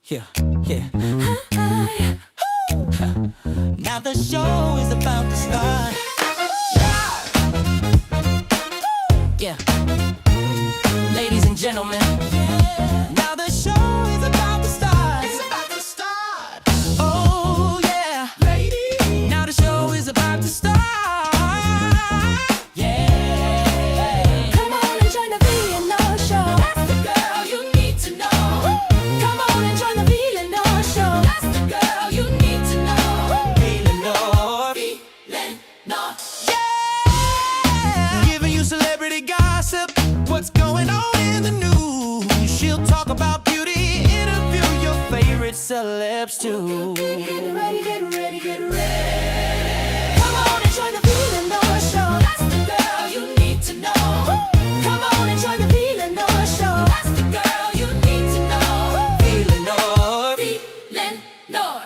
Yeah, yeah. Now the show is about to start. Yeah. Ladies and gentlemen, now the show is about to start. It's about to start. Oh yeah, ladies. Now the show is about to start. Yeah. Come on and join the VLenore show. That's the girl you need to know. Come on and join the VLenore show. That's the girl you need to know. VLenore, VLenore. Yeah. Giving you celebrity gossip. What's going on in the news? She'll talk about beauty, interview your favorite celebs too. Get ready, get ready, get ready. Come on and join the VLenore show. That's the girl you need to know. Come on and join the VLenore show. That's the girl you need to know. VLenore, VLenore.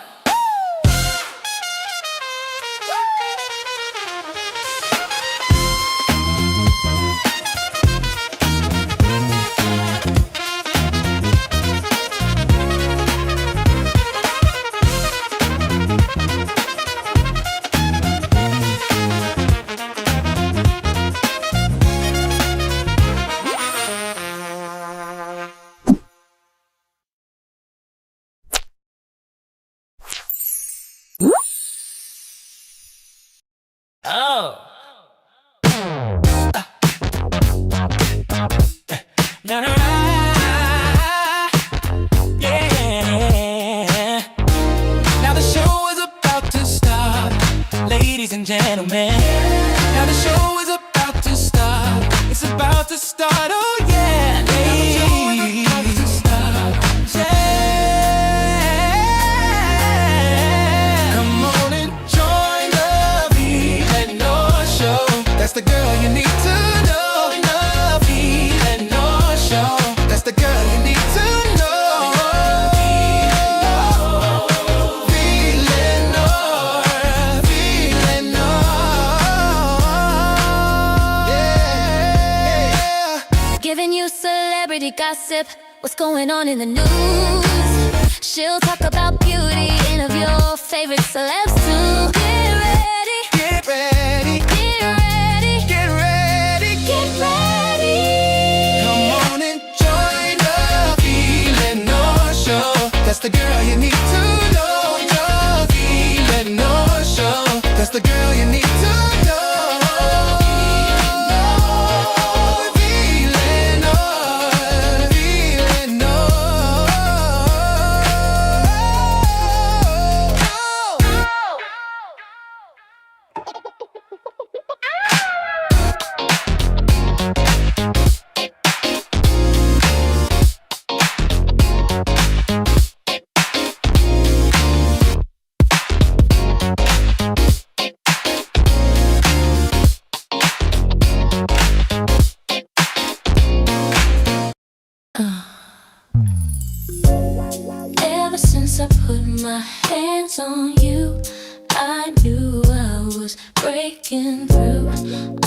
Oh. Na, na, na. Yeah. Now the show is about to start, ladies and gentlemen. Now the show is about to start. It's about to start. Oh yeah, ladies. Come on and join the VLenore show. That's the girl you need to know. The VLenore show. That's the girl you need to know. VLenore, VLenore. Yeah. Giving you celebrity gossip. What's going on in the news? She'll talk about beauty, interview your favorite celebs too. Get ready, Get ready, get ready, get ready. get ready. Come on and join the VLenore show. That's the girl you need to know. The VLenore show. That's the girl you need to know. VLenore, Ever since I put my hands on you, I knew I was breaking through.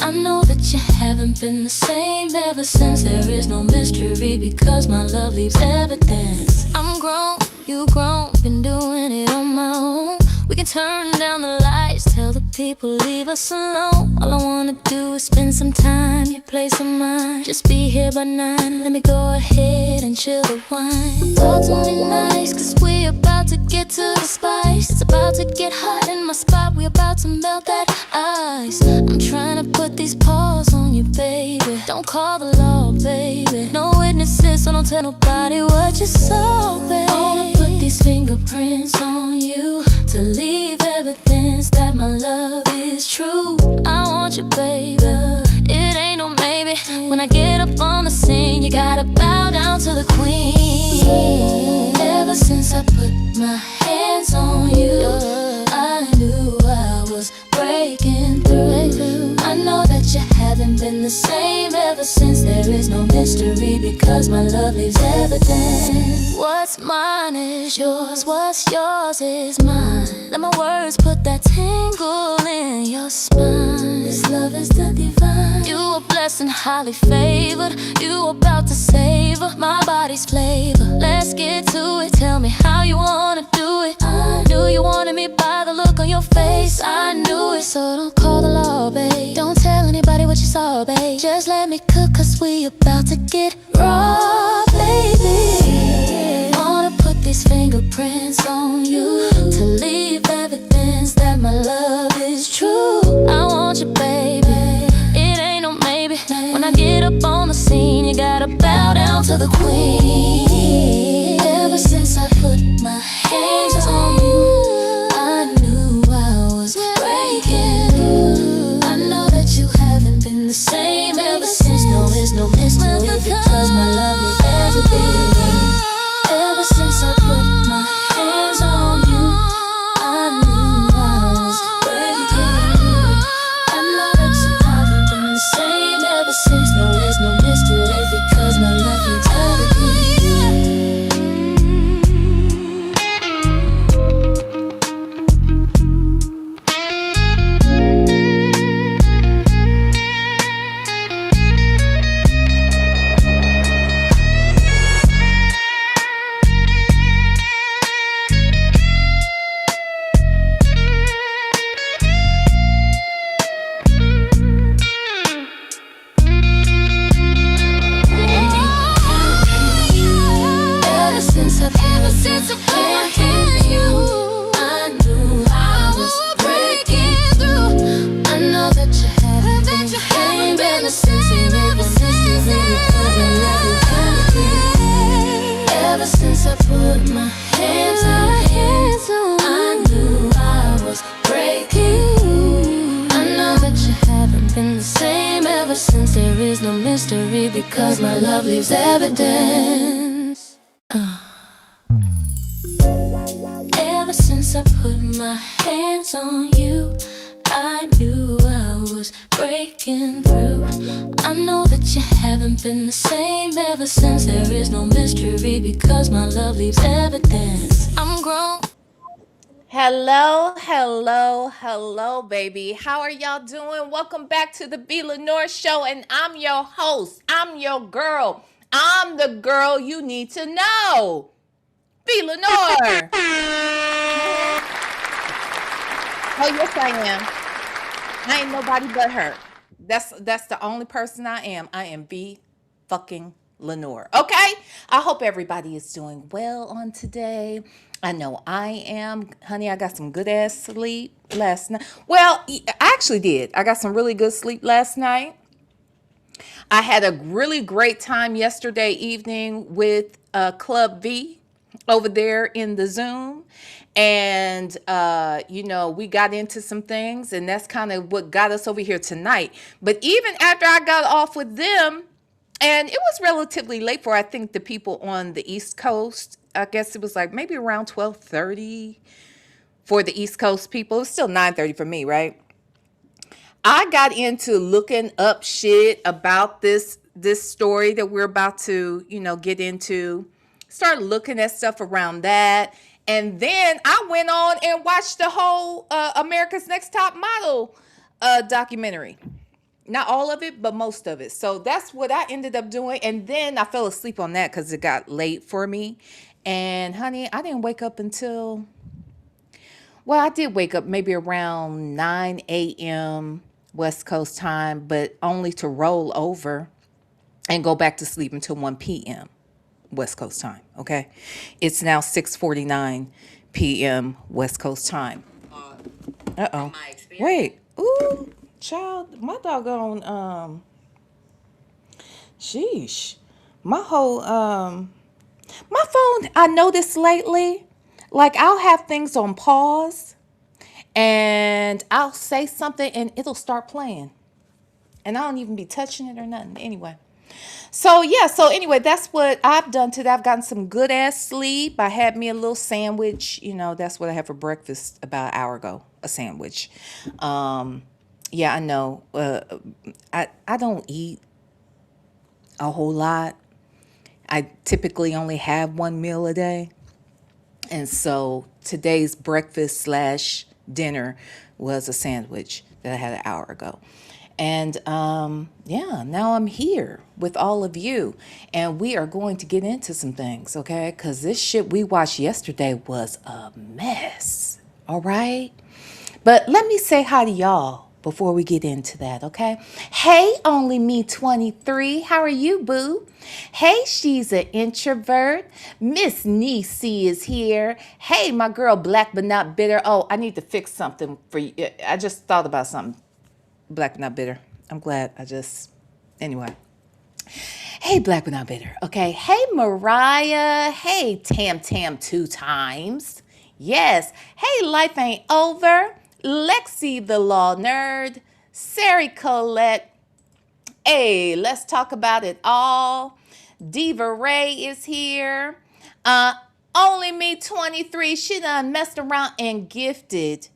I know that you haven't been the same ever since. There is no mystery because my love leaves evidence. I'm grown, you grown, been doing it on my own. We can turn down the lights, tell the people leave us alone. All I wanna do is spend some time, your place of mine. Just be here by 9, let me go ahead and chill the wine. Talk to me nice, cause we about to get to the spice. It's about to get hot in my spot, we about to melt that ice. I'm trying to put these paws on you, baby. Don't call the law, baby. No witnesses, so don't tell nobody what you saw, baby. I wanna put these fingerprints on you to leave evidence that my love is true. I want you, baby. It ain't no maybe. When I get up on the scene, you gotta bow down to the queen. Ever since I put my hands on you, I knew I was breaking through. I know that you haven't been the same ever since. There is no mystery because my love leaves evidence. What's mine is yours, what's yours is mine. Let my words put that tingle in your spine. This love is the divine. You a blessing, highly favored. You about to savor my body's flavor. Let's get to it. Tell me how you wanna do it. I knew you wanted me by the look on your face. I knew it. So don't call the law, babe. Don't tell anybody what you saw, babe. Just let me cook, cause we about to get raw, baby. Wanna put these fingerprints on you to leave evidence that my love is true. I want you, baby. It ain't no maybe. When I get up on the scene, you gotta bow down to the queen. Ever since I put my hands on you, I knew I was breaking you. I know that you haven't been the same ever since. No, it's no mystery, because my love is everything. Ever since I put my hands on you, I knew I was breaking you. I know that you haven't been the same ever since. No, there's no mystery, because my love is because my love leaves evidence. Ever since I put my hands on you, I knew I was breaking through. I know that you haven't been the same ever since. There is no mystery, because my love leaves evidence. I'm grown. Hello, baby. How are y'all doing? Welcome back to the VLenore show, and I'm your host. I'm your girl. I'm the girl you need to know. VLenore. Oh, yes, I am. I ain't nobody but her. That's the only person I am. I am Lenore. Okay? I hope everybody is doing well on today. I know I am. Honey, I got some good ass sleep last night. Well, I actually did. I got some really good sleep last night. I had a really great time yesterday evening with Club V over there in the Zoom. And, we got into some things, and that's kind of what got us over here tonight. But even after I got off with them, and it was relatively late for, I think, the people on the East Coast. I guess it was like maybe around 12:30 for the East Coast people. It's still 9:30 for me, right? I got into looking up shit about this story that we're about to, get into. Start looking at stuff around that. And then I went on and watched the whole America's Next Top Model documentary. Not all of it, but most of it. So that's what I ended up doing. And then I fell asleep on that because it got late for me. And honey, I didn't wake up until, well, I did wake up maybe around 9 a.m. West Coast time, but only to roll over and go back to sleep until 1 p.m. West Coast time, okay? It's now 6:49 p.m. West Coast time. Uh-oh. Wait. Ooh. Child, my doggone, sheesh. My whole, my phone, I noticed lately, like I'll have things on pause and I'll say something and it'll start playing. And I don't even be touching it or nothing. Anyway. So anyway, that's what I've done today. I've gotten some good ass sleep. I had me a little sandwich. That's what I had for breakfast about an hour ago, a sandwich. Yeah, I know. I don't eat a whole lot. I typically only have one meal a day. And so today's breakfast slash dinner was a sandwich that I had an hour ago. And yeah, now I'm here with all of you. And we are going to get into some things, okay? Because this shit we watched yesterday was a mess, all right? But let me say hi to y'all before we get into that, okay? Hey, only me 23. How are you, boo? Hey, she's an introvert. Miss Niecy is here. Hey, my girl, black but not bitter. Oh, I need to fix something for you. I just thought about something. Black but not bitter. I'm glad anyway. Hey, Black but not bitter. Okay. Hey, Mariah. Hey, Tam Tam 2 times. Yes. Hey, Life Ain't Over. Lexi the Law Nerd. Sari Colette. Hey, let's talk about it all. Diva Ray is here. Uh, Only me 23. She done messed around and gifted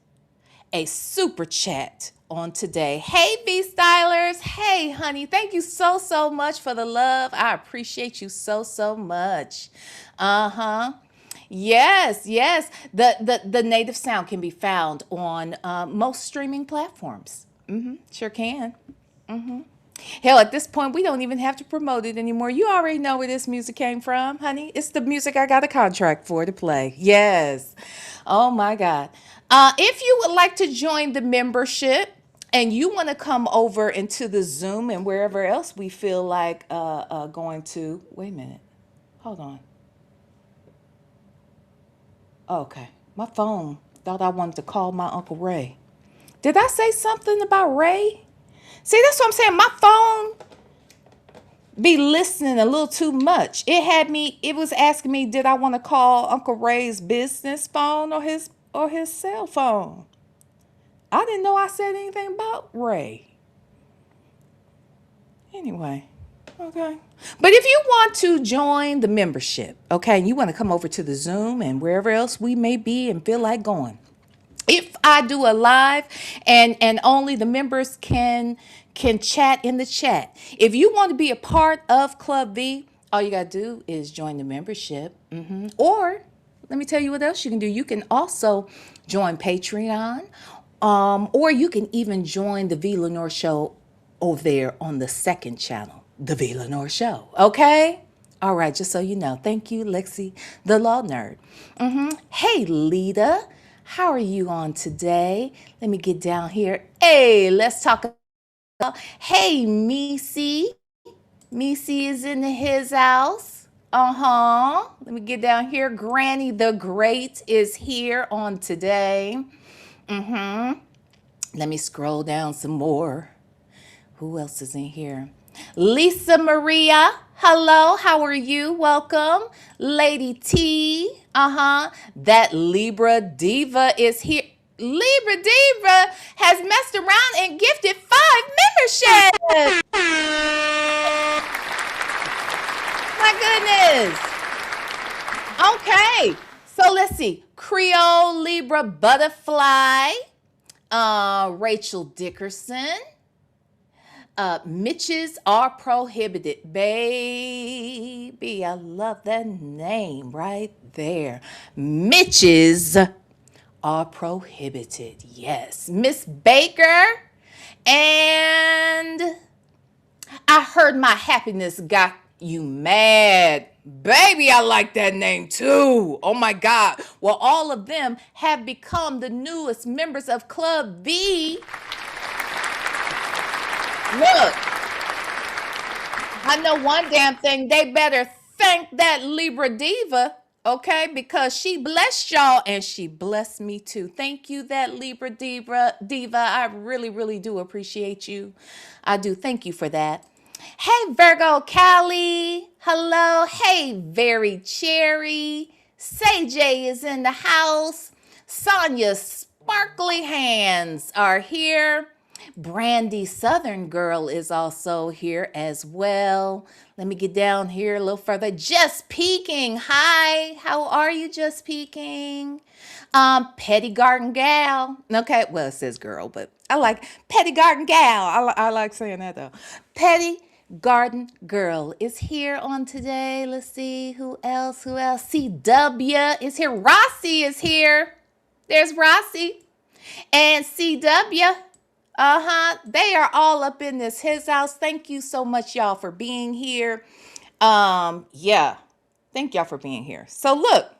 a super chat on today. Hey, V Stylers. Hey, honey. Thank you so much for the love. I appreciate you so much. Uh-huh. Yes. The native sound can be found on most streaming platforms. Sure can. Hell, at this point, we don't even have to promote it anymore. You already know where this music came from, honey. It's the music I got a contract for to play. Yes. Oh my God. If you would like to join the membership and you want to come over into the Zoom and wherever else we feel like going to. Wait a minute. Hold on. Okay. My phone thought I wanted to call my Uncle Ray. Did I say something about Ray? See, that's what I'm saying. My phone be listening a little too much. It was asking me, did I want to call Uncle Ray's business phone or his cell phone? I didn't know I said anything about Ray. Anyway, okay. But if you want to join the membership, okay, and you want to come over to the Zoom and wherever else we may be and feel like going, if I do a live and only the members can chat in the chat. If you want to be a part of Club V, all you got to do is join the membership. Or let me tell you what else you can do. You can also join Patreon, or you can even join the VLenore show over there on the second channel, the VLenore show. Okay? All right, just so you know. Thank you, Lexi, the Law Nerd. Hey, Lita. How are you on today? Let me get down here. Hey, let's talk about. Hey, Missy. Missy is in his house. Let me get down here. Granny the Great is here on today. Let me scroll down some more. Who else is in here? Lisa Maria. Hello, how are you? Welcome. Lady T. That Libra Diva is here. Libra Diva has messed around and gifted 5 memberships. My goodness. Okay. So let's see. Creole Libra Butterfly. Rachel Dickerson. Mitches are prohibited. Baby, I love that name right there. Mitches are prohibited. Yes. Miss Baker. And I heard my happiness got you mad. Baby, I like that name too. Oh my God. Well, all of them have become the newest members of Club V. Look, I know one damn thing. They better thank that Libra Diva, okay? Because she blessed y'all and she blessed me too. Thank you, that Libra Diva. I really do appreciate you. I do. Thank you for that. Hey, Virgo Callie. Hello. Hey, Very Cherry. Say J is in the house. Sonia Sparkly Hands are here. Brandy Southern Girl is also here as well. Let me get down here a little further. Just Peeking. Hi. How are you, Just Peeking? Petty Garden Gal. Okay, well, it says girl, but I like Petty Garden Gal. I like saying that, though. Petty Garden Girl is here on today. Let's see. Who else? CW is here. Rossi is here. There's Rossi. And CW, they are all up in his house. Thank you so much, y'all, for being here. Yeah, thank y'all for being here. So look,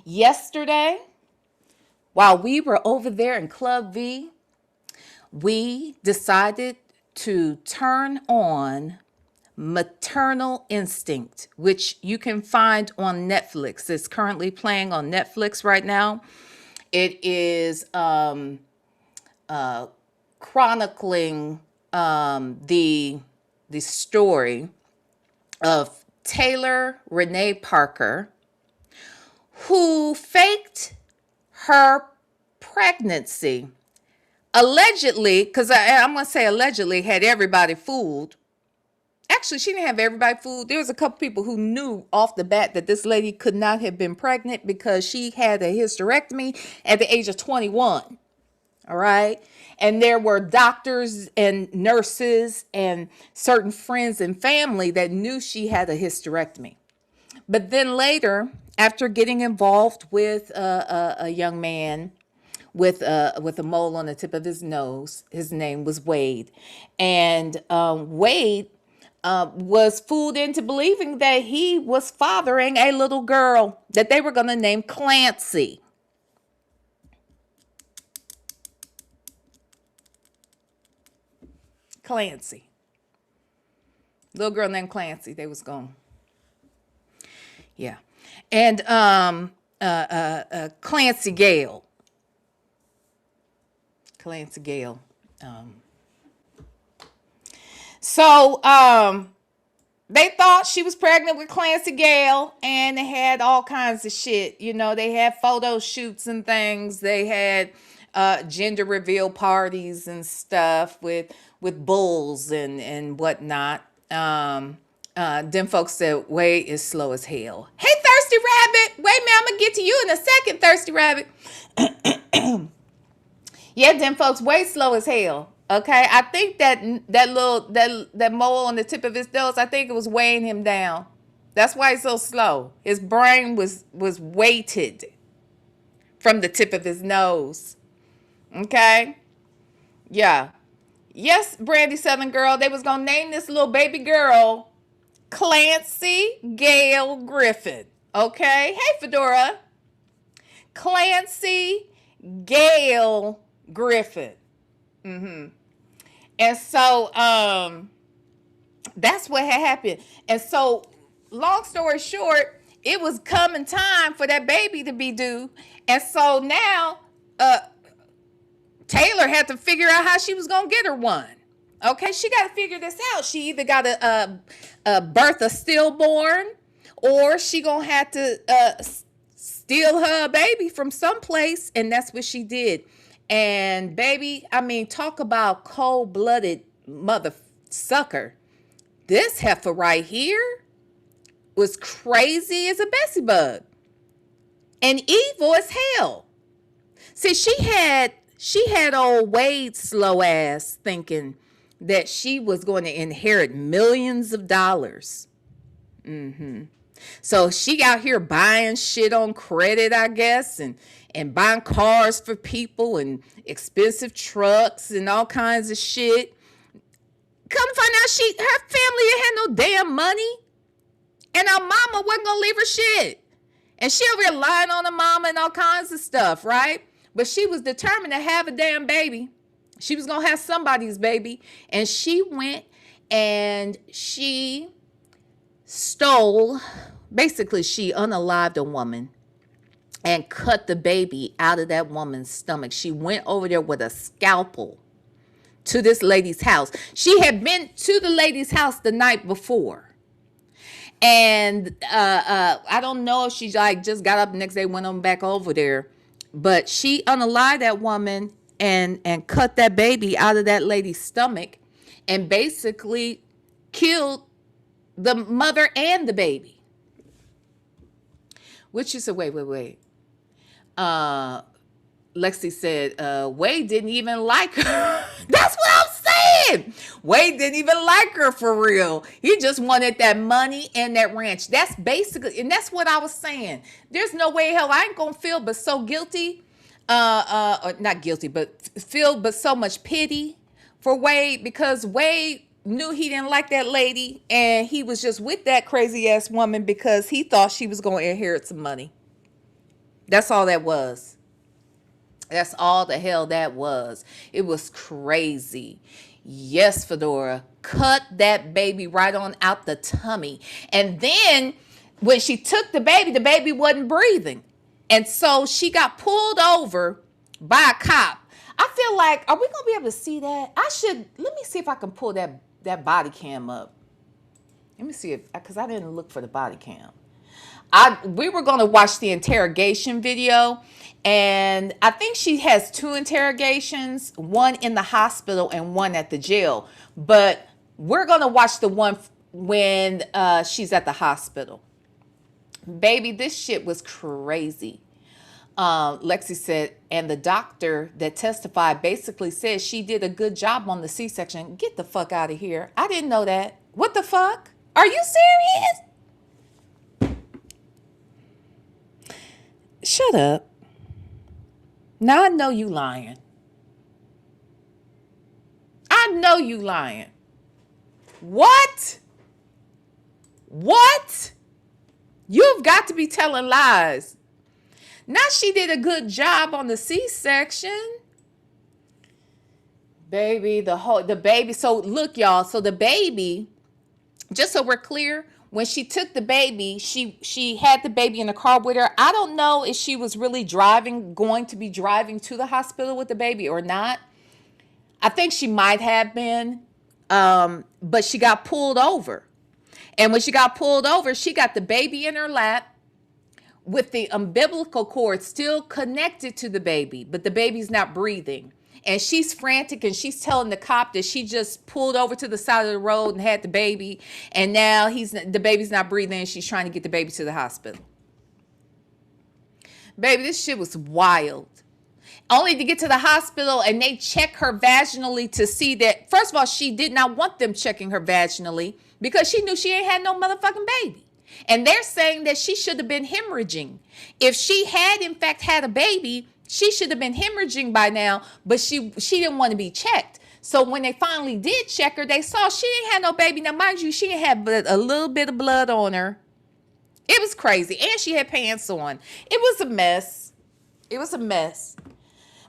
yesterday, while we were over there in Club V, we decided to turn on Maternal Instinct, which you can find on Netflix. It's currently playing on Netflix right now. It is chronicling the story of Taylor Renee Parker, who faked her pregnancy, allegedly, because I'm going to say allegedly, had everybody fooled. Actually, she didn't have everybody fooled. There was a couple people who knew off the bat that this lady could not have been pregnant because she had a hysterectomy at the age of 21. All right. And there were doctors and nurses and certain friends and family that knew she had a hysterectomy. But then later, after getting involved with a young man with a mole on the tip of his nose, his name was Wade, and Wade was fooled into believing that he was fathering a little girl that they were going to name Clancy. Clancy. Little girl named Clancy. They was going. Yeah. And Clancy Gale. Clancy Gale. So they thought she was pregnant with Clancy Gale, and they had all kinds of shit. You know, they had photo shoots and things. They had gender reveal parties and stuff with bulls and whatnot. Them folks said, Wade is slow as hell. Hey, Thirsty Rabbit. Wait a minute, I'm going to get to you in a second, Thirsty Rabbit. Yeah, them folks way slow as hell. Okay, I think that mole on the tip of his nose, I think it was weighing him down. That's why he's so slow. His brain was weighted from the tip of his nose. Okay, yeah, yes, Brandy Southern Girl. They was gonna name this little baby girl Clancy Gale Griffin. Okay, hey Fedora, Clancy Gale Griffin. And so that's what had happened. And so, long story short, it was coming time for that baby to be due. And so now Taylor had to figure out how she was going to get her one. Okay, she got to figure this out. She either got to birth a stillborn, or she going to have to steal her baby from someplace. And that's what she did. And baby, I mean, talk about cold-blooded mother sucker. This heifer right here was crazy as a Bessie bug and evil as hell. See, she had old Wade's slow ass thinking that she was going to inherit millions of dollars. So she out here buying shit on credit, I guess, and buying cars for people and expensive trucks and all kinds of shit. Come to find out her family had no damn money. And her mama wasn't going to leave her shit. And she over here lying on her mama and all kinds of stuff, right? But she was determined to have a damn baby. She was going to have somebody's baby. And she went and she stole, basically she unalived a woman and cut the baby out of that woman's stomach. She went over there with a scalpel to this lady's house. She had been to the lady's house the night before. And I don't know if she like just got up the next day, went on back over there. But she unalived that woman and cut that baby out of that lady's stomach and basically killed the mother and the baby. Which is wait. Lexi said, Wade didn't even like her. That's what I'm saying. Wade didn't even like her for real. He just wanted that money and that ranch. That's basically, and that's what I was saying. There's no way hell I ain't gonna feel but so guilty or not guilty, but feel but so much pity for Wade, because Wade knew he didn't like that lady, and he was just with that crazy ass woman because he thought she was going to inherit some money. That's all that was. That's all the hell that was. It was crazy. Yes, Fedora, cut that baby right on out the tummy. And then when she took the baby wasn't breathing. And so she got pulled over by a cop. I feel like, are we going to be able to see that? Let me see if I can pull that body cam up. Let me see if, because I didn't look for the body cam. We were going to watch the interrogation video, and I think she has 2 interrogations, one in the hospital and one at the jail. But we're going to watch the one when she's at the hospital. Baby, this shit was crazy. Lexi said, and the doctor that testified basically said she did a good job on the C-section. Get the fuck out of here. I didn't know that. What the fuck? Are you serious? Shut up. Now I know you lying. I know you lying. What? What? You've got to be telling lies. Now she did a good job on the C-section. Baby, the baby. So look, y'all. So the baby, just so we're clear, when she took the baby, she had the baby in the car with her. I don't know if she was really going to be driving to the hospital with the baby or not. I think she might have been, but she got pulled over. And when she got pulled over, she got the baby in her lap with the umbilical cord still connected to the baby, but the baby's not breathing. And she's frantic, and she's telling the cop that she just pulled over to the side of the road and had the baby, and now the baby's not breathing, and she's trying to get the baby to the hospital. Baby, this shit was wild. Only to get to the hospital, and they check her vaginally to see that, first of all, she did not want them checking her vaginally because she knew she ain't had no motherfucking baby. And they're saying that she should have been hemorrhaging. If she had, in fact, had a baby, she should have been hemorrhaging by now, but she didn't want to be checked. So when they finally did check her, they saw she didn't have no baby. Now, mind you, she had a little bit of blood on her. It was crazy. And she had pants on. It was a mess. It was a mess.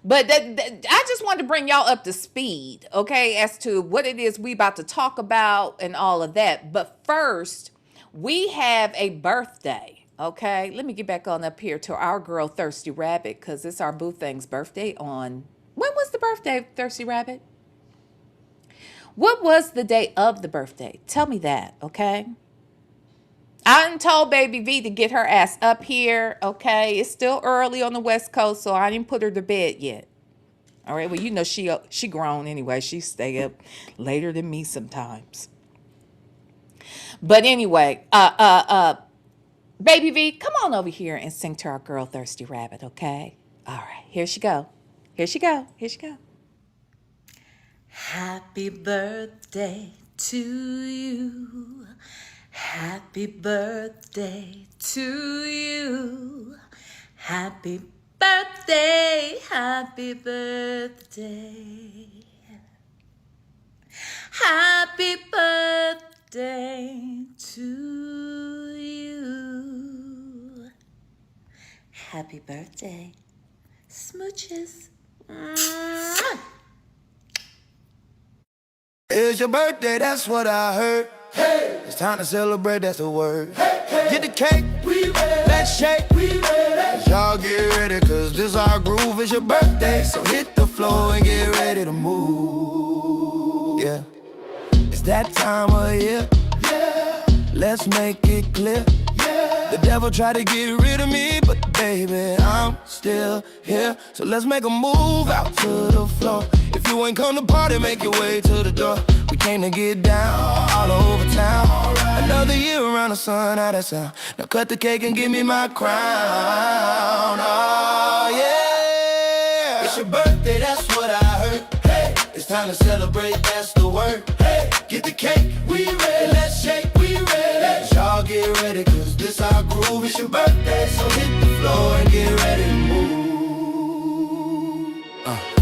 But I just wanted to bring y'all up to speed, okay, as to what it is we about to talk about and all of that. But first, we have a birthday. Okay, let me get back on up here to our girl Thirsty Rabbit, because it's our boo thing's birthday on... When was the birthday of Thirsty Rabbit? What was the day of the birthday? Tell me that, okay? I done told Baby V to get her ass up here, okay? It's still early on the West Coast, so I didn't put her to bed yet. All right, well, you know she grown anyway. She stay up later than me sometimes. But anyway, Baby V, come on over here and sing to our girl Thirsty Rabbit, okay? All right, here she go. Here she go. Here she go. Happy birthday to you. Happy birthday to you. Happy birthday. Happy birthday. Happy birthday to you. Happy birthday. Smooches. It's your birthday, that's what I heard. Hey, it's time to celebrate, that's the word. Hey, hey. Get the cake, we ready. Let's shake, we ready. Y'all get ready, cause this our groove. It's your birthday, so hit the floor and get ready to move. Yeah, it's that time of year. Yeah, let's make it clear. Yeah, the devil tried to get rid of me, but baby, I'm still here. So let's make a move out to the floor. If you ain't come to party, make your way to the door. We came to get down all over town. Right. Another year around the sun, how that sound? Now cut the cake and give me my crown. Oh yeah, it's your birthday, that's what I heard. Hey, it's time to celebrate, that's the word. Hey, get the cake, we ready. Let's shake, we ready. Y'all get ready, cause this our groove. It's your birthday, so hit the floor and get ready to move.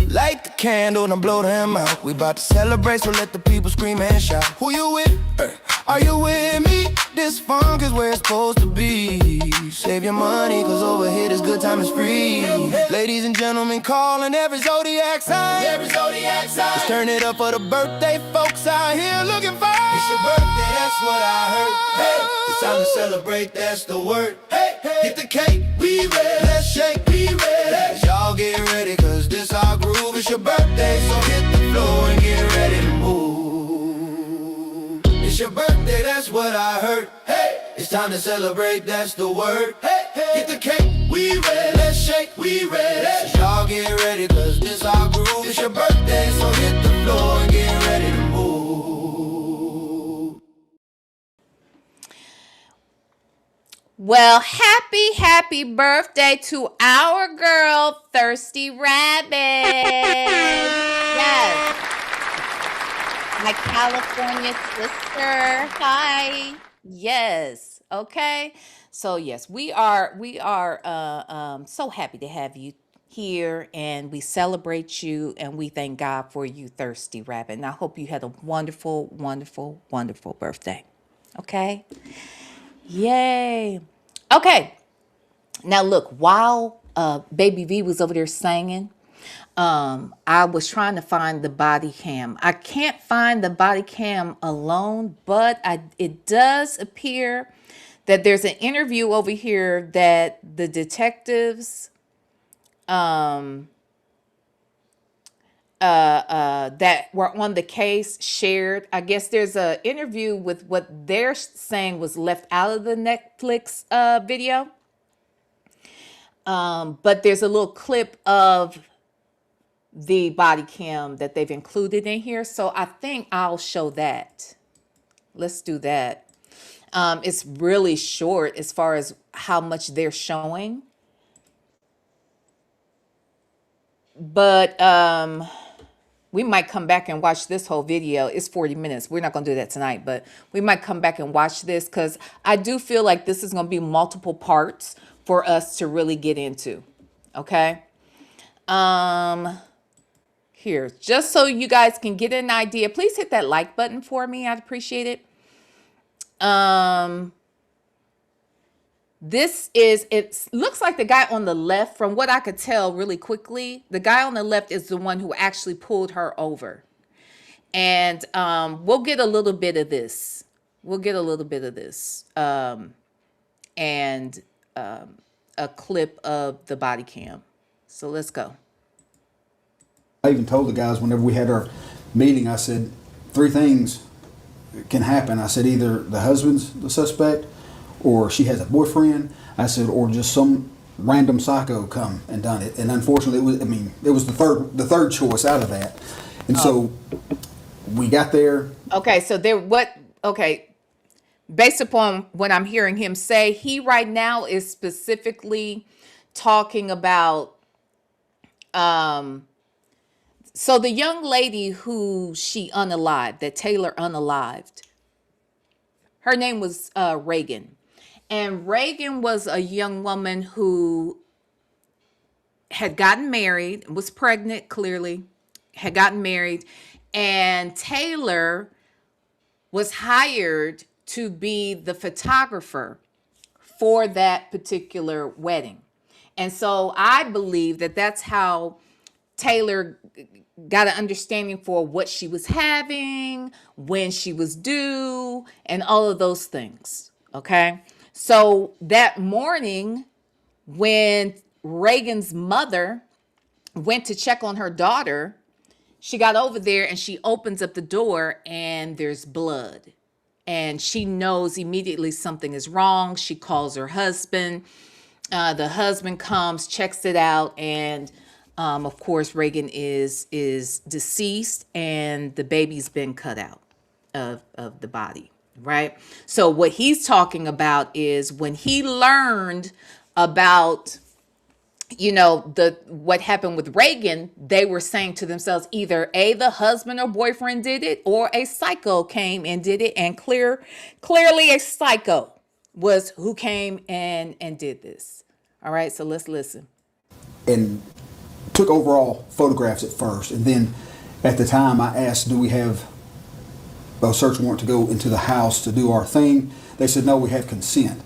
Light the candle and blow them out. We about to celebrate, so let the people scream and shout. Who you with? Are you with me? This funk is where it's supposed to be. Save your money, cause over here this good time is free. Ladies and gentlemen, calling every zodiac sign. Let's turn it up for the birthday folks out here looking fine. It's your birthday, that's what I heard. Hey, it's time to celebrate, that's the word. Hey, get the cake, we ready. Let's shake, we ready. Y'all get ready, cause this our groove. It's your birthday, so hit the floor and get ready to move. It's your birthday, that's what I heard. Hey, it's time to celebrate, that's the word. Hey, get the cake, we ready. Let's shake, we ready. So y'all get ready, cause this our groove. It's your birthday, so hit the floor and get ready to move. Well, happy birthday to our girl, Thirsty Rabbit. Yes. My California sister. Hi. Yes. Okay. So yes, we are so happy to have you here, and we celebrate you, and we thank God for you, Thirsty Rabbit. And I hope you had a wonderful, wonderful, wonderful birthday. Okay. Yay. Okay. Now look, while Baby V was over there singing, I was trying to find the body cam. I can't find the body cam alone, but it does appear that there's an interview over here that the detectives that were on the case shared. I guess there's an interview with what they're saying was left out of the Netflix video. But there's a little clip of the body cam that they've included in here. So I think I'll show that. Let's do that. It's really short as far as how much they're showing. But we might come back and watch this whole video. It's 40 minutes. We're not going to do that tonight, but we might come back and watch this because I do feel like this is going to be multiple parts for us to really get into. Okay. Here, just so you guys can get an idea, please hit that like button for me. I'd appreciate it. It looks like the guy on the left, from what I could tell really quickly, the guy on the left is the one who actually pulled her over. And we'll get a little bit of this. And a clip of the body cam. So let's go. I even told the guys whenever we had our meeting, I said, 3 things can happen. I said either the husband's the suspect, or she has a boyfriend. I said, or just some random psycho come and done it. And unfortunately, it was the third choice out of that. And so we got there. Okay, so based upon what I'm hearing him say, he right now is specifically talking about so the young lady who she unalived, that Taylor unalived, her name was Reagan. And Reagan was a young woman who had gotten married, was pregnant, clearly, had gotten married, and Taylor was hired to be the photographer for that particular wedding. And so I believe that that's how Taylor got an understanding for what she was having, when she was due, and all of those things. Okay. So that morning, when Reagan's mother went to check on her daughter, she got over there and she opens up the door and there's blood. And she knows immediately something is wrong. She calls her husband. The husband comes, checks it out, and of course, Reagan is deceased, and the baby's been cut out of the body, right? So what he's talking about is when he learned about, what happened with Reagan, they were saying to themselves, either the husband or boyfriend did it, or a psycho came and did it, and clearly a psycho was who came and did this. All right, so let's listen. And took overall photographs at first, and then at the time I asked, do we have a search warrant to go into the house to do our thing? They said, no, we have consent.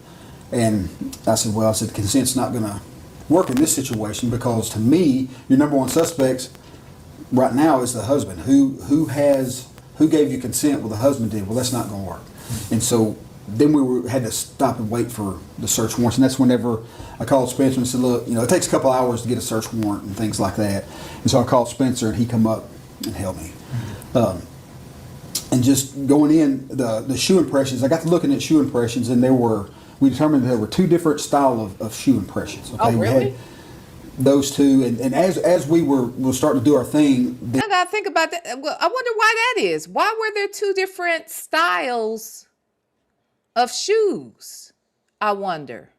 And I said, well, consent's not going to work in this situation, because to me, your number one suspects right now is the husband. Who gave you consent? Well, the husband did. Well, that's not going to work. And so then had to stop and wait for the search warrants. And that's whenever I called Spencer and said, look, it takes a couple hours to get a search warrant and things like that. And so I called Spencer, and he come up and helped me. And just going in, the shoe impressions, I got to looking at shoe impressions, and we determined there were two different style of shoe impressions. Okay? Oh, really? We had those two, and as we were starting to do our thing, I gotta think about that. Well, I wonder why that is. Why were there two different styles of shoes? I wonder.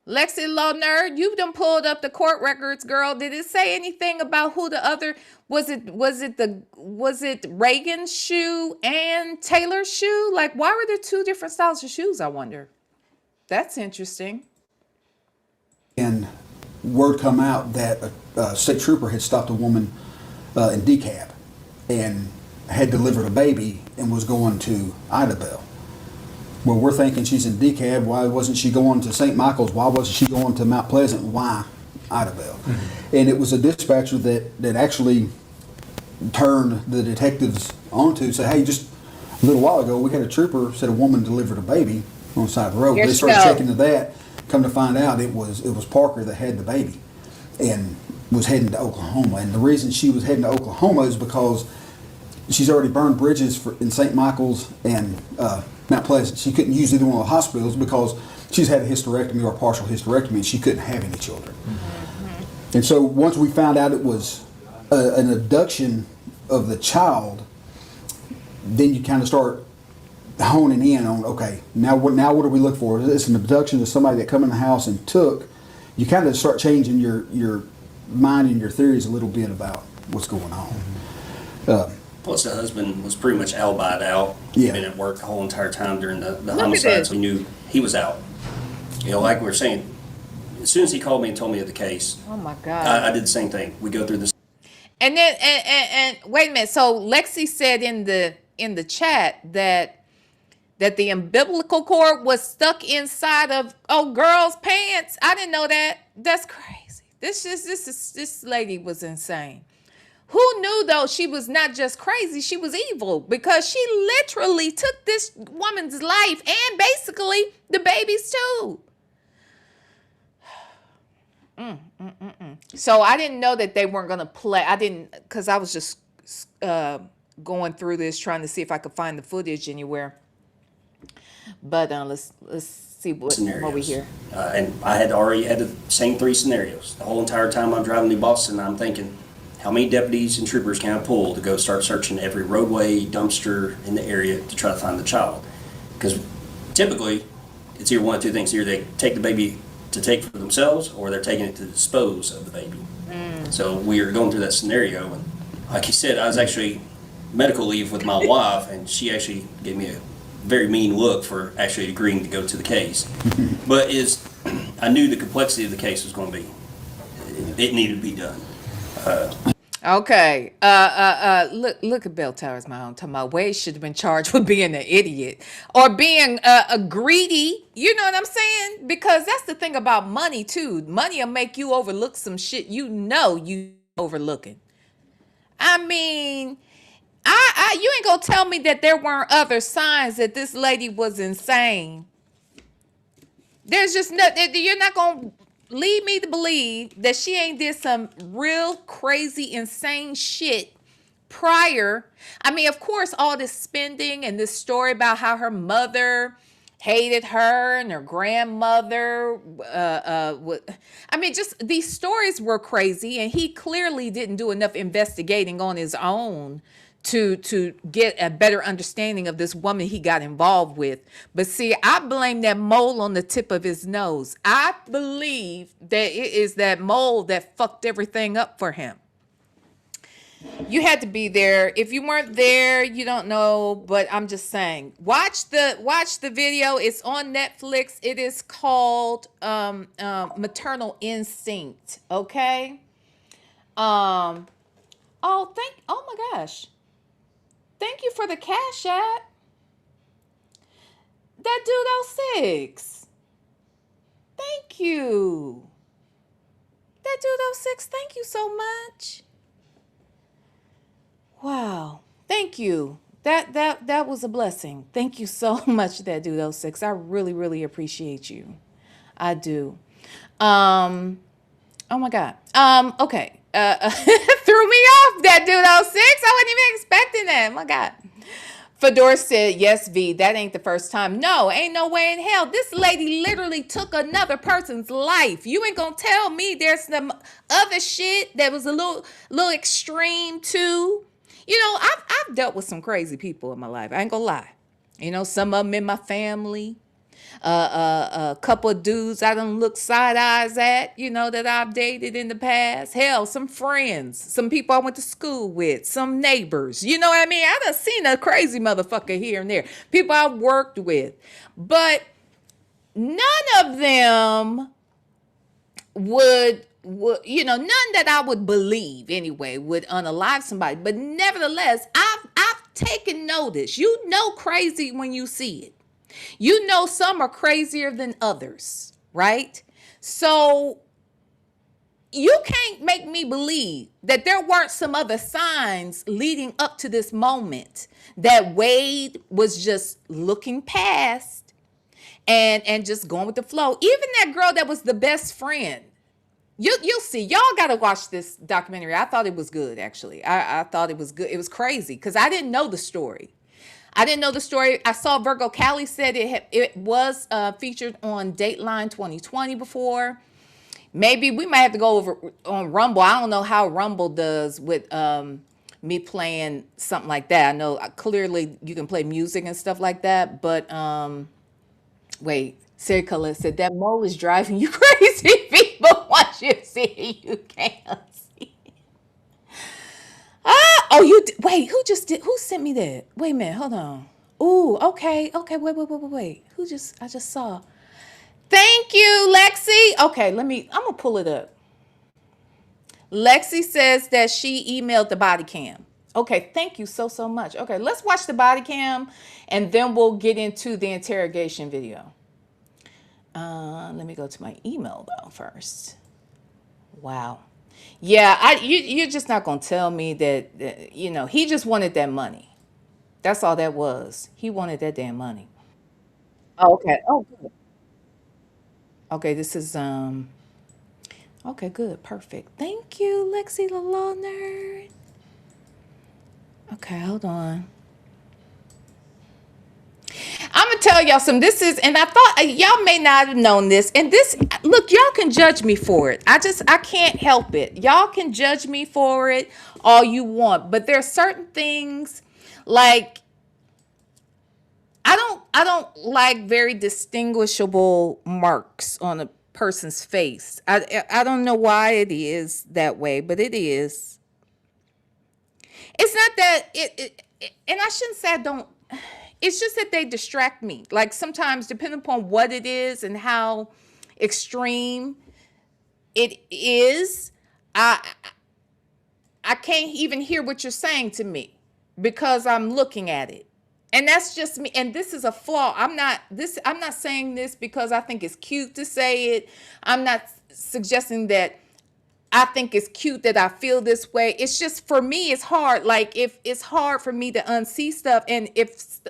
Lexi Law Nerd, you done pulled up the court records, girl. Did it say anything about who the other was? It Reagan's shoe and Taylor's shoe? Like, why were there two different styles of shoes? I wonder. That's interesting. and word come out that a state trooper had stopped a woman in DeKalb and had delivered a baby and was going to Idabel. Well, we're thinking she's in DeKalb. Why wasn't she going to St. Michael's? Why wasn't she going to Mount Pleasant? Why Idabel? Mm-hmm. And it was a dispatcher that actually turned the detectives onto, say, hey, just a little while ago, we had a trooper said a woman delivered a baby on the side of the road. They started checking to that. Come to find out, it was Parker that had the baby and was heading to Oklahoma. And the reason she was heading to Oklahoma is because she's already burned bridges in St. Michael's and Mount Pleasant. She couldn't use either one of the hospitals because she's had a hysterectomy or a partial hysterectomy, and she couldn't have any children. Mm-hmm. And so once we found out it was an abduction of the child, then you kind of start honing in on, okay, now what do we look for? It's an abduction of somebody that come in the house and took. You kind of start changing your mind and your theories a little bit about what's going on. Mm-hmm. Plus, the husband was pretty much alibied out. Yeah. He'd been at work the whole entire time during the homicide, so we knew he was out. You know, like we were saying, as soon as he called me and told me of the case, oh my God, I did the same thing. We go through this. And then and wait a minute. So Lexi said in the chat that the umbilical cord was stuck inside of girl's pants. I didn't know that. That's crazy. This lady was insane. Who knew though she was not just crazy, she was evil, because she literally took this woman's life and basically the baby's too. So I didn't know that they weren't going to play. I didn't, because I was just going through this trying to see if I could find the footage anywhere. But let's see what we hear. And I had already had the same three scenarios. The whole entire time I'm driving to Boston, I'm thinking, how many deputies and troopers can I pull to go start searching every roadway, dumpster in the area to try to find the child? Because typically, it's either one of two things. Either they take the baby to take for themselves, or they're taking it to dispose of the baby. So we were going through that scenario, and like you said, I was actually medical leave with my wife, and she actually gave me a very mean look for actually agreeing to go to the case. But I knew the complexity of the case was going to be, it needed to be done. Okay. Look at Bell Towers, my own. Talking about Wade should have been charged with being an idiot or being a greedy. You know what I'm saying? Because that's the thing about money too. Money will make you overlook some shit you overlooking. I mean, you ain't gonna tell me that there weren't other signs that this lady was insane. There's just you're not gonna lead me to believe that she ain't did some real crazy, insane shit prior. I mean, of course, all this spending and this story about how her mother hated her and her grandmother. Just these stories were crazy, and he clearly didn't do enough investigating on his own to get a better understanding of this woman he got involved with. But see, I blame that mole on the tip of his nose. I believe that it is that mole that fucked everything up for him. You had to be there. If you weren't there, you don't know, but I'm just saying. Watch the video. It's on Netflix. It is called Maternal Instinct, okay? Um oh my gosh. Thank you for the Cash App. That dude oh 06. Thank you. That dude oh 06, thank you so much. Wow. Thank you. That was a blessing. Thank you so much, that dude oh 06. I really, really appreciate you. I do. Oh my God. Okay. Threw me off, that dude oh 06. I wasn't even expecting that. My God. Fedor said, yes, V, that ain't the first time. No, ain't no way in hell. This lady literally took another person's life. You ain't gonna tell me there's some other shit that was a little extreme too. You know, I've dealt with some crazy people in my life. I ain't gonna lie. You know, some of them in my family. A couple of dudes I done looked side eyes at, you know, that I've dated in the past. Hell, some friends, some people I went to school with, some neighbors. You know what I mean? I done seen a crazy motherfucker here and there. People I worked with. But none of them would you know, none that I would believe anyway would unalive somebody. But nevertheless, I've taken notice. You know crazy when you see it. You know some are crazier than others, right? So you can't make me believe that there weren't some other signs leading up to this moment that Wade was just looking past and just going with the flow. Even that girl that was the best friend. You'll see. Y'all got to watch this documentary. I thought it was good, actually. I thought it was good. It was crazy because I didn't know the story. I saw Virgo Cali said it was featured on Dateline 2020 before. Maybe we might have to go over on Rumble. I don't know how Rumble does with me playing something like that. I know clearly you can play music and stuff like that, but wait. Sarah Colette said that mole is driving you crazy. People once you see it, you can't see. Oh, wait, who sent me that? Wait a minute, hold on. Ooh, okay, wait. I just saw. Thank you, Lexi. Okay, I'm gonna pull it up. Lexi says that she emailed the body cam. Okay, thank you so much. Okay, let's watch the body cam and then we'll get into the interrogation video. Let me go to my email though first. Wow. Yeah, you're just not gonna tell me that you know, he just wanted that money. That's all that was. He wanted that damn money. Oh, okay. Oh, good. Okay, this is okay, good, perfect. Thank you, Lexi the Law Nerd. Okay, hold on. I'm gonna tell y'all some. This is, and I thought y'all may not have known this. And this, look, y'all can judge me for it. I can't help it. Y'all can judge me for it all you want, but there are certain things like I don't like very distinguishable marks on a person's face. I don't know why it is that way, but it is. It's not that and I shouldn't say I don't. It's just that they distract me. Like sometimes, depending upon what it is and how extreme it is, I I can't even hear what you're saying to me because I'm looking at it. And that's just me. And this is a flaw. I'm not saying this because I think it's cute to say it. I'm not suggesting that I think it's cute that I feel this way. It's just for me, it's hard. Like if it's hard for me to unsee stuff. And if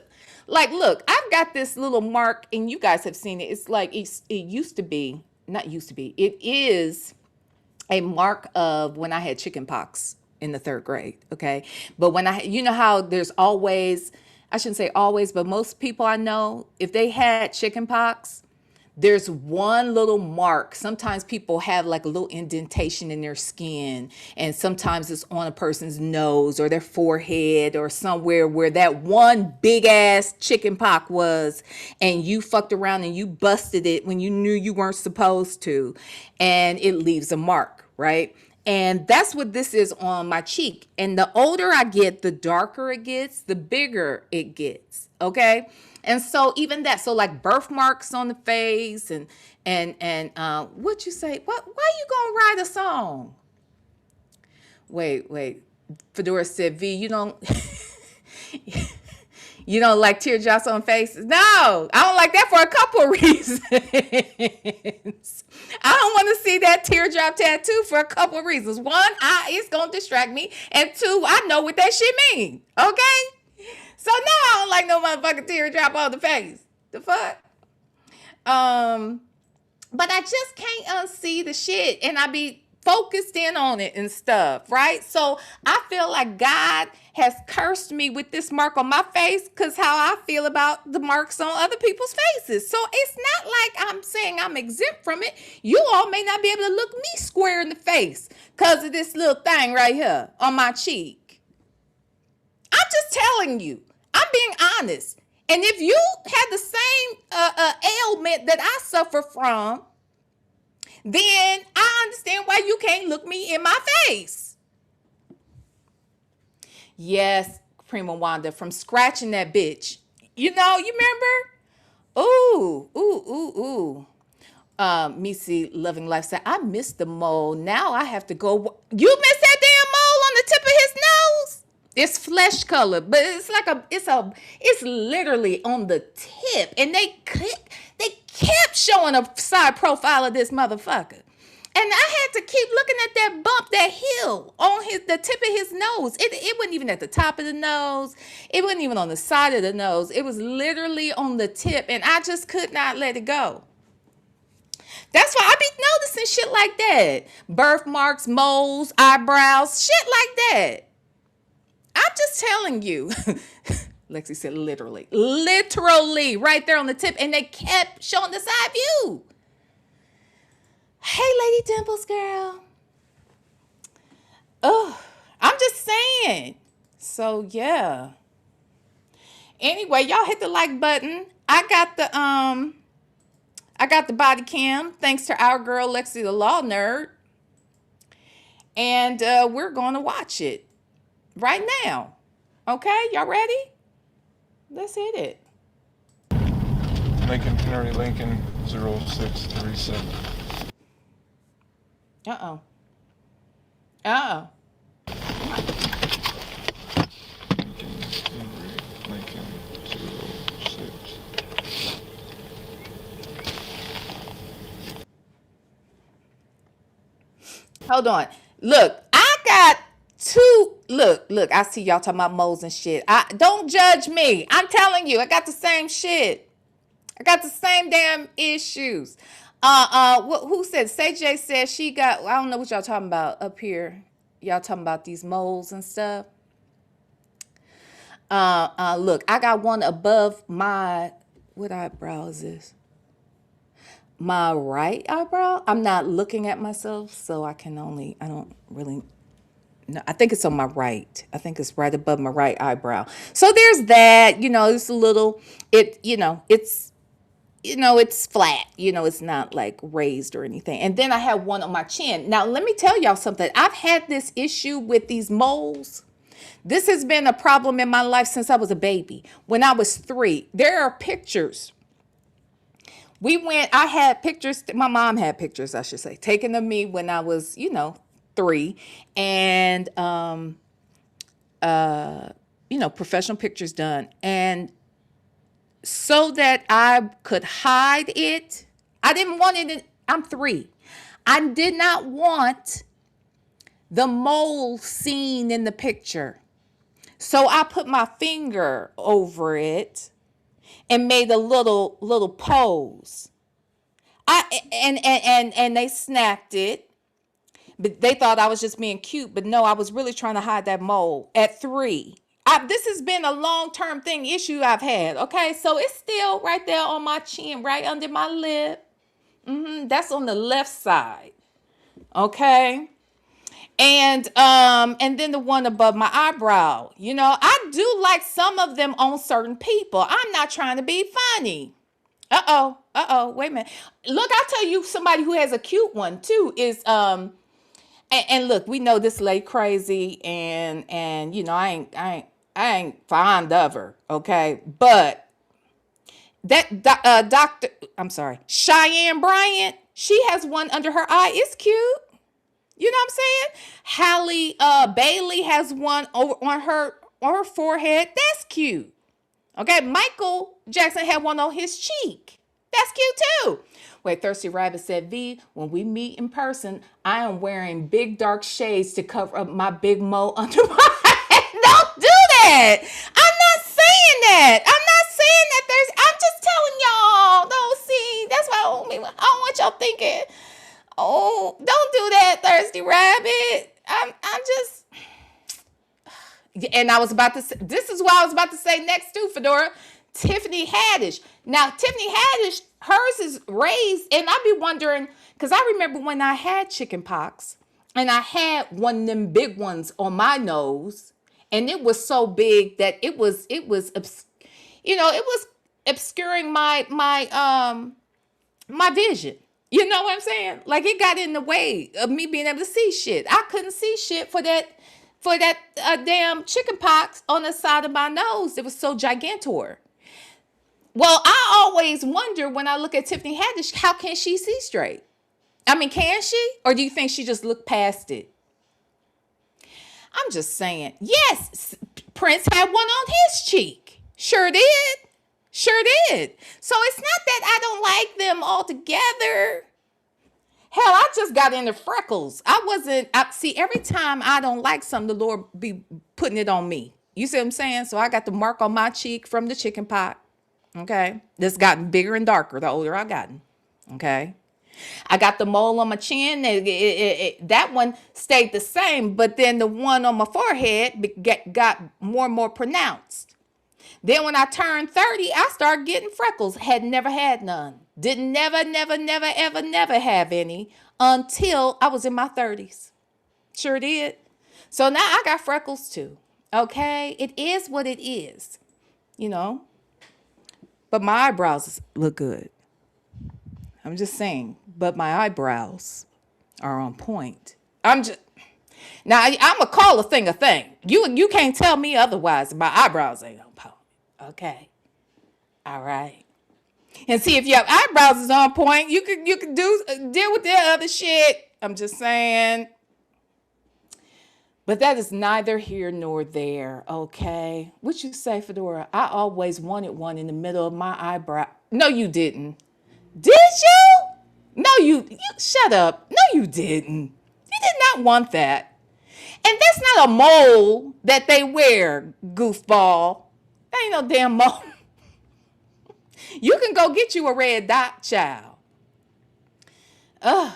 like, look, I've got this little mark and you guys have seen it. It's like, it used to be, not used to be, it is a mark of when I had chicken pox in the 3rd grade. Okay. But when you know how there's always, I shouldn't say always, but most people I know, if they had chicken pox, there's one little mark. Sometimes people have like a little indentation in their skin, and sometimes it's on a person's nose or their forehead or somewhere where that one big ass chicken pox was, and you fucked around and you busted it when you knew you weren't supposed to, and it leaves a mark, right? And that's what this is on my cheek. And the older I get, the darker it gets, the bigger it gets. Okay. And so even that, so like birthmarks on the face and what you say? Why you gonna write a song? Wait. Fedora said, V, you don't you don't like teardrops on faces? No, I don't like that for a couple of reasons. I don't want to see that teardrop tattoo for a couple of reasons. One, it's going to distract me. And two, I know what that shit mean. Okay? So no, I don't like no motherfucking teardrop on the face. The fuck? But I just can't unsee the shit. And I be focused in on it and stuff, right? So I feel like God has cursed me with this mark on my face because how I feel about the marks on other people's faces. So it's not like I'm saying I'm exempt from it. You all may not be able to look me square in the face because of this little thing right here on my cheek. I'm just telling you. I'm being honest. And if you had the same ailment that I suffer from, then I understand why you can't look me in my face. Yes, Prima Wanda, from scratching that bitch. You know, you remember? Ooh. Missy Loving Life said, I miss the mole. Now I have to go. You miss that damn mole on the tip of his nose? It's flesh color, but it's like it's literally on the tip. And they kept showing a side profile of this motherfucker. And I had to keep looking at that bump, that hill on the tip of his nose. It wasn't even at the top of the nose. It wasn't even on the side of the nose. It was literally on the tip. And I just could not let it go. That's why I be noticing shit like that. Birthmarks, moles, eyebrows, shit like that. I'm just telling you. Lexi said literally. Literally right there on the tip. And they kept showing the side view. Hey, Lady Dimples, girl. Oh, I'm just saying. So, yeah. Anyway, y'all hit the like button. I got the body cam thanks to our girl, Lexi the Law Nerd. And we're going to watch it right now. Okay, y'all ready? Let's hit it. Lincoln, Henry Lincoln, 0637. Uh-oh. Lincoln, 06. Hold on. Look, I got two. Look, I see y'all talking about moles and shit. Don't judge me. I'm telling you, I got the same shit. I got the same damn issues. Who said? Say said she got. I don't know what y'all talking about up here. Y'all talking about these moles and stuff. Look, I got one above my. What eyebrow is this? My right eyebrow. I'm not looking at myself, so I don't really. No, I think it's on my right. I think it's right above my right eyebrow. So there's that. It's a little. It's flat, it's not like raised or anything. And then I have one on my chin. Now, let me tell y'all something. I've had this issue with these moles. This has been a problem in my life since I was a baby. When I was 3, there are pictures. I had pictures, my mom had pictures, I should say, taken of me when I was, 3. And, professional pictures done. And so that I could hide it. I didn't want it. I'm 3. I did not want the mole seen in the picture. So I put my finger over it and made a little pose. And they snapped it. But they thought I was just being cute. But no, I was really trying to hide that mole at 3. This has been a long-term issue I've had. Okay, so it's still right there on my chin, right under my lip. That's on the left side. Okay, and then the one above my eyebrow. I do like some of them on certain people. I'm not trying to be funny. Wait a minute. Look, I'll tell you somebody who has a cute one too is And look, we know this lady crazy, and you know, I ain't fond of her, okay? But that doctor, I'm sorry, Cheyenne Bryant, she has one under her eye. It's cute. You know what I'm saying? Halle Bailey has one over on her forehead. That's cute. Okay, Michael Jackson had one on his cheek. That's cute too. Wait, Thirsty Rabbit said, V, when we meet in person, I am wearing big dark shades to cover up my big mole under my head. Don't do that. I'm not saying that. I'm not saying that I'm just telling y'all. Don't see. That's why I don't want y'all thinking, oh, don't do that, Thirsty Rabbit. I'm just, and I was about to say, this is what I was about to say next too, Fedora. Tiffany Haddish. Now, Tiffany Haddish, hers is raised, and I be wondering, because I remember when I had chicken pox, and I had one of them big ones on my nose, and it was so big that it was obscuring my vision. You know what I'm saying? Like, it got in the way of me being able to see shit. I couldn't see shit for that damn chicken pox on the side of my nose. It was so gigantor. Well, I always wonder when I look at Tiffany Haddish, how can she see straight? I mean, can she? Or do you think she just looked past it? I'm just saying. Yes, Prince had one on his cheek. Sure did. Sure did. So it's not that I don't like them altogether. Hell, I just got into freckles. See, every time I don't like something, the Lord be putting it on me. You see what I'm saying? So I got the mark on my cheek from the chicken pot. Okay. That's gotten bigger and darker the older I've gotten. Okay. I got the mole on my chin. That one stayed the same, but then the one on my forehead got more and more pronounced. Then when I turned 30, I started getting freckles. Had never had none. Didn't never have any until I was in my 30s. Sure did. So now I got freckles too. Okay? It is what it is. You know? But my eyebrows look good. I'm just saying. But my eyebrows are on point. I'm going to call a thing a thing. You can't tell me otherwise. My eyebrows ain't on point. Okay. All right. And see, if your eyebrows is on point, you can deal with the other shit. I'm just saying. But that is neither here nor there, okay? What you say, Fedora? I always wanted one in the middle of my eyebrow. No, you didn't. Did you? No, you shut up. No, you didn't. You did not want that. And that's not a mole that they wear, goofball. That ain't no damn mole. You can go get you a red dot, child. I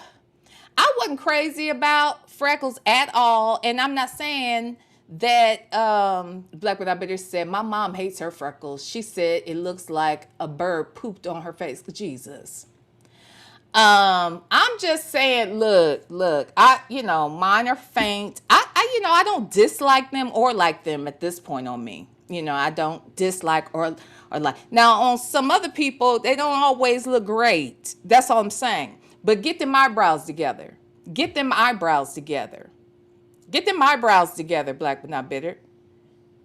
wasn't crazy about freckles at all. And I'm not saying that Black Without Bitter said, my mom hates her freckles. She said it looks like a bird pooped on her face. Jesus. I'm just saying, look, mine are faint. I don't dislike them or like them at this point on me. I don't dislike or like. Now, on some other people, they don't always look great. That's all I'm saying. But get them eyebrows together. Get them eyebrows together. Get them eyebrows together, Black but not bitter.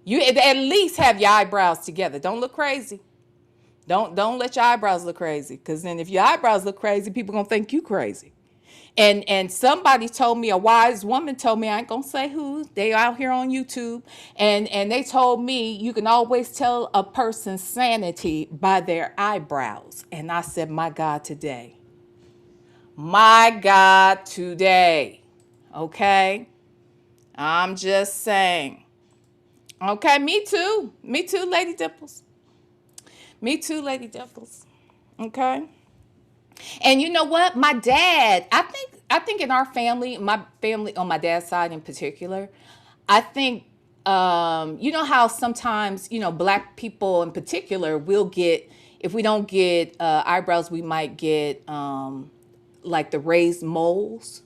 You at least have your eyebrows together. Don't look crazy. Don't let your eyebrows look crazy. Because then if your eyebrows look crazy, people going to think you crazy. And somebody told me, a wise woman told me, I ain't going to say who, they out here on YouTube, and they told me you can always tell a person's sanity by their eyebrows. And I said, my God, today. My God, today. Okay? I'm just saying. Okay, me too. Me too, Lady Dimples. Me too, Lady Dimples. Okay? And you know what? My dad, I think in our family, my family on my dad's side in particular, I think, you know how sometimes, Black people in particular will get, if we don't get eyebrows, we might get like the raised moles.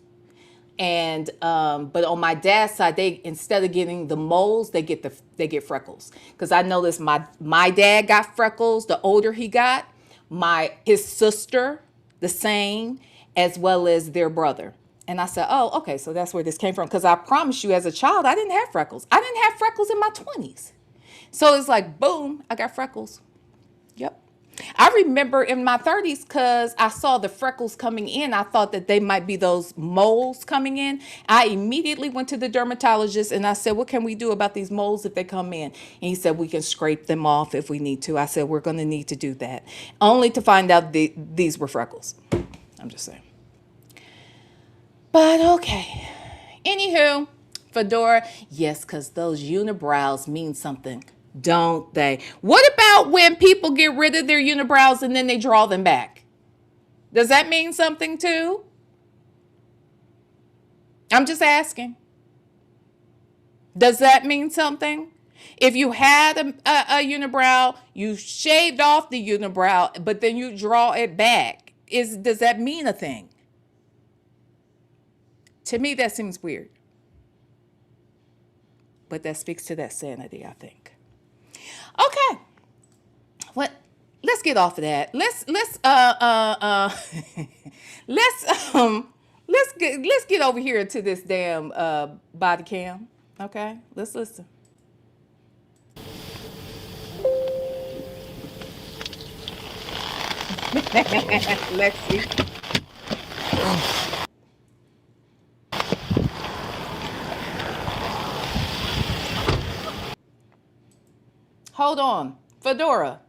And but on my dad's side, they instead of getting the moles, they get freckles. Because I noticed my dad got freckles the older he got. His sister the same, as well as their brother. And I said, oh, okay, so that's where this came from. Because I promise you, as a child, I didn't have freckles. I didn't have freckles in my 20s. So it's like, boom, I got freckles. Yep. I remember in my 30s, because I saw the freckles coming in, I thought that they might be those moles coming in. I immediately went to the dermatologist and I said, what can we do about these moles if they come in? And he said, we can scrape them off if we need to. I said, we're going to need to do that. Only to find out these were freckles. I'm just saying. But okay. Anywho, Fedora, yes, because those unibrows mean something, don't they? What about when people get rid of their unibrows and then they draw them back? Does that mean something too? I'm just asking. Does that mean something? If you had a unibrow, you shaved off the unibrow, but then you draw it back, does that mean a thing? To me, that seems weird. But that speaks to that sanity, I think. Okay. Let's get off of that. Let's get over here to this damn body cam. Okay? Let's listen. Lexi. Hold on. Fedora,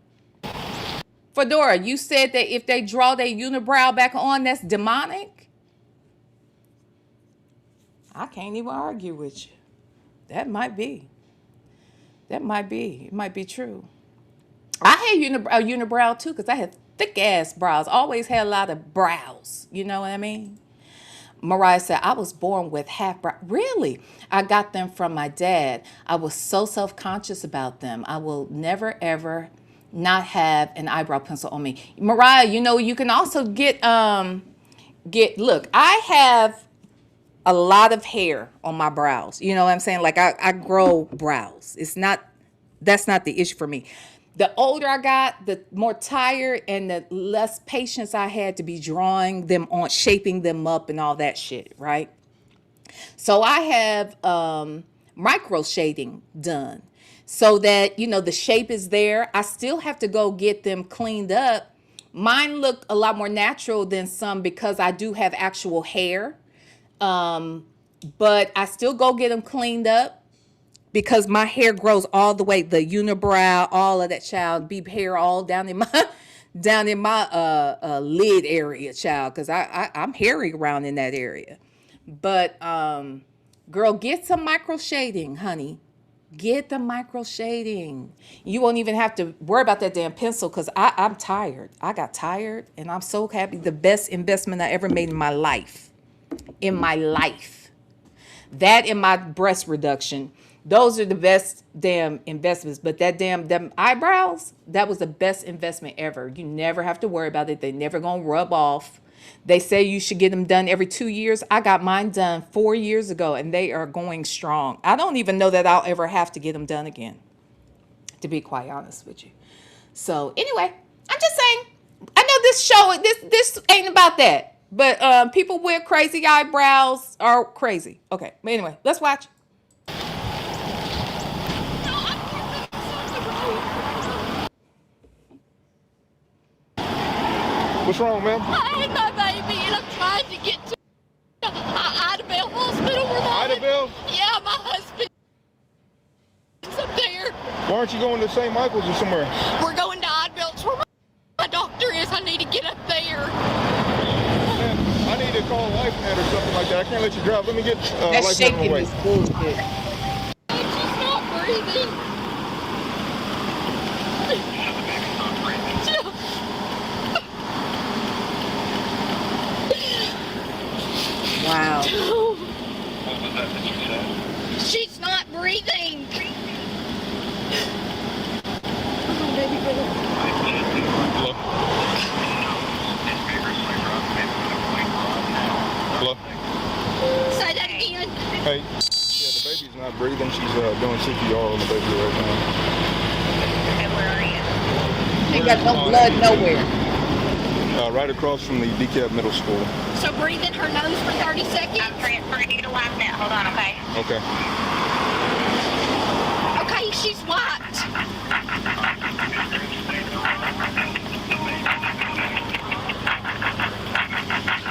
you said that if they draw their unibrow back on, that's demonic? I can't even argue with you. That might be. It might be true. I had a unibrow too because I had thick ass brows. Always had a lot of brows. You know what I mean? Mariah said, I was born with half brow. Really? I got them from my dad. I was so self-conscious about them. I will never, ever not have an eyebrow pencil on me. Mariah, you can also look, I have a lot of hair on my brows. You know what I'm saying? Like I grow brows. That's not the issue for me. The older I got, the more tired and the less patience I had to be drawing them on, shaping them up and all that shit, right? So I have micro shading done so that, the shape is there. I still have to go get them cleaned up. Mine look a lot more natural than some because I do have actual hair. But I still go get them cleaned up. Because my hair grows all the way, the unibrow, all of that, child, be hair all down in my lid area, child, because I'm hairy around in that area. But girl, get some micro shading, honey. Get the micro shading. You won't even have to worry about that damn pencil because I'm tired. I got tired and I'm so happy. The best investment I ever made in my life. That and my breast reduction. Those are the best damn investments. But that them eyebrows, that was the best investment ever. You never have to worry about it. They never gonna rub off. They say you should get them done every 2 years. I got mine done 4 years ago and they are going strong. I don't even know that I'll ever have to get them done again, to be quite honest with you. So anyway, I'm just saying, I know this ain't about that. But people with crazy eyebrows are crazy. Okay, but anyway, let's watch. What's wrong, ma'am? I had my baby and I'm trying to get to Idabel Hospital. Idabel? Yeah, my husband is up there. Why aren't you going to St. Michael's or somewhere? We're going to Idabel. It's where my doctor is. I need to get up there. Man, I need to call LifeNet or something like that. I can't let you drive. Let me get That LifeNet on shaking the way. is bullshit. She's not breathing. Wow. She's not breathing. Hello? Hello? Say that again. Hey. Yeah, the baby's not breathing. She's doing CPR on the baby right now. Ain't got no blood nowhere. Right across from the DeKalb Middle School. So breathe in her nose for 30 seconds. I'm transferring you to life net. Hold on, okay? Okay. Okay, she's wiped.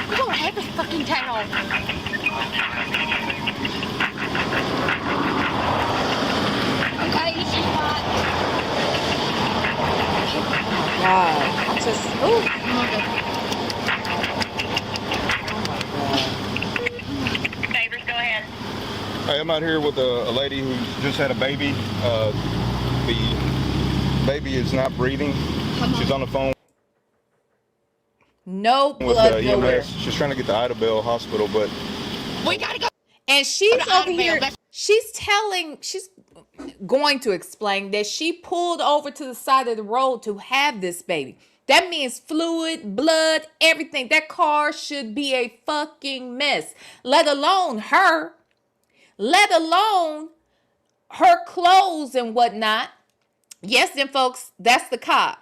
We don't have a fucking towel. Okay, she's wiped. God. Just, ooh. Favors, go ahead. Hey, I'm out here with a lady who just had a baby. The baby is not breathing. She's on the phone No with blood nowhere. EMS. She's trying to get to Idabel Hospital, but We gotta go. And she's Go to over Idabel. here. She's going to explain that she pulled over to the side of the road to have this baby. That means fluid, blood, everything. That car should be a fucking mess. Let alone her clothes and whatnot. Yes, then folks, that's the cop.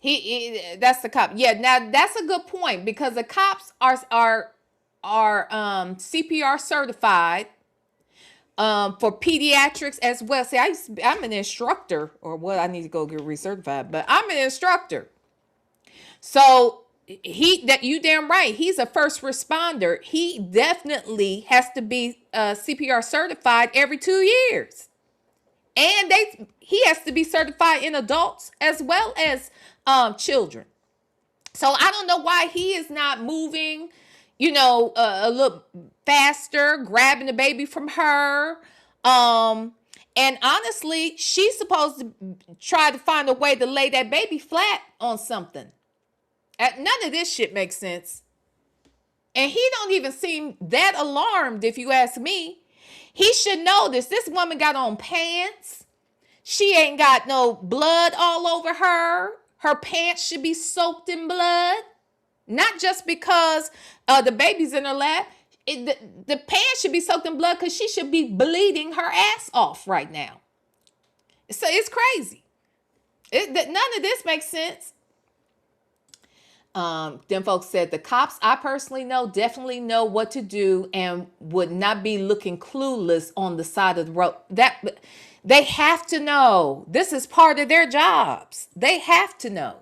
That's the cop. Yeah, now that's a good point because the cops are CPR certified for pediatrics as well. See, I'm an instructor, or what? I need to go get recertified, but I'm an instructor. So you damn right. He's a first responder. He definitely has to be CPR certified every 2 years, and he has to be certified in adults as well as children. So I don't know why he is not moving, a little faster, grabbing the baby from her. And honestly, she's supposed to try to find a way to lay that baby flat on something. None of this shit makes sense. And he don't even seem that alarmed, if you ask me. He should know this. This woman got on pants. She ain't got no blood all over her. Her pants should be soaked in blood. Not just because the baby's in her lap. The pants should be soaked in blood because she should be bleeding her ass off right now. So it's crazy. None of this makes sense. Them folks said the cops I personally know definitely know what to do and would not be looking clueless on the side of the road. That they have to know. This is part of their jobs. They have to know.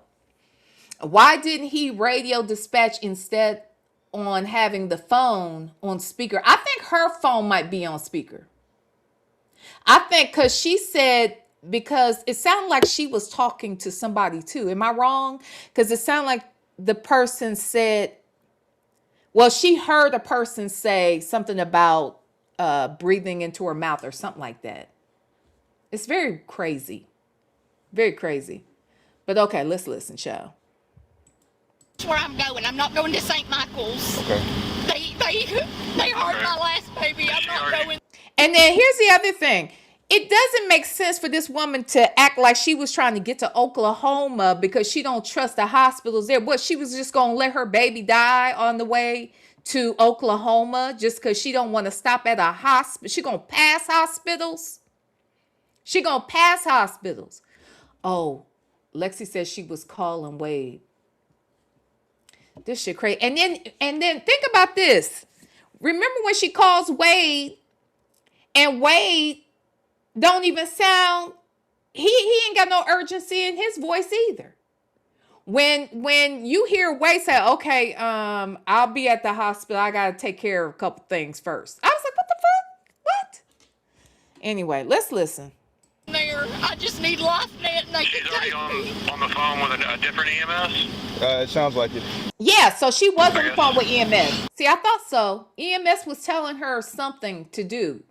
Why didn't he radio dispatch instead on having the phone on speaker? I think her phone might be on speaker. I think because she said, because it sounded like she was talking to somebody too. Am I wrong? Because it sounded like the person said, well, she heard a person say something about breathing into her mouth or something like that. It's very crazy. Very crazy. But okay, let's listen, y'all. That's where I'm going. I'm not going to St. Michael's. okay. They hurt my last baby. I'm not going. And then here's the other thing. It doesn't make sense for this woman to act like she was trying to get to Oklahoma because she don't trust the hospitals there. What, she was just going to let her baby die on the way to Oklahoma just because she don't want to stop at a hospital? She going to pass hospitals? She going to pass hospitals. Oh, Lexi says she was calling Wade. This shit crazy. And then think about this. Remember when she calls Wade and Wade don't even sound, he ain't got no urgency in his voice either. When you hear Wade say, okay, I'll be at the hospital. I got to take care of a couple things first. I was like, what the fuck? What? Anyway, let's listen. There, I just need LifeNet and they She's can already take me. on the phone with a different EMS? It sounds like it. Yeah, so she was on the phone with EMS. See, I thought so. EMS was telling her something to do,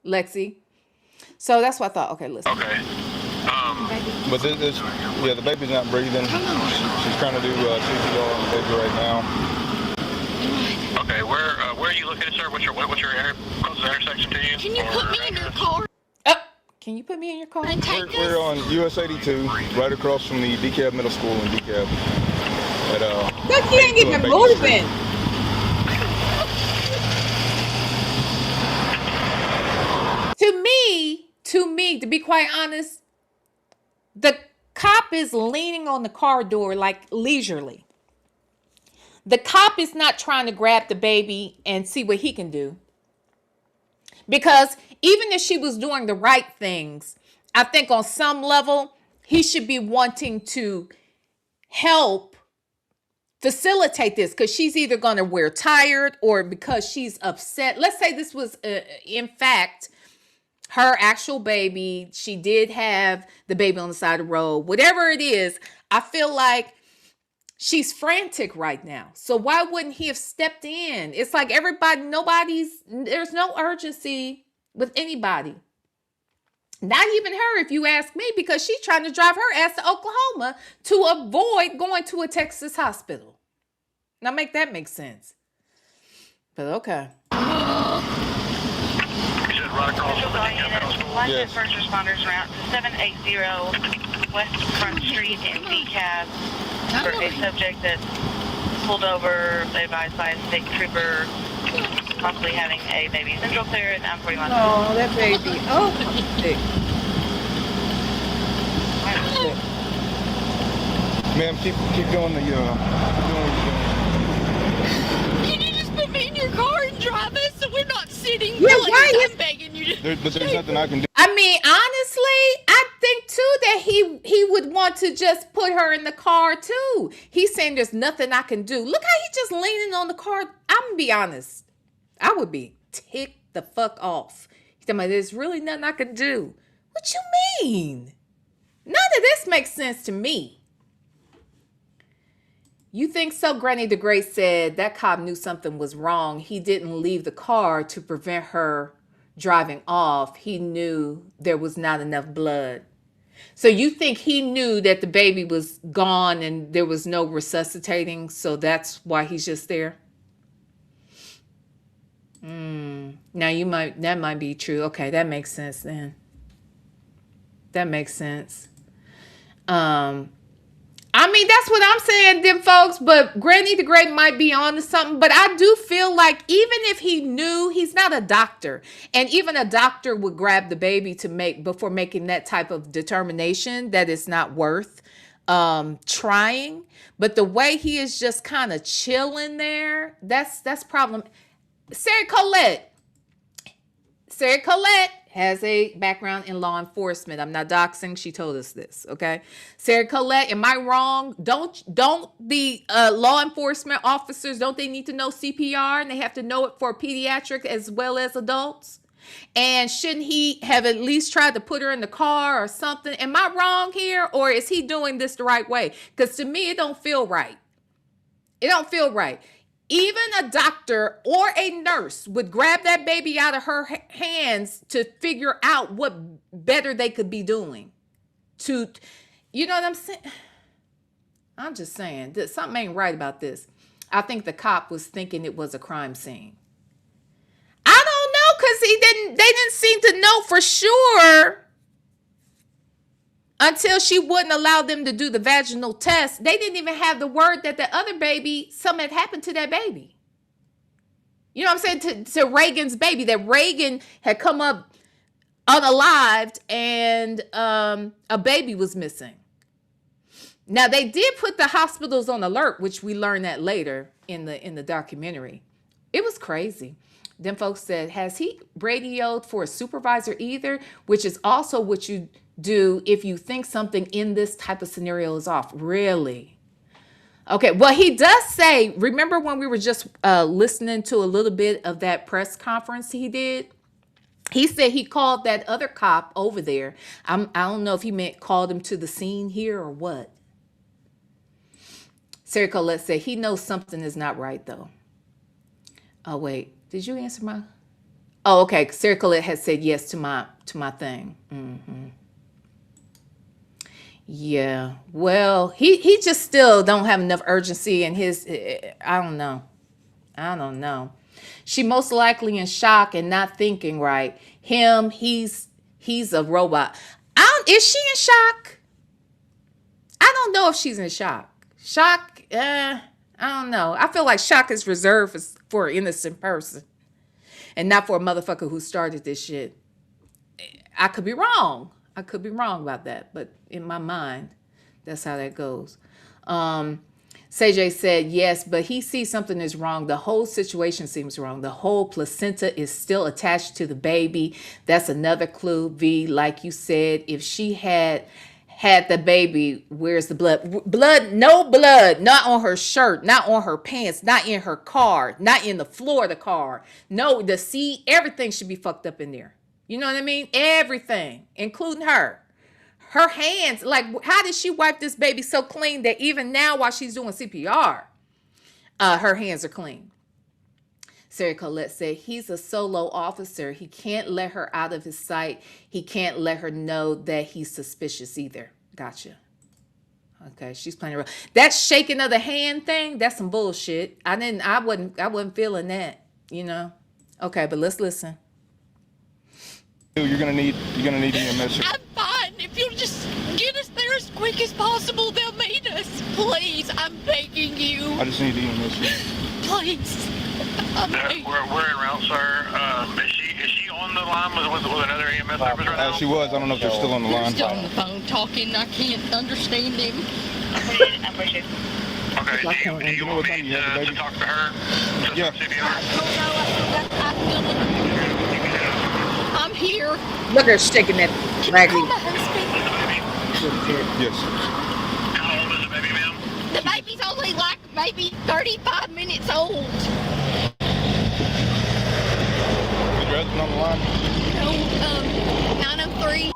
Lexi. So that's what I thought. Okay, listen. Okay. But the baby's not breathing. She's trying to do CPR on the baby right now. Okay, where are you located, sir? What's your closest intersection to you? Can you put me in your car Can you put me in your car? and take We're us? on US 82, right across from the DeKalb Middle School in DeKalb. Look, he ain't even moving. To me, to be quite honest, the cop is leaning on the car door like leisurely. The cop is not trying to grab the baby and see what he can do. Because even if she was doing the right things, I think on some level, he should be wanting to help facilitate this, because she's either going to wear tired or because she's upset. Let's say this was, in fact, her actual baby. She did have the baby on the side of the road. Whatever it is, I feel like she's frantic right now. So why wouldn't he have stepped in? It's like there's no urgency with anybody. Not even her, if you ask me, because she's trying to drive her ass to Oklahoma to avoid going to a Texas hospital. Now make that make sense. But okay. You said right across from the middle school? Licensed first responders route to 780 West Front Street in DCAB for a subject that pulled over, advised by a state trooper, possibly having a baby central clear at 941. Oh, that baby. Oh, sick. Ma'am, keep doing the doing what you're doing. Can you just put me in your car and drive us so we're not sitting? Yeah, why I'm begging you to. But there's nothing I can do. I mean, honestly, I think too that he would want to just put her in the car too. He's saying there's nothing I can do. Look how he just leaning on the car. I'm gonna be honest. I would be ticked the fuck off. He's talking about there's really nothing I can do. What you mean? None of this makes sense to me. You think so? Granny the Great said that cop knew something was wrong. He didn't leave the car to prevent her driving off. He knew there was not enough blood. So you think he knew that the baby was gone and there was no resuscitating, so that's why he's just there? Now that might be true. Okay, that makes sense then. That makes sense. I mean, that's what I'm saying, them folks, but Granny the Great might be on to something. But I do feel like even if he knew, he's not a doctor. And even a doctor would grab the baby before making that type of determination that it's not worth trying. But the way he is just kind of chilling there, that's problem. Sarah Colette has a background in law enforcement. I'm not doxing. She told us this, okay? Sarah Colette, am I wrong? Don't the law enforcement officers, don't they need to know CPR? And they have to know it for pediatric as well as adults? And shouldn't he have at least tried to put her in the car or something? Am I wrong here? Or is he doing this the right way? Because to me, it don't feel right. It don't feel right. Even a doctor or a nurse would grab that baby out of her hands to figure out what better they could be doing. You know what I'm saying? I'm just saying that something ain't right about this. I think the cop was thinking it was a crime scene. I don't know, because they didn't seem to know for sure until she wouldn't allow them to do the vaginal test. They didn't even have the word that the other baby, something had happened to that baby. You know what I'm saying? To Reagan's baby, that Reagan had come up unalived and a baby was missing. Now, they did put the hospitals on alert, which we learned that later in the documentary. It was crazy. Them folks said, has he radioed for a supervisor either? Which is also what you do if you think something in this type of scenario is off. Really? Okay, well, he does say, remember when we were just listening to a little bit of that press conference he did? He said he called that other cop over there. I don't know if he called him to the scene here or what. Sarah Colette said he knows something is not right, though. Oh, wait. Did you answer my... Oh, okay. Sarah Colette had said yes to my thing. Mm-hmm. Yeah. Well, he just still don't have enough urgency in his... I don't know. She most likely in shock and not thinking right. Him, he's a robot. Is she in shock? I don't know if she's in shock. Shock, I don't know. I feel like shock is reserved for an innocent person and not for a motherfucker who started this shit. I could be wrong. I could be wrong about that, but in my mind, That's how that goes. CJ said, yes, but he sees something is wrong. The whole situation seems wrong. The whole placenta is still attached to the baby. That's another clue. V, like you said, if she had the baby, where's the blood? No blood, not on her shirt, not on her pants, not in her car, not in the floor of the car. No, the seat, everything should be fucked up in there. You know what I mean? Everything, including her. Her hands, like, how did she wipe this baby so clean that even now while she's doing CPR, her hands are clean? Sarah Colette said, he's a solo officer. He can't let her out of his sight. He can't let her know that he's suspicious either. Gotcha. Okay, she's playing a role. That shaking of the hand thing, that's some bullshit. I wasn't feeling that, you know. Okay, but let's listen. You're gonna need EMS here. I'm fine. If you'll just get us there as quick as possible, they'll meet us. Please, I'm begging you. I just need EMS here. Please. We're en route, sir. Is she on the line with another EMS service right now? She was. I don't know if they're still on the line. Still on the phone talking. I can't understand him. Okay. Do you want me to talk to her? Yeah. I'm here. Look at her shaking that raggedy. My husband. Yes. How old is the baby, ma'am? The baby's only like maybe 35 minutes old. Is your husband on the line? No, 903.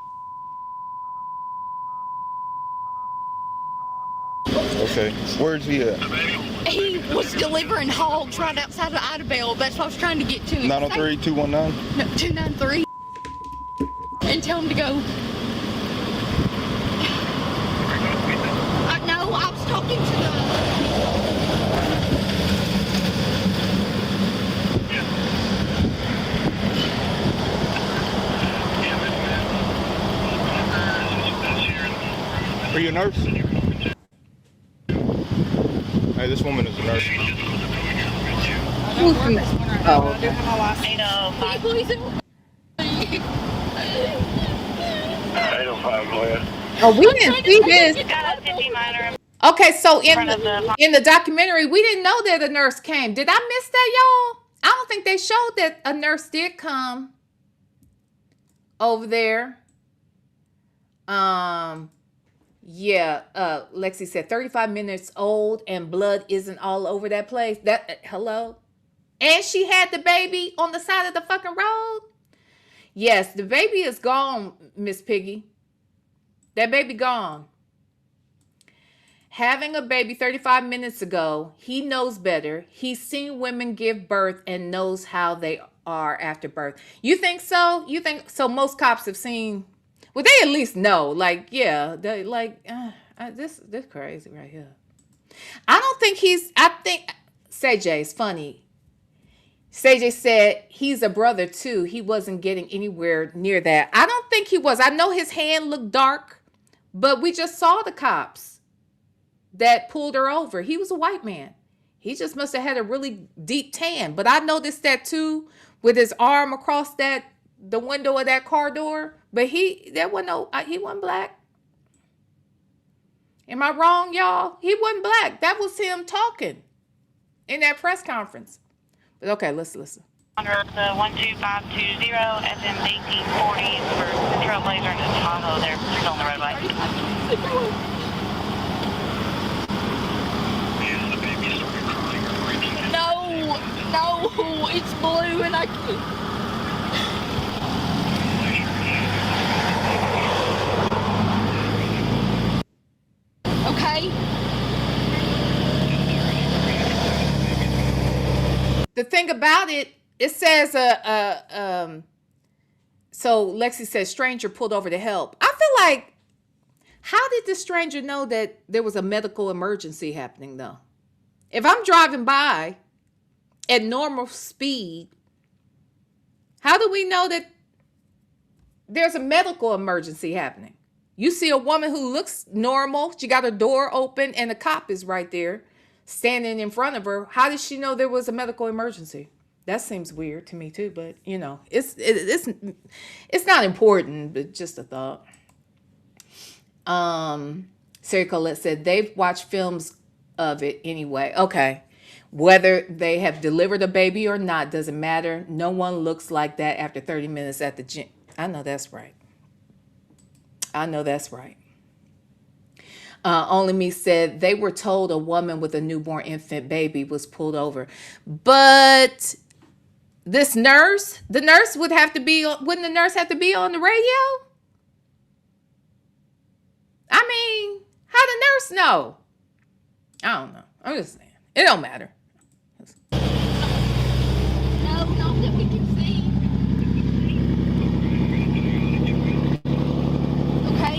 Okay. Where's he at? He was delivering hogs right outside of Idabel. That's what I was trying to get to him. 903-219? No, 293. And tell him to go. No, I was talking to the... Are you a nurse? Hey, this woman is a nurse. Oh. Please help me. 805, go ahead. Oh, we didn't see this. Okay, so in the documentary, we didn't know that a nurse came. Did I miss that, y'all? I don't think they showed that a nurse did come over there. Yeah, Lexi said 35 minutes old and blood isn't all over that place. Hello? And she had the baby on the side of the fucking road? Yes, the baby is gone, Miss Piggy. That baby gone. Having a baby 35 minutes ago, he knows better. He's seen women give birth and knows how they are after birth. You think so? You think so? Most cops have seen... Well, they at least know. Like, yeah, they like this crazy right here. I don't think I think CJ's funny. CJ said he's a brother too. He wasn't getting anywhere near that. I don't think he was. I know his hand looked dark, but we just saw the cops that pulled her over. He was a white man. He just must have had a really deep tan. But I noticed that too with his arm across the window of that car door. But he wasn't black. Am I wrong, y'all? He wasn't black. That was him talking in that press conference. But okay, let's listen. On the 12520 SM 1840 for Trailblazer and Tahoe. They're still on the roadway. No, it's blue and I can't. Okay. The thing about it says so Lexi says stranger pulled over to help. I feel like, how did the stranger know that there was a medical emergency happening though? If I'm driving by at normal speed, how do we know that there's a medical emergency happening? You see a woman who looks normal. She got her door open and the cop is right there standing in front of her. How did she know there was a medical emergency? That seems weird to me too, but you know, it's not important, but just a thought. Sarah Colette said they've watched films of it anyway. Okay. Whether they have delivered a baby or not doesn't matter. No one looks like that after 30 minutes at the gym. I know that's right. I know that's right. Only Me said they were told a woman with a newborn infant baby was pulled over. But this nurse, the nurse would have to be, wouldn't the nurse have to be on the radio? I mean, how the nurse know? I don't know. I'm just saying. It don't matter. No, not that we can see. Okay.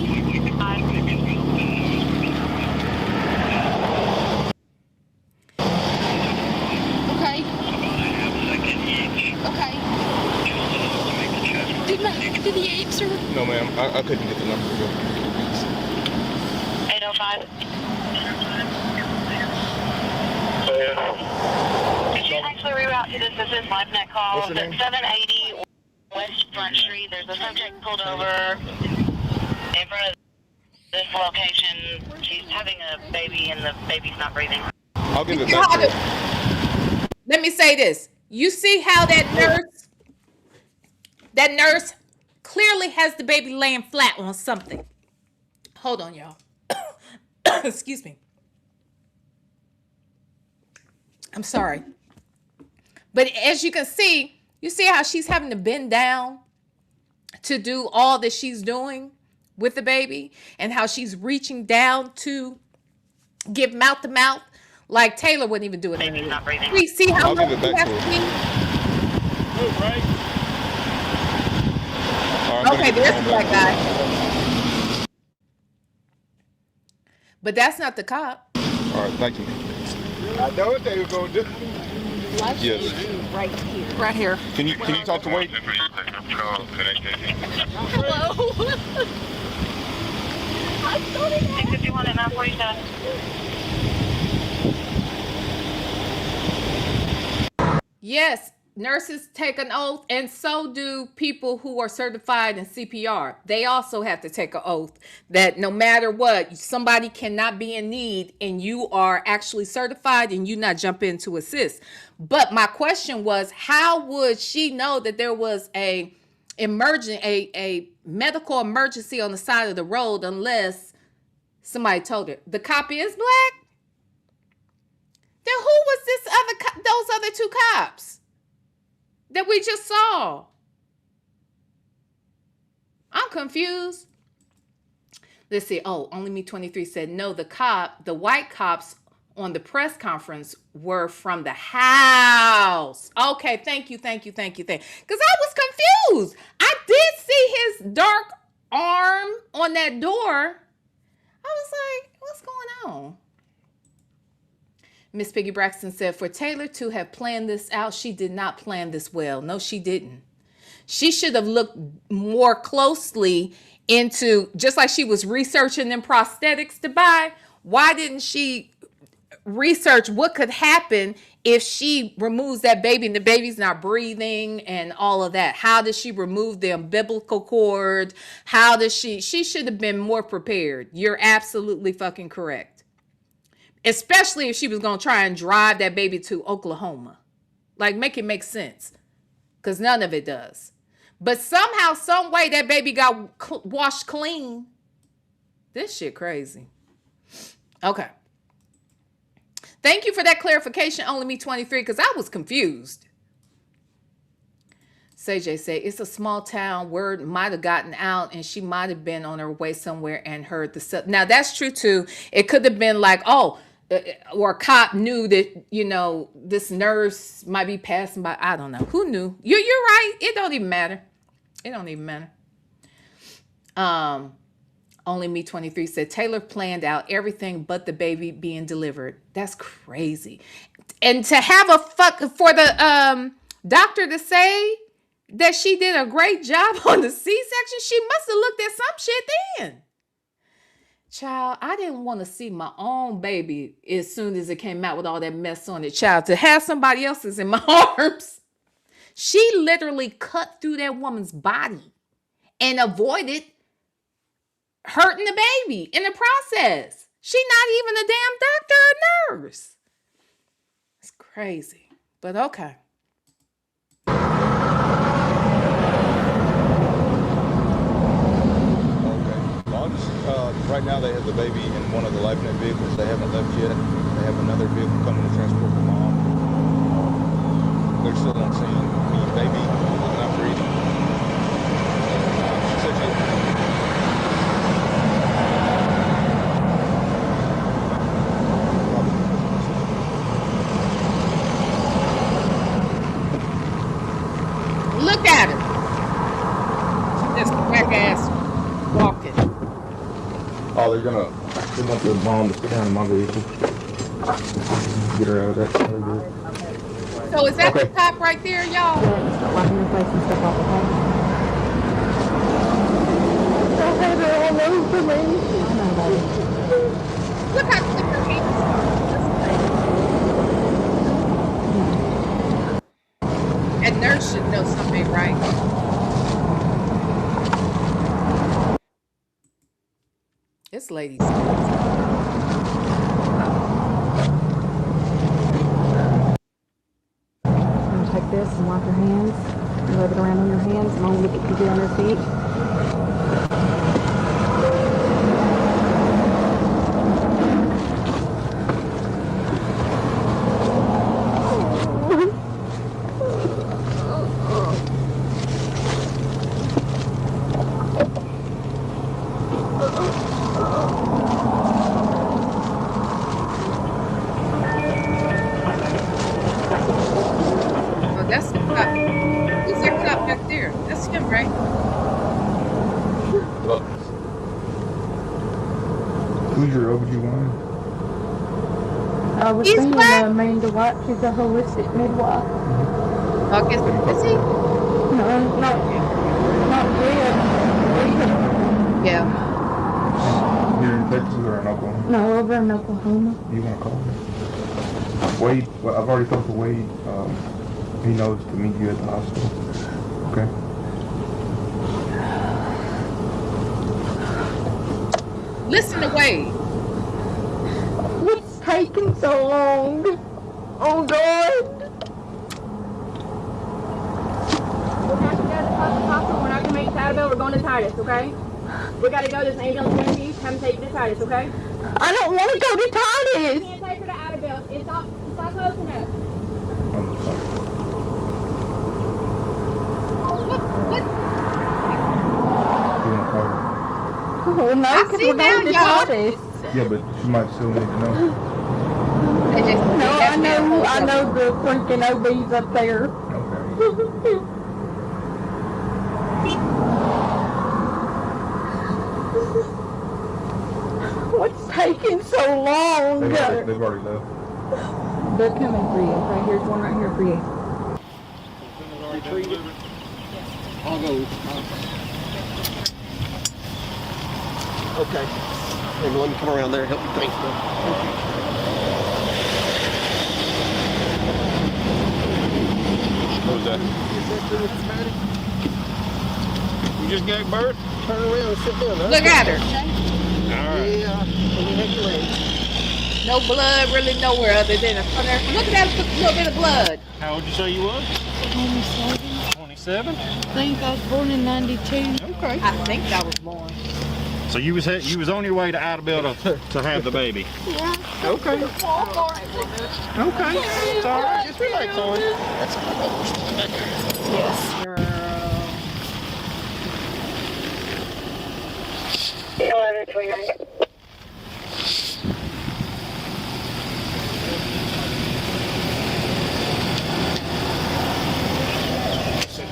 Okay. Okay. Did he answer? No, ma'am. I couldn't get the number. 805. Did you actually reroute to this? This is LiveNet call. What's the name? 780 West Front Street. There's a subject pulled over in front of this location. She's having a baby and the baby's not breathing. I'll give it back to her. Let me say this. You see how that nurse clearly has the baby laying flat on something. Hold on, y'all. Excuse me. I'm sorry. But as you can see, you see how she's having to bend down to do all that she's doing with the baby, and how she's reaching down to give mouth to mouth. Like Taylor wouldn't even do it. Baby's not breathing. We see how I'll much give it she back has to to be. All right, I'm Okay, gonna get the there's phone the back. black guy. But that's not the cop. All right, thank you. I know what they were going to do. Yes. Right here. Can you talk to Wade? Hello. 651 and 947. Yes, nurses take an oath, and so do people who are certified in CPR. They also have to take an oath that no matter what, somebody cannot be in need and you are actually certified and you not jump in to assist. But my question was, how would she know that there was a medical emergency on the side of the road unless somebody told her? The cop is black? Then who was those other two cops that we just saw? I'm confused. Let's see. Oh, Only Me 23 said, no, the white cops on the press conference were from the house. Okay, thank you. Because I was confused. I did see his dark arm on that door. I was like, what's going on? Miss Piggy Braxton said, for Taylor to have planned this out, she did not plan this well. No, she didn't. She should have looked more closely into, just like she was researching them prosthetics to buy, why didn't she research what could happen if she removes that baby and the baby's not breathing and all of that? How does she remove the umbilical cord? How does she should have been more prepared. You're absolutely fucking correct. Especially if she was going to try and drive that baby to Oklahoma. Like, make it make sense. Because none of it does. But somehow, some way, that baby got washed clean. This shit crazy. Okay. Thank you for that clarification, Only Me 23, because I was confused. CJ said, it's a small town. Word might have gotten out and she might have been on her way somewhere and heard the... Now, that's true, too. It could have been like, or a cop knew that, this nurse might be passing by. I don't know. Who knew? You're right. It don't even matter. Only Me 23 said, Taylor planned out everything but the baby being delivered. That's crazy. And to have for the doctor to say that she did a great job on the C-section, she must have looked at some shit then. Child, I didn't want to see my own baby as soon as it came out with all that mess on it. Child, to have somebody else's in my arms. She literally cut through that woman's body and avoided hurting the baby in the process. She not even a damn doctor or nurse. It's crazy, but okay. Right now they have the baby in one of the life net vehicles. They haven't left yet. They have another vehicle coming to transport the mom. They're still on scene. The baby is not breathing. She said Look at her. She just whack ass walking. oh, they want the mom to sit down in my vehicle. Get her out of that. So is that the cop right there, y'all? Walking in place and stuff off the phone. I had her all over me. I know about it. Look how quick her hands are. That nurse should know something right. This lady's Take this and wipe your hands. And rub it around on your hands. And only get you on your feet. That's the cop. Who's that cop back there? That's him, right? Who's your OBGYN? I was He's seeing black? Amanda White. She's a holistic midwife. Okay, is he? No, not yet. Yeah. Here in Texas or in Oklahoma? No, over in Oklahoma. You want to call me? Wade, well, I've already talked to Wade. He knows to meet you at the hospital. Okay. Listen to Wade. What's taking so long? Oh, God. We'll have to go to the hospital. We're not going to make Saddleville. We're going to Titus, okay? We got to go. There's an ambulance going to you. Come take you to Titus, okay? I don't want to go to Titus. You can't take her to Adderville. It's not close enough. Oh, no, because we're going to Titus. Yeah, but she might still need to know. No, I know the freaking OBs up there. Okay. What's taking so long? They've already left. They're coming for you. Okay, here's one right here for you. I'll go. Okay. And let me come around there and help you think. What was that? You just gave birth? Turn around and sit down. Look at her. Alright. Yeah. Let me have your legs. No blood really nowhere other than a front. Look at that little bit of blood. How old did you say you was? 27. 27? I think I was born in 92. Okay. I think I was born. So you was on your way to Idabel to have the baby? Yeah. Okay. Okay. It's all right. Just relax on it. That's Yes, girl.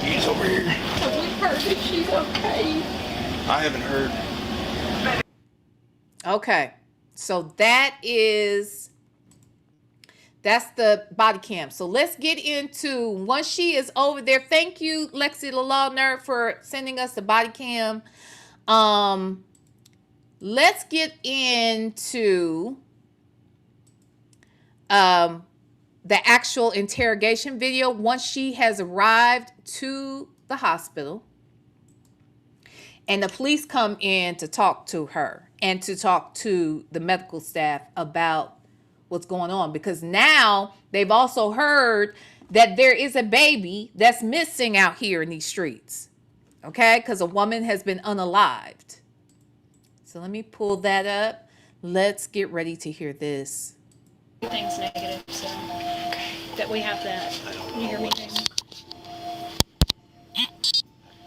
He's over here. Have we heard if she's okay? I haven't heard. Okay, so that's the body cam. So let's get into, once she is over there. Thank you, Lexi the Law Nerd, for sending us the body cam. Let's get into the actual interrogation video once she has arrived to the hospital. And the police come in to talk to her and to talk to the medical staff about what's going on, because now they've also heard that there is a baby that's missing out here in these streets. Okay, because a woman has been unalived. So let me pull that up. Let's get ready to hear this. Things negative, so that we have that. You hear me?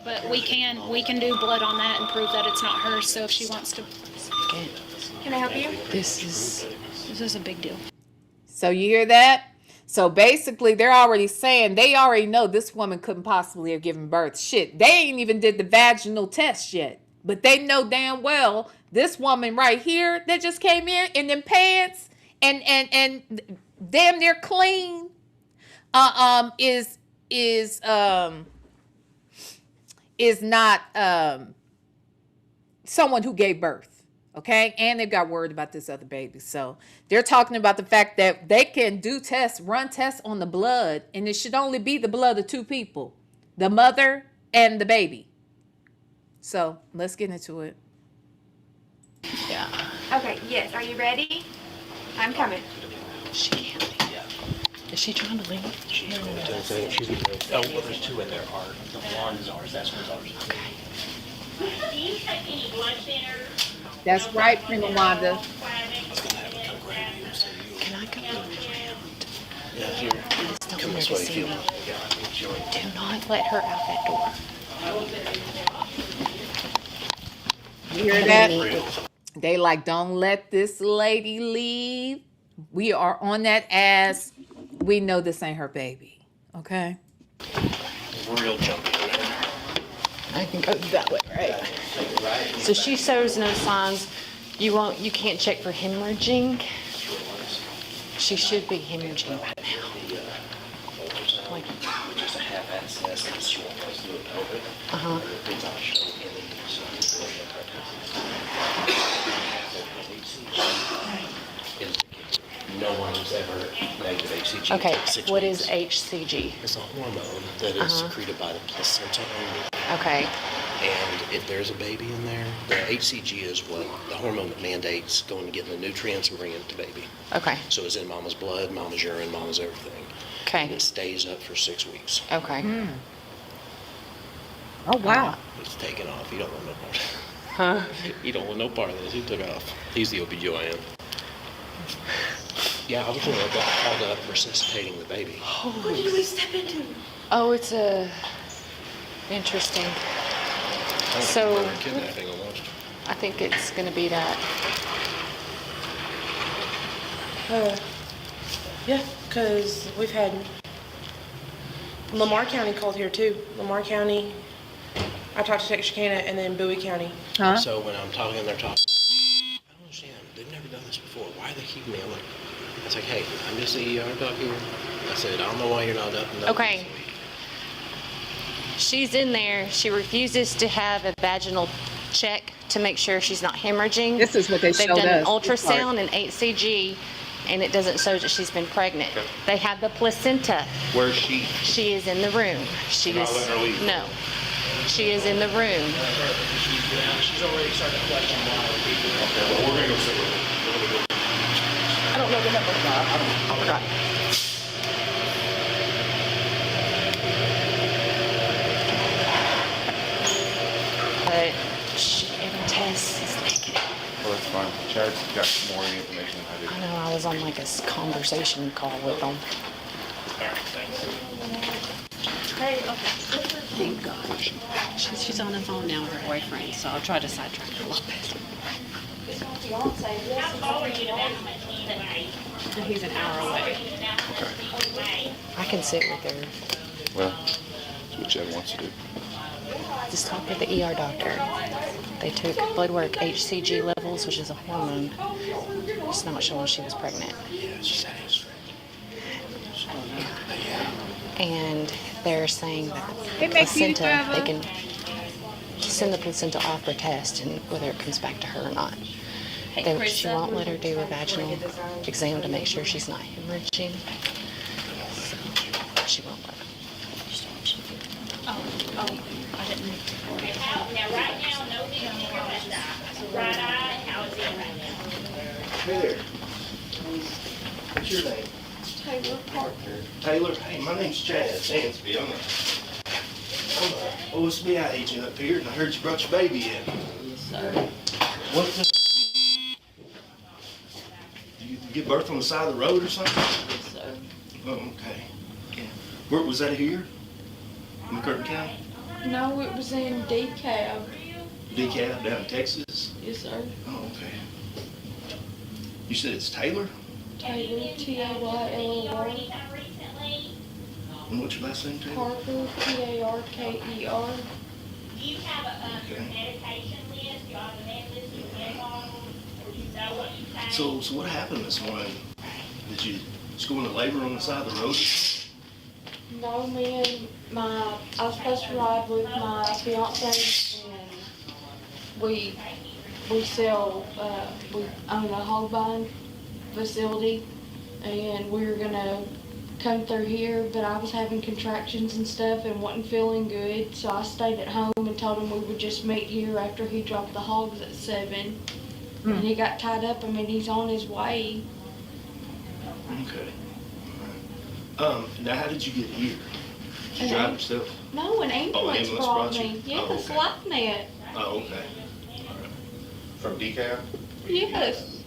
But we can do blood on that and prove that it's not hers. So if she wants to, can I help you? This is a big deal. So you hear that? So basically, they're already saying they already know this woman couldn't possibly have given birth. Shit, they ain't even did the vaginal test yet, but they know damn well this woman right here that just came in them pants and damn near clean, is not someone who gave birth. Okay, and they've got worried about this other baby. So they're talking about the fact that they can do tests, run tests on the blood, and it should only be the blood of two people, the mother and the baby. So let's get into it. Yeah. Okay, yes. Are you ready? I'm coming. Is she trying to leave? She's well, there's two in there. The blonde is ours. That's what's ours. Okay. Do you take any blood thinners? That's right, Prima Wanda. Can I go around? Yeah, here. Don't let her see me. Do not let her out that door. You hear that? They like, don't let this lady leave. We are on that ass. We know this ain't her baby. Okay? Real jumpy. I can go that way, right? So she shows no signs. You can't check for hemorrhaging. She should be hemorrhaging by now. Like, Just a half access and she won't do it open. uh-huh. It's not showing any. No one's ever negative HCG. Okay, for 6 what weeks. is HCG? It's a hormone that is secreted by the placenta only. Okay. And if there's a baby in there, the HCG is what the hormone that mandates going to get the nutrients and bringing it to baby. Okay. So it's in mama's blood, mama's urine, mama's everything. Okay. And it stays up for 6 weeks. Okay. Oh, wow. It's taken off. You don't want no part. Huh? You don't want no part of this. He took it off. He's the OBGYN. Yeah, I was going to got called up resuscitating the baby. What did we step into? Oh, it's interesting. So, Murder and kidnapping almost. I think it's going to be that. Yeah, because we've had Lamar County called here too. Lamar County, I talked to Texarkana, and then Bowie County. Huh? So when I'm talking, they're talking. I don't understand. They've never done this before. Why are they keeping me? I'm like, I was like, hey, I'm just the ER doc here. I said, I don't know why you're not up and up Okay. this week. She's in there. She refuses to have a vaginal check to make sure she's not hemorrhaging. This is what they They've showed done an us. ultrasound and HCG, and it doesn't show that she's been pregnant. Okay. They have the placenta. Where's she? She is in the room. She You're not is letting her leave? no. She is in the room. She's already started questioning why people. Okay, well, we're gonna go sit with her. I don't know the number. I forgot. But every test is negative. Well, that's fine. Chad's got more information than I do. I know, I was on like a conversation call with them. Hey, okay. Thank God. She's on the phone now with her boyfriend, so I'll try to sidetrack her a little bit. He's an hour away. I can sit with her. Well, that's what Chad wants to do. Just talk with the ER doctor. They took blood work, HCG levels, which is a hormone. It's not showing she was pregnant. Yeah, she said it's And they're saying that the It makes you placenta, they travel. can send the placenta off for test and whether it comes back to her or not. She won't let her do a vaginal exam to make sure she's not hemorrhaging. So she won't let her. Oh, I didn't. Now, right now, Hey there. What's your name? Taylor Parker. Taylor? Hey, my name's Chad Sansby. I'm a OSBI agent up here, and I heard you brought your baby in. Yes, sir. What the? Did you give birth on the side of the road or something? Yes, sir. Oh, okay. Where was that here? In Curtin County? No, it was in DeKalb. DeKalb, down in Texas? Yes, sir. Oh, okay. You said it's Taylor? Taylor, Taylor. And what's your last name, Taylor? Parker, Parker. So what happened this morning? Did you just go into labor on the side of the road? No, I was supposed to ride with my fiance, and we own a hog buying facility, and we were gonna come through here, but I was having contractions and stuff and wasn't feeling good, so I stayed at home and told him we would just meet here after he dropped the hogs at 7. And he got tied up. I mean, he's on his way. Okay. Now how did you get here? Did you drive yourself? No, an ambulance brought me. Yes, oh, okay. LifeNet. Oh, okay. All right. From DeKalb? Yes.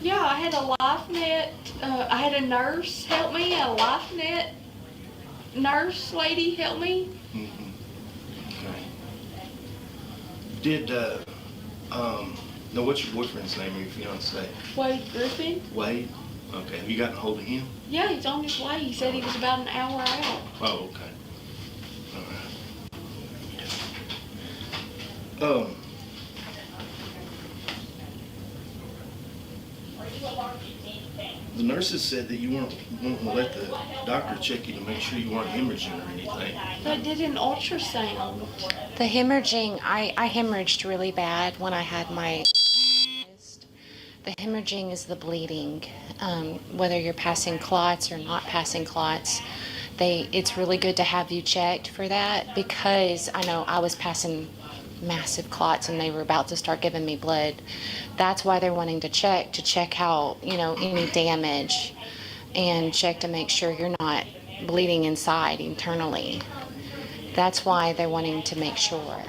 Yeah, I had a LifeNet. I had a nurse help me, a LifeNet nurse lady help me. Mm-hmm. Okay. Did, now what's your boyfriend's name or your fiance? Wade Griffin. Wade? Okay. Have you gotten a hold of him? Yeah, he's on his way. He said he was about an hour out. Oh, okay. All right. The nurses said that you weren't wanting to let the doctor check you to make sure you weren't hemorrhaging or anything. They did an ultrasound. The hemorrhaging, I hemorrhaged really bad when I had my. The hemorrhaging is the bleeding, whether you're passing clots or not passing clots. It's really good to have you checked for that, because I know I was passing massive clots and they were about to start giving me blood. That's why they're wanting to check how, any damage, and check to make sure you're not bleeding inside internally. That's why they're wanting to make sure.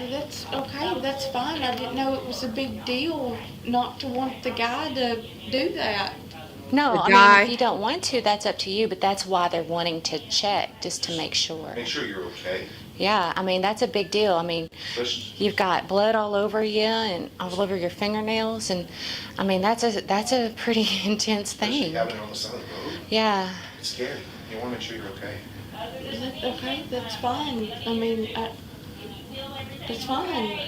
That's okay, that's fine. I didn't know it was a big deal not to want the guy to do that. No, The I guy- mean, if you don't want to, that's up to you, but that's why they're wanting to check, just to make sure. Make sure you're okay. Yeah, I mean, that's a big deal. I mean, you've got blood all over you and all over your fingernails, and I mean, that's a pretty intense thing. Having it on the side of the road. Yeah. It's scary. You want to make sure you're okay. Okay, that's fine. I mean, that's fine.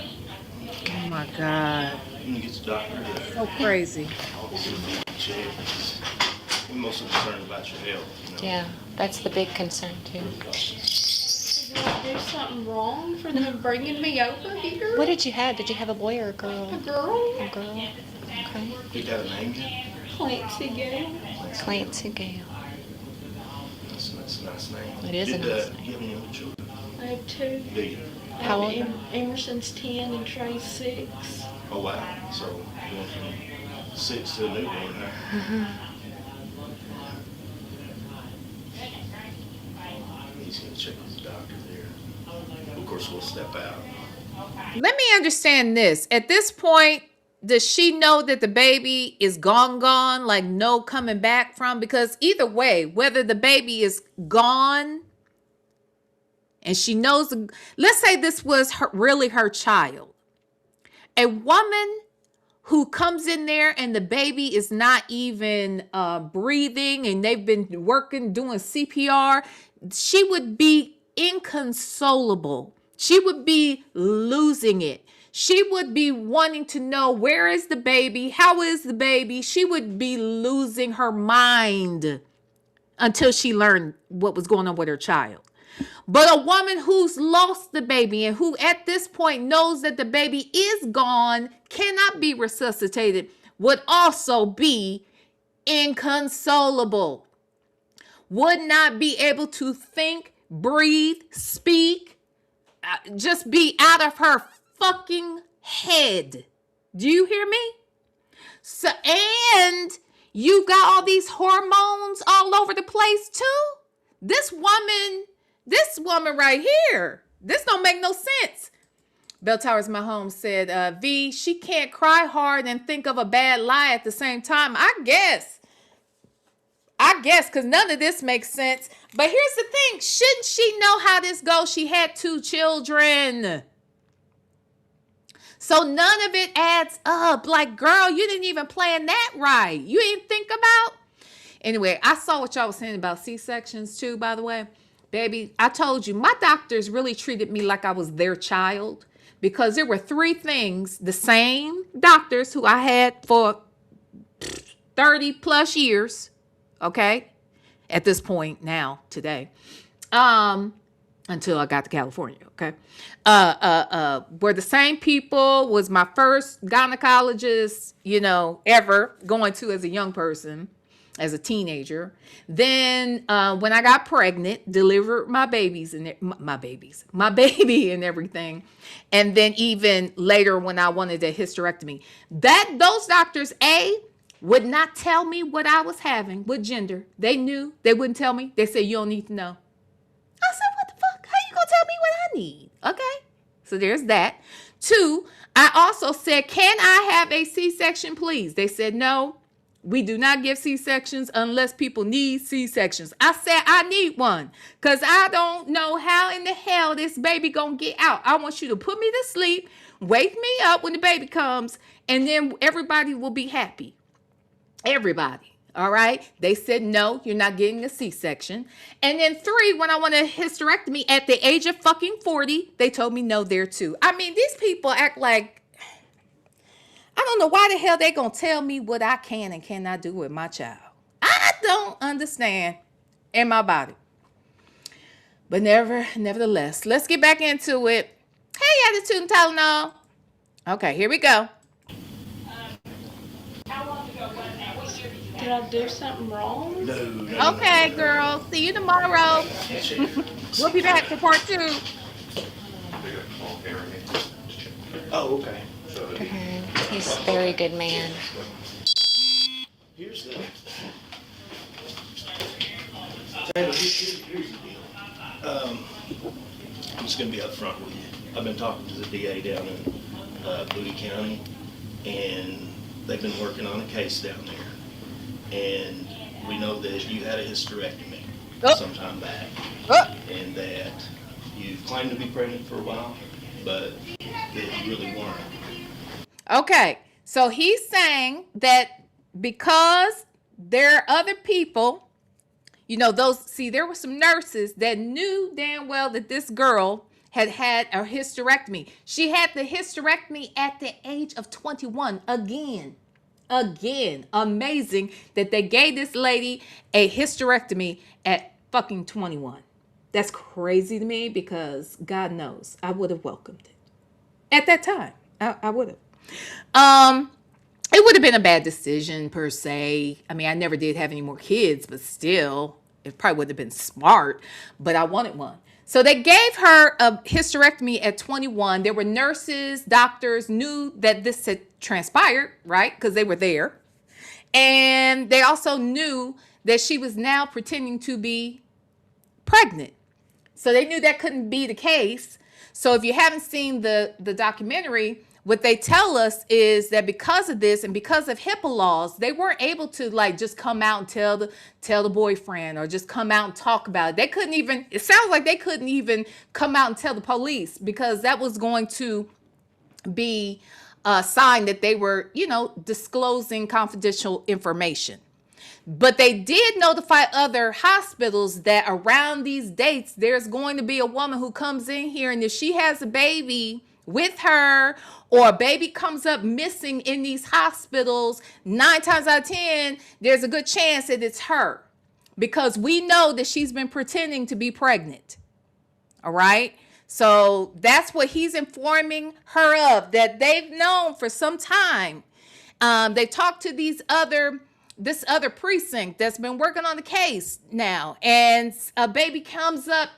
Oh my God. You get the doctor. So crazy. We're mostly concerned about your health. Yeah, that's the big concern too. Did I do something wrong for them bringing me over here? What did you have? Did you have a boy or a girl? A girl. A girl. Okay. You got a name yet? Clancy Gale. Clancy Gale. That's a nice name. It is a nice name. Do you have any other children? I have 2. Do you? How old? Emerson's 10 and Trey's 6. Oh, wow. So, going from 6 to a newborn now. Mm-hmm. He's going to check with the doctor there. Of course, we'll step out. Let me understand this. At this point, does she know that the baby is gone, like no coming back from? Because either way, whether the baby is gone and she knows, let's say this was really her child. A woman who comes in there and the baby is not even breathing and they've been doing CPR, she would be inconsolable. She would be losing it. She would be wanting to know, where is the baby? How is the baby? She would be losing her mind until she learned what was going on with her child. But a woman who's lost the baby and who at this point knows that the baby is gone, cannot be resuscitated, would also be inconsolable. Would not be able to think, breathe, speak, just be out of her fucking head. Do you hear me? So, and you got all these hormones all over the place too. This woman right here, this don't make no sense. Bell Towers My Home said, V, she can't cry hard and think of a bad lie at the same time. I guess, because none of this makes sense. But here's the thing. Shouldn't she know how this goes? She had 2 children. So none of it adds up. Like, girl, you didn't even plan that right. You didn't think about. Anyway, I saw what y'all was saying about C-sections too, by the way. Baby, I told you, my doctors really treated me like I was their child. Because there were 3 things, the same doctors who I had for 30 plus years, okay, at this point now, today, until I got to California, okay, were the same people, was my first gynecologist, ever going to as a young person, as a teenager. Then when I got pregnant, delivered my baby and everything. And then even later when I wanted a hysterectomy, those doctors, would not tell me what I was having, what gender. They knew. They wouldn't tell me. They said, you don't need to know. I said, what the fuck? How you gonna tell me what I need? Okay. So there's that. 2, I also said, can I have a C-section, please? They said, no. We do not give C-sections unless people need C-sections. I said I need one because I don't know how in the hell this baby gonna get out. I want you to put me to sleep, wake me up when the baby comes, and then everybody will be happy. Everybody. All right. They said, no, you're not getting a C-section. And then 3, when I want a hysterectomy at the age of fucking 40, they told me no there too. I mean, these people act like, I don't know why the hell they gonna tell me what I can and cannot do with my child. I don't understand in my body. But nevertheless, let's get back into it. Hey, Attitude and Tylenol. Okay, here we go. Did I do something wrong? No. Okay, girl. See you tomorrow. We'll be back for part 2. Oh, okay. He's a very good man. Here's the. Taylor, here's the deal. I'm just going to be upfront with you. I've been talking to the DA down in Bowie County, and they've been working on a case down there. And we know that you had a hysterectomy sometime back, and that you claimed to be pregnant for a while, but that you really weren't. Okay, so he's saying that because there are other people, there were some nurses that knew damn well that this girl had had a hysterectomy. She had the hysterectomy at the age of 21. Again, amazing that they gave this lady a hysterectomy at fucking 21. That's crazy to me because God knows I would have welcomed it. At that time, I would have. It would have been a bad decision per se. I mean, I never did have any more kids, but still, it probably would have been smart, but I wanted one. So they gave her a hysterectomy at 21. There were nurses, doctors, knew that this had transpired, right? Because they were there. And they also knew that she was now pretending to be pregnant. So they knew that couldn't be the case. So if you haven't seen the documentary, what they tell us is that because of this and because of HIPAA laws, they weren't able to just come out and tell the boyfriend or just come out and talk about it. They couldn't even, it sounds like they couldn't even come out and tell the police because that was going to be a sign that they were, disclosing confidential information. But they did notify other hospitals that around these dates, there's going to be a woman who comes in here, and if she has a baby with her or a baby comes up missing in these hospitals, 9 times out of 10, there's a good chance that it's her because we know that she's been pretending to be pregnant. All right. So that's what he's informing her of, that they've known for some time. They talked to this other precinct that's been working on the case now, and a baby comes up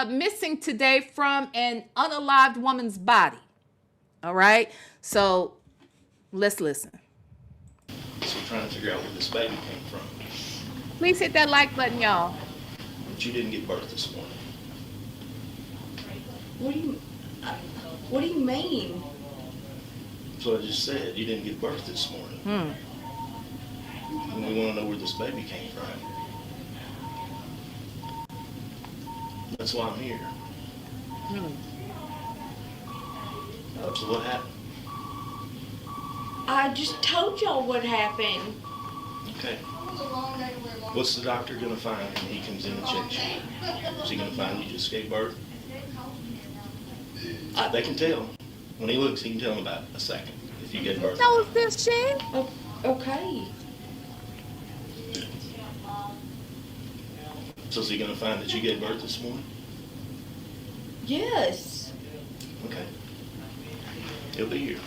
missing today from an unalived woman's body. All right, so let's listen. trying to figure out where this baby came from. Please hit that like button, y'all. But you didn't give birth this morning. What do you mean? That's what I just said. You didn't give birth this morning. And we want to know where this baby came from. That's why I'm here. So what happened? I just told y'all what happened. Okay. What's the doctor gonna find when he comes in and checks you? Is he gonna find you just gave birth? They can tell. When he looks, he can tell in about a second if you gave birth. Knows this shit. Okay. So is he gonna find that you gave birth this morning? Yes. Okay. He'll be here.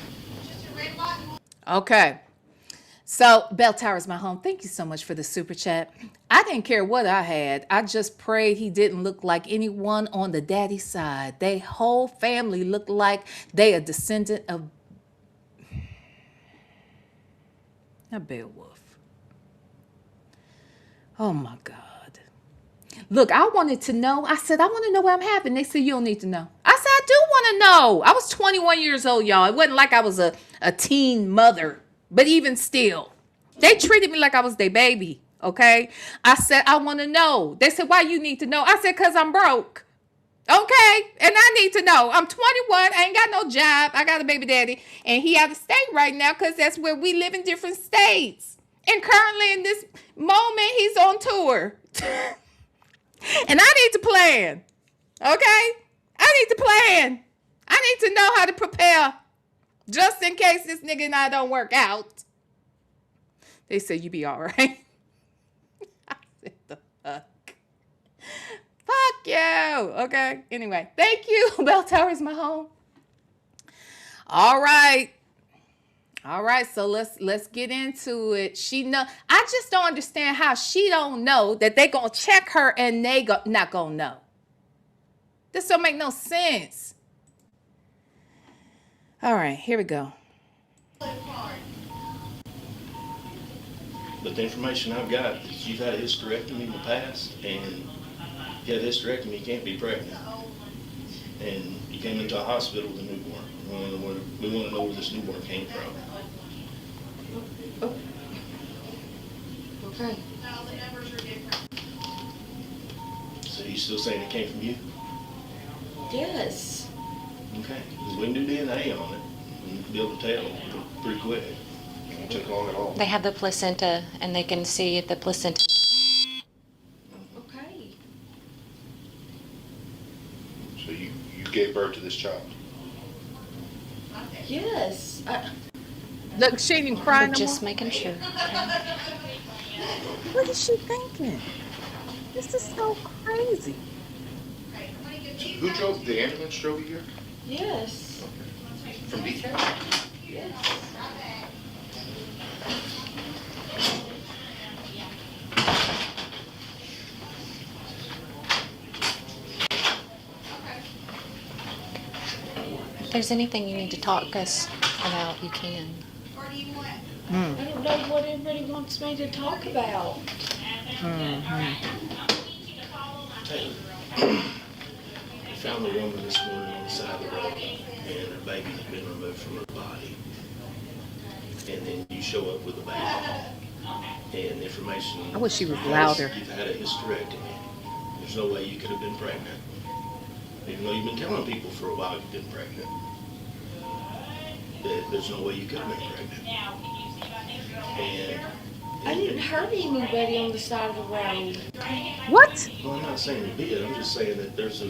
Okay. So, Bell Tower's my home. Thank you so much for the super chat. I didn't care what I had. I just prayed he didn't look like anyone on the daddy side. They whole family looked like they a descendant of a Beowulf. Oh my God. Look, I wanted to know. I said, I want to know what I'm having. They said, you don't need to know. I said, I do want to know. I was 21 years old, y'all. It wasn't like I was a teen mother. But even still, they treated me like I was their baby, okay? I said, I want to know. They said, why you need to know? I said, because I'm broke, okay? And I need to know. I'm 21. I ain't got no job. I got a baby daddy. And he out of state right now because that's where we live in different states. And currently in this moment, he's on tour. And I need to plan, okay? I need to plan. I need to know how to prepare. Just in case this nigga and I don't work out. They said you be all right. I said the fuck. Fuck you. Okay. Anyway, thank you. Bell Tower's my home. All right. All right. So let's get into it. She know. I just don't understand how she don't know that they gonna check her and they not gonna know. This don't make no sense. All right, here we go. But the information I've got is you've had a hysterectomy in the past, and if you had a hysterectomy, you can't be pregnant. And you came into a hospital with a newborn. We want to know where this newborn came from. Okay. So you still saying it came from you? Yes. Okay, because we can do DNA on it and be able to tell pretty quick. It took long at all. They have the placenta, and they can see if the placenta. Okay. So you gave birth to this child? Yes. Look, she ain't even crying no Just more. making sure. What is she thinking? This is so crazy. Who drove the ambulance? Drove you here? Yes. From DK? Yes. If there's anything you need to talk us about, you can. I don't know what everybody wants me to talk about. I found the woman this morning on the side of the road, and her baby had been removed from her body. And then you show up with the baby, and information. I wish she was louder. You've had a hysterectomy. There's no way you could have been pregnant. Even though you've been telling people for a while you've been pregnant. There's no way you could have been pregnant. And I didn't hurt anybody on the side of the road. What? well, I'm not saying you did. I'm just saying that there's a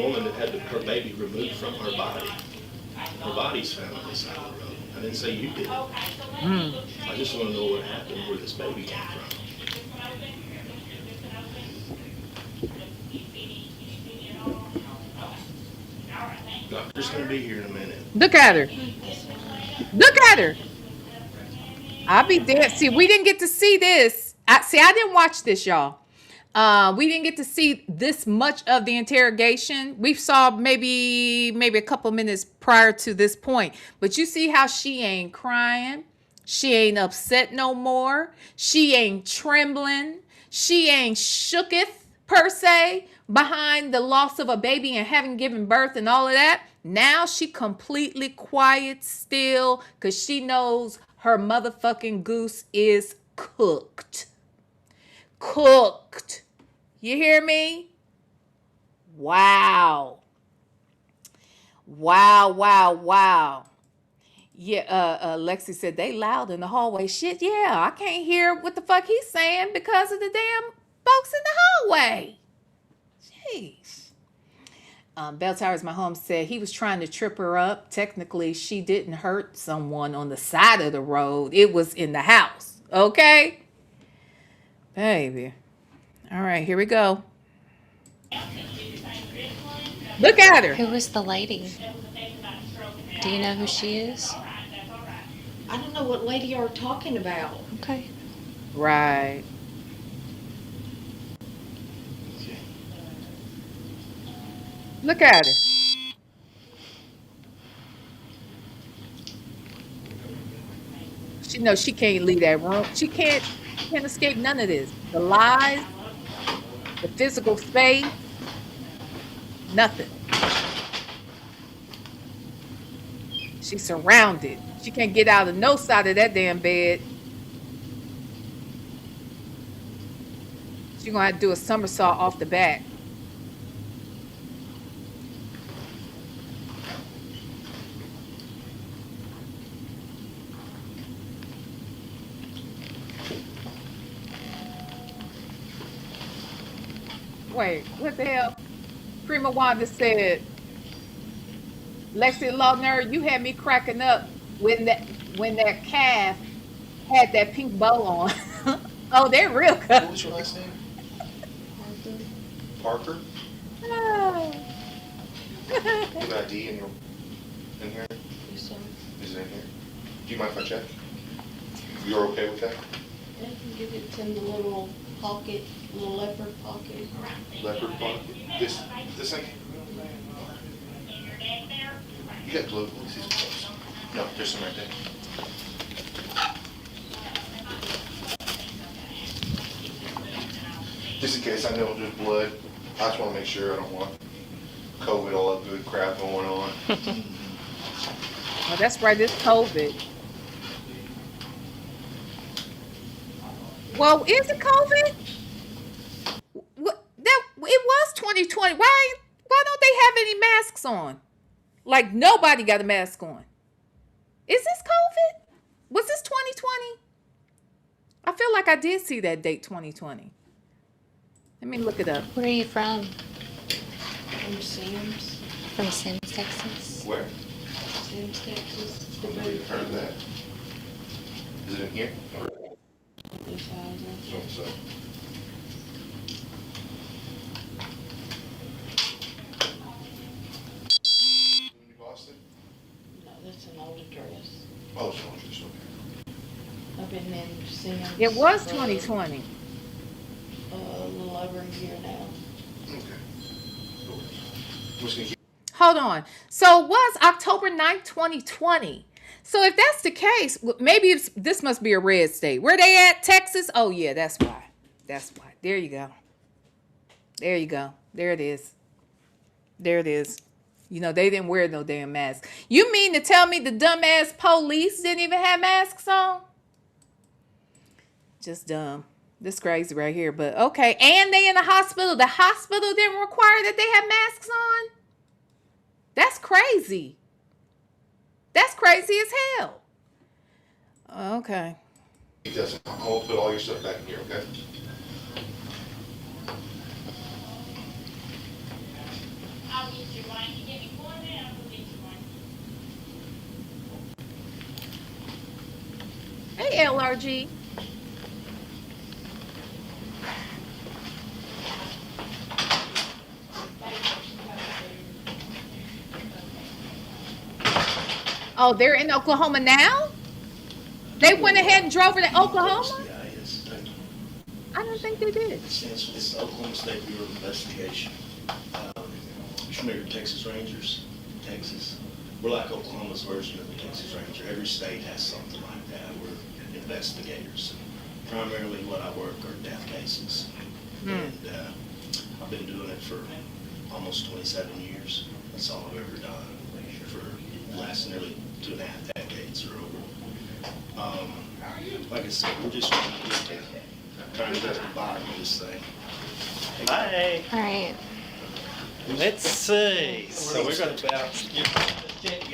woman that had her baby removed from her body. Her body's found on the side of the road. I didn't say you did it. I just want to know what happened, where this baby came from. Doctor's gonna be here in a minute. Look at her. Look at her. I'll be there. See, we didn't get to see this. I didn't watch this, y'all. We didn't get to see this much of the interrogation. We saw maybe a couple minutes prior to this point. But you see how she ain't crying. She ain't upset no more. She ain't trembling. She ain't shooketh per se behind the loss of a baby and having given birth and all of that. Now she completely quiet still because she knows her motherfucking goose is cooked. Cooked. You hear me? Wow. Wow, wow, wow. Yeah, Lexi said they loud in the hallway. Shit, yeah, I can't hear what the fuck he's saying because of the damn folks in the hallway. Jeez. Bell Towers, my home, said he was trying to trip her up. Technically, she didn't hurt someone on the side of the road. It was in the house. Okay? Baby. All right, here we go. Look at her. Who is the lady? Do you know who she is? I don't know what lady you're talking about. Okay. Right. Look at her. She knows she can't leave that room. She can't escape none of this. The lies, the physical space, nothing. She's surrounded. She can't get out of no side of that damn bed. She's gonna have to do a somersault off the back. Wait, what the hell? Prima Wanda said, Lexi Lautner, you had me cracking up when that calf had that pink bow on. Oh, they're real good. What was your last name? Parker? Oh. You have ID in here? Yes, sir. Is it in here? Do you mind if I check? You're okay with that? I can give it in the little pocket, little leopard pocket. Leopard pocket? This thing? You got glue? Let me see some close. No, there's some right there. Just in case I know there's blood, I just want to make sure I don't want COVID, all that good crap going on. Oh, that's right, it's COVID. Well, is it COVID? It was 2020. Why don't they have any masks on? Like nobody got a mask on. Is this COVID? Was this 2020? I feel like I did see that date 2020. Let me look it up. Where are you from? From Sims. From Sims, Texas. Where? Sims, Texas. I've never even heard of that. Is it in here? Or? So. Boston? No, that's an old address. Oh, it's not just okay. I've been in Sims. It was 2020. A little over a year now. Okay. Cool. Hold on. So it was October 9th, 2020. So if that's the case, maybe this must be a red state. Where they at? Texas? Oh, yeah, that's why. That's why. There you go. There you go. There it is. There it is. You know, they didn't wear no damn mask. You mean to tell me the dumbass police didn't even have masks on? Just dumb. This crazy right here, but okay. And they in the hospital. The hospital didn't require that they have masks on? That's crazy. That's crazy as hell. Okay. He doesn't. I'll put all your stuff back in here, okay? I'll get you one. You give me one, and I'll get you one. Hey, LRG. Oh, they're in Oklahoma now? They went ahead and drove her to Oklahoma? I don't think they did. It's the Oklahoma State Bureau of Investigation. You familiar with Texas Rangers? Texas. we're like Oklahoma's version of the Texas Ranger. Every state has something like that. We're investigators. Primarily what I work are death cases. And I've been doing it for almost 27 years. That's all I've ever done for the last nearly 2.5 decades or over. Like I said, we're just trying to get to the bottom of this thing. Bye. All right. Let's see. So we're going to check you,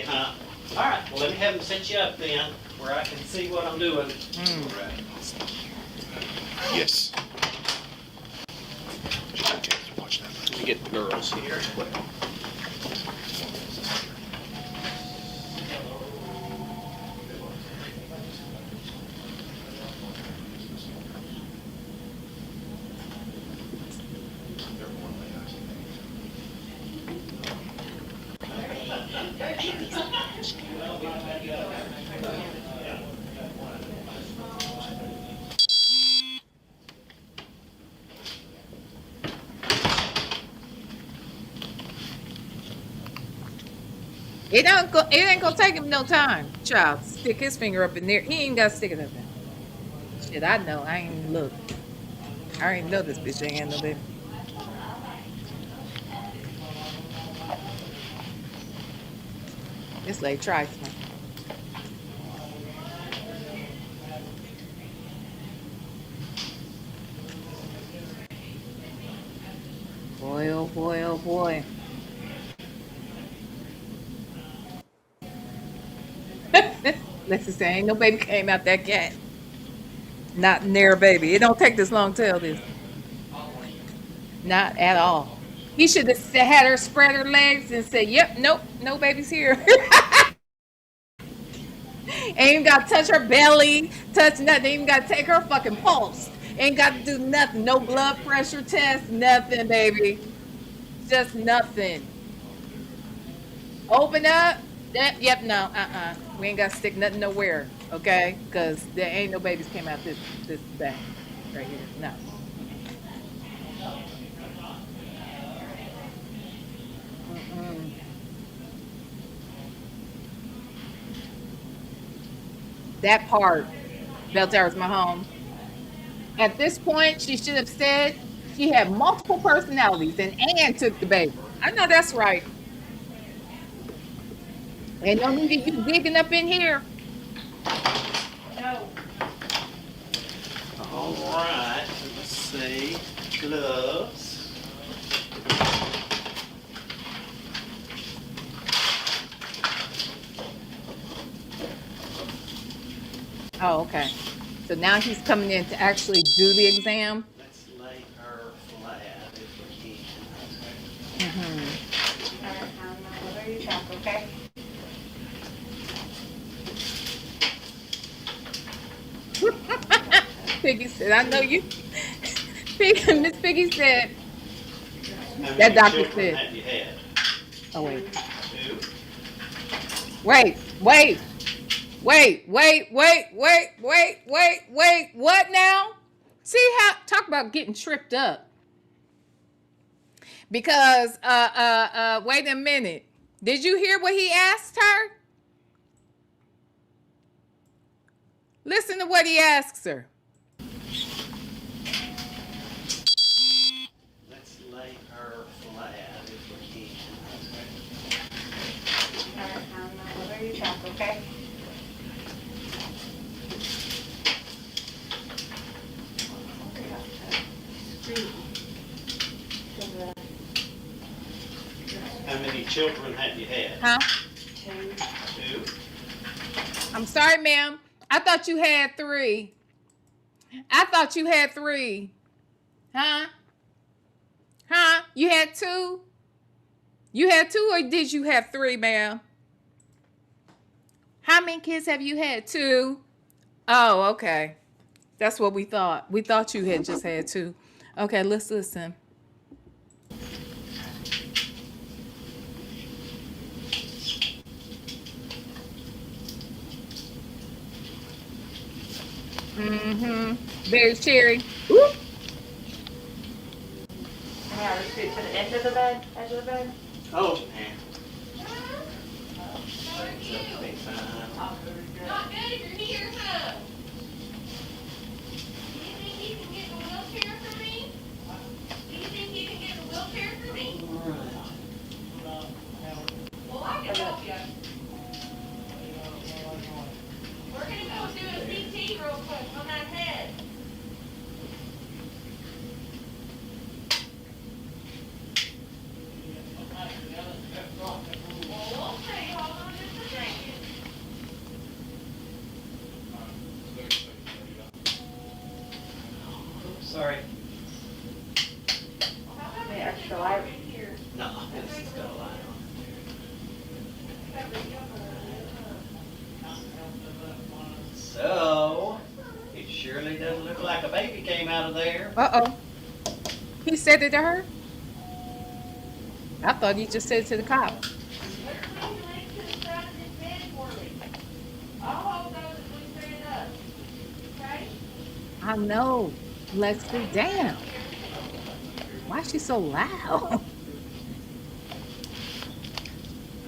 huh? All right. Well, let me have them set you up then, where I can see what I'm doing. Yes. Let me get the girls here. It ain't gonna take him no time. Child, stick his finger up in there. He ain't gotta stick it up there. Shit, I know. I ain't even look. I ain't know this bitch ain't had no baby. This lady tries me. Boy, oh boy, oh boy. Let's just say ain't no baby came out that cat. Not near a baby. It don't take this long to tell this. Not at all. He should have had her spread her legs and said, yep, nope, no baby's here. Ain't even got to touch her belly, touch nothing. Ain't even got to take her fucking pulse. Ain't got to do nothing. No blood pressure test, nothing, baby. Just nothing. Open up. Yep, no, we ain't got to stick nothing nowhere, okay? Because there ain't no babies came out this back right here. No. That part, Bell Tower's my home. At this point, she should have said she had multiple personalities and Ann took the baby. I know that's right. And no need you digging up in here. No. All right. Let's see. Gloves. Oh, okay. So now he's coming in to actually do the exam. Let's lay her flat if we can. Mm-hmm. All right, what are you talking, okay? Piggy said, I know you. Miss Piggy said, that doctor said. Have you had? Oh, wait. 2. Wait. What now? See how, talk about getting tripped up. Because, wait a minute. Did you hear what he asked her? Listen to what he asks her. Let's lay her flat if we can. All right, what are you talking, okay? How many children have you had? Huh? 2. I'm sorry, ma'am. I thought you had 3. Huh? You had 2? You had 2 or did you have 3, ma'am? How many kids have you had? 2? Oh, okay. That's what we thought. We thought you had just had 2. Okay, let's listen. Mm-hmm. Very cherry. Whoop. Yeah, let's scoot to the edge of the bed, Oh, man. She'll be fine. Not good if you're here, huh? Do you think you can get the wheelchair for me? Do you think you can get the wheelchair for me? Well, I can help you. We're gonna go do a CT real quick on that head. Well, okay, hold on just a second. Sorry. Hey, extra light. No, it's got a light on. So, it surely doesn't look like a baby came out of there. Uh-oh. He said it to her? I thought he just said it to the cop. I know. Lexi, damn. Why is she so loud?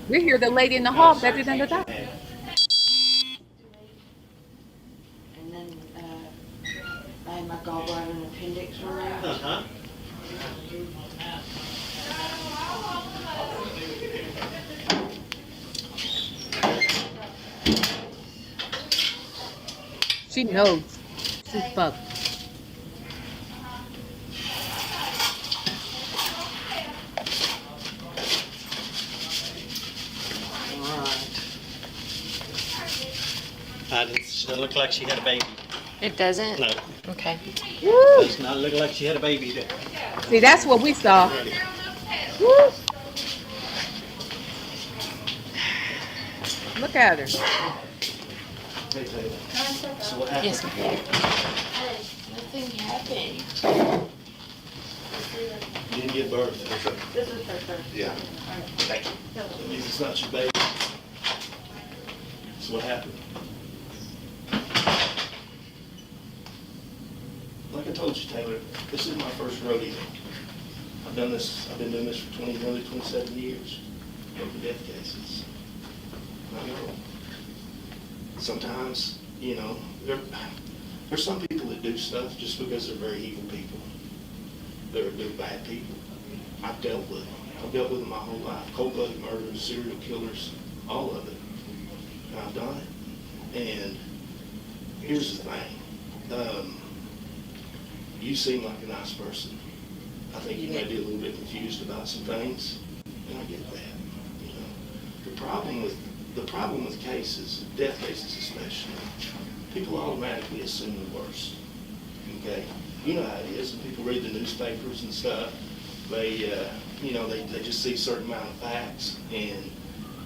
We hear the lady in the hall better than the doctor. And then I had my gallbladder and appendix removed. Uh-huh. She knows. She's fucked. It doesn't look like she had a baby. It doesn't? No. Okay. Does not look like she had a baby there. See, that's what we saw. Woo. Look at her. Hey, Taylor. So what happened? Yes, ma'am. Nothing happened. You didn't give birth. This is her first. Yeah. Thank you. That means it's not your baby. So what happened? Like I told you, Taylor, this is my first rodeo. I've been doing this for nearly 27 years. Working death cases. I know. Sometimes, you know, there's some people that do stuff just because they're very evil people. They're bad people. I've dealt with them. I've dealt with them my whole life. Cold-blooded murderers, serial killers, all of it. And I've done it. And here's the thing. You seem like a nice person. I think you may be a little bit confused about some things, and I get that. You know, the problem with cases, death cases especially, people automatically assume the worst. Okay, you know how it is. When people read the newspapers and stuff, they just see a certain amount of facts and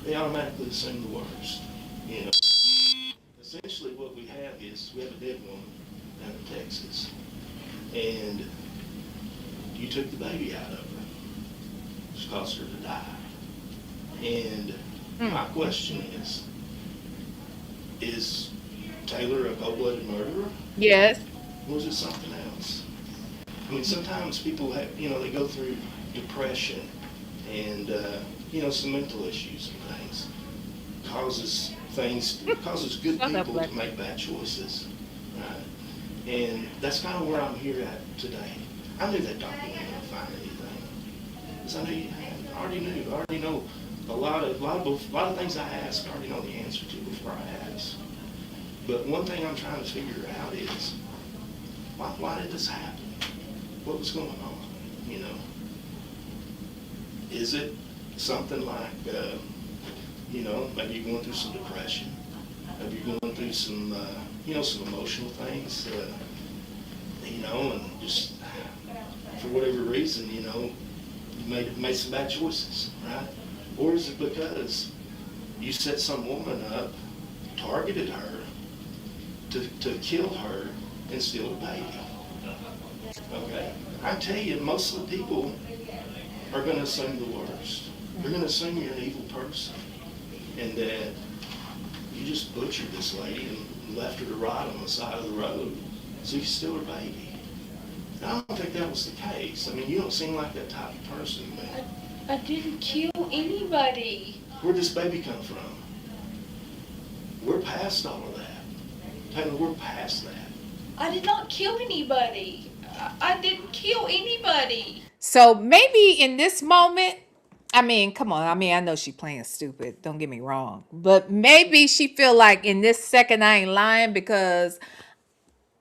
they automatically assume the worst. You know, essentially what we have is we have a dead woman down in Texas. And you took the baby out of her, which caused her to die. And my question is Taylor a cold-blooded murderer? Yes. Or is it something else? I mean, sometimes people have, they go through depression and, some mental issues and things. Causes good people to make bad choices, right? And that's kind of where I'm here at today. I knew that doctor wasn't going to find anything. Because I already knew. I already know a lot of things I ask, I already know the answer to before I ask. But one thing I'm trying to figure out is, why did this happen? What was going on, Is it something like, maybe you're going through some depression? Maybe you're going through some, some emotional things, and just for whatever reason, you made some bad choices, right? Or is it because you set some woman up, targeted her to kill her and steal her baby? Okay, I tell you, most of the people are going to assume the worst. They're going to assume you're an evil person and that you just butchered this lady and left her to rot on the side of the road so you steal her baby. I don't think that was the case. I mean, you don't seem like that type of person, man. I didn't kill anybody. Where'd this baby come from? We're past all of that. Taylor, we're past that. I did not kill anybody. I didn't kill anybody. So maybe in this moment, I mean, come on. I mean, I know she playing stupid. Don't get me wrong. But maybe she feel like in this second I ain't lying because